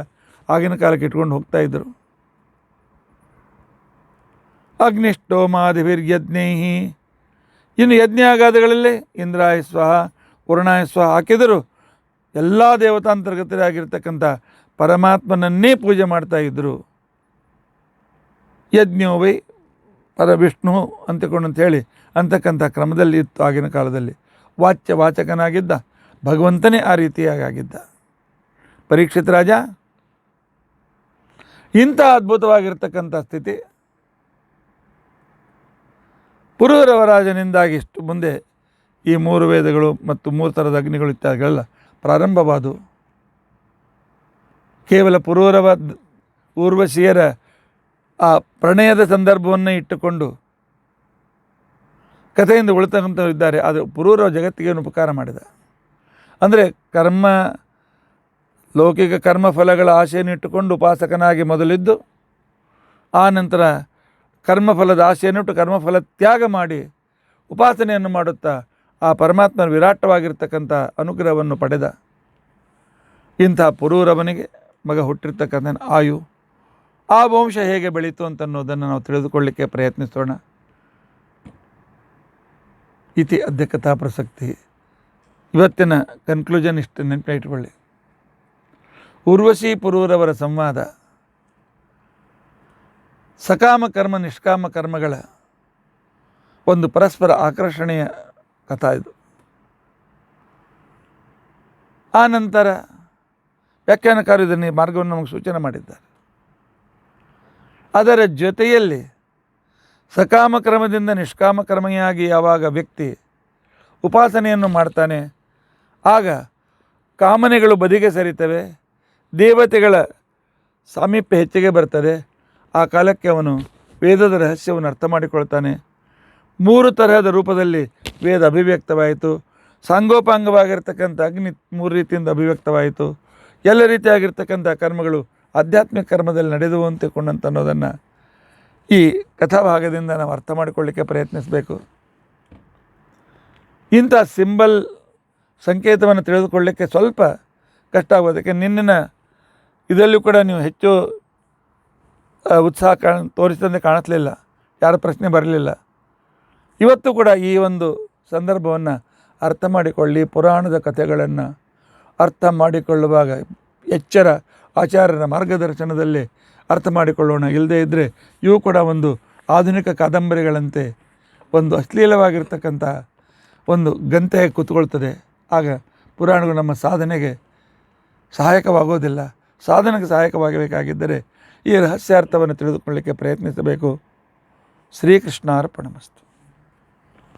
ಆಗಿನ ಕಾಲಕ್ಕೆ ಇಟ್ಕೊಂಡು ಹೋಗ್ತಾ ಇದ್ದರು. ಅಗ್ನಿಷ್ಠೋಮಾದಿಭಿರ್ಯಜ್ಞೈ. ಇನ್ನು ಯಜ್ಞಾಗಾದಿಗಳಲ್ಲೇ ಇಂದ್ರಾಯ ಸ್ವಹ, ವರುಣಾಯ ಸ್ವಹ ಹಾಕಿದರು. ಎಲ್ಲ ದೇವತಾಂತರ್ಗತರಾಗಿರ್ತಕ್ಕಂಥ ಪರಮಾತ್ಮನನ್ನೇ ಪೂಜೆ ಮಾಡ್ತಾ ಇದ್ದರು. ಯಜ್ಞೋ ವೈ ಪರವಿಷ್ಣು ಅಂತೇಳಿ ಅಂತಕ್ಕಂಥ ಕ್ರಮದಲ್ಲಿ ಇತ್ತು ಆಗಿನ ಕಾಲದಲ್ಲಿ. ವಾಚಕನಾಗಿದ್ದ ಭಗವಂತನೇ ಆ ರೀತಿಯಾಗಿದ್ದ. ಪರೀಕ್ಷಿತ ರಾಜ ಇಂಥ ಅದ್ಭುತವಾಗಿರ್ತಕ್ಕಂಥ ಸ್ಥಿತಿ ಪುರೂರವರಾಜನಿಂದಾಗಿ ಇಷ್ಟು ಮುಂದೆ ಈ 3 ವೇದಗಳು ಮತ್ತು 3 ಥರದ ಅಗ್ನಿಗಳು ಇತ್ಯಾದಿಗಳೆಲ್ಲ ಪ್ರಾರಂಭವಾದವು. ಕೇವಲ ಊರ್ವಶಿಯರ ಆ ಪ್ರಣಯದ ಸಂದರ್ಭವನ್ನು ಇಟ್ಟುಕೊಂಡು ಕಥೆಯಿಂದ ಉಳಿತಕ್ಕಂಥವ್ರು ಇದ್ದಾರೆ. ಅದು ಪುರೂರವ ಜಗತ್ತಿಗೆ ಏನು ಉಪಕಾರ ಮಾಡಿದ ಅಂದರೆ ಲೌಕಿಕ ಕರ್ಮಫಲಗಳ ಆಶೆಯನ್ನು ಇಟ್ಟುಕೊಂಡು ಉಪಾಸಕನಾಗಿ ಮೊದಲಿದ್ದು, ಆ ನಂತರ ಕರ್ಮಫಲದ ಆಶೆಯನ್ನಿಟ್ಟು ಕರ್ಮಫಲ ತ್ಯಾಗ ಮಾಡಿ ಉಪಾಸನೆಯನ್ನು ಮಾಡುತ್ತಾ ಆ ಪರಮಾತ್ಮನ ವಿರಾಟವಾಗಿರ್ತಕ್ಕಂಥ ಅನುಗ್ರಹವನ್ನು ಪಡೆದ ಇಂಥ ಪುರೂರವನಿಗೆ ಮಗ ಹುಟ್ಟಿರ್ತಕ್ಕಂಥ ಆಯು, ಆ ವಂಶ ಹೇಗೆ ಬೆಳೀತು ಅಂತನ್ನೋದನ್ನು ನಾವು ತಿಳಿದುಕೊಳ್ಳಲಿಕ್ಕೆ ಪ್ರಯತ್ನಿಸೋಣ. ಇತಿ ಅದ್ಯ ಕಥಾ ಪ್ರಸಕ್ತಿ. ಇವತ್ತಿನ ಕನ್ಕ್ಲೂಷನ್ ಇಷ್ಟು ನೆನಪಿಟ್ಕೊಳ್ಳಿ. ಊರ್ವಶಿ ಪುರೂರವರ ಸಂವಾದ ಸಕಾಮ ಕರ್ಮ ನಿಷ್ಕಾಮ ಕರ್ಮಗಳ ಒಂದು ಪರಸ್ಪರ ಆಕರ್ಷಣೆಯ ಕಥಾ ಇದು. ಆ ನಂತರ ವ್ಯಾಖ್ಯಾನಕಾರರು ಇದನ್ನು ಮಾರ್ಗವನ್ನು ನಮಗೆ ಸೂಚನೆ ಮಾಡಿದ್ದಾರೆ. ಅದರ ಜೊತೆಯಲ್ಲಿ ಸಕಾಮ ಕ್ರಮದಿಂದ ನಿಷ್ಕಾಮ ಕರ್ಮೆಯಾಗಿ ಯಾವಾಗ ವ್ಯಕ್ತಿ ಉಪಾಸನೆಯನ್ನು ಮಾಡ್ತಾನೆ, ಆಗ ಕಾಮನೆಗಳು ಬದಿಗೆ ಸರಿತವೆ, ದೇವತೆಗಳ ಸಾಮೀಪ್ಯ ಹೆಚ್ಚಿಗೆ ಬರ್ತದೆ. ಆ ಕಾಲಕ್ಕೆ ಅವನು ವೇದದ ರಹಸ್ಯವನ್ನು ಅರ್ಥ ಮಾಡಿಕೊಳ್ತಾನೆ. 3 ತರಹದ ರೂಪದಲ್ಲಿ ವೇದ ಅಭಿವ್ಯಕ್ತವಾಯಿತು. ಸಾಂಗೋಪಾಂಗವಾಗಿರ್ತಕ್ಕಂಥ ಅಗ್ನಿ 3 ರೀತಿಯಿಂದ ಅಭಿವ್ಯಕ್ತವಾಯಿತು. ಎಲ್ಲ ರೀತಿಯಾಗಿರ್ತಕ್ಕಂಥ ಕರ್ಮಗಳು ಆಧ್ಯಾತ್ಮಿಕ ಕರ್ಮದಲ್ಲಿ ನಡೆದುವು ಅಂತಿಕೊಂಡಂತ ಅನ್ನೋದನ್ನು ಈ ಕಥಾಭಾಗದಿಂದ ನಾವು ಅರ್ಥ ಮಾಡಿಕೊಳ್ಳಿಕ್ಕೆ ಪ್ರಯತ್ನಿಸಬೇಕು. ಇಂಥ ಸಿಂಬಲ್ ಸಂಕೇತವನ್ನು ತಿಳಿದುಕೊಳ್ಳಲಿಕ್ಕೆ ಸ್ವಲ್ಪ ಕಷ್ಟ ಆಗೋದಕ್ಕೆ ನಿನ್ನಿನ ಇದರಲ್ಲೂ ಕೂಡ ನೀವು ಹೆಚ್ಚು ಉತ್ಸಾಹ ತೋರಿಸಿದಂತೆ ಕಾಣಿಸ್ಲಿಲ್ಲ, ಯಾರ ಪ್ರಶ್ನೆ ಬರಲಿಲ್ಲ. ಇವತ್ತು ಕೂಡ ಈ ಒಂದು ಸಂದರ್ಭವನ್ನು ಅರ್ಥ ಮಾಡಿಕೊಳ್ಳಿ. ಪುರಾಣದ ಕಥೆಗಳನ್ನು ಅರ್ಥ ಮಾಡಿಕೊಳ್ಳುವಾಗ ಎಚ್ಚರ ಆಚಾರ್ಯರ ಮಾರ್ಗದರ್ಶನದಲ್ಲಿ ಅರ್ಥ ಮಾಡಿಕೊಳ್ಳೋಣ. ಇಲ್ಲದೇ ಇದ್ದರೆ ಇವು ಕೂಡ ಒಂದು ಆಧುನಿಕ ಕಾದಂಬರಿಗಳಂತೆ ಒಂದು ಅಶ್ಲೀಲವಾಗಿರ್ತಕ್ಕಂಥ ಒಂದು ಗಂಟೆ ಕೂತ್ಕೊಳ್ತದೆ, ಆಗ ಪುರಾಣಗಳು ನಮ್ಮ ಸಾಧನೆಗೆ ಸಹಾಯಕವಾಗೋದಿಲ್ಲ. ಸಾಧನೆಗೆ ಸಹಾಯಕವಾಗಬೇಕಾಗಿದ್ದರೆ ಈ ರಹಸ್ಯಾರ್ಥವನ್ನು ತಿಳಿದುಕೊಳ್ಳಲಿಕ್ಕೆ ಪ್ರಯತ್ನಿಸಬೇಕು. ಶ್ರೀಕೃಷ್ಣಾರ್ಪಣಮಸ್ತು.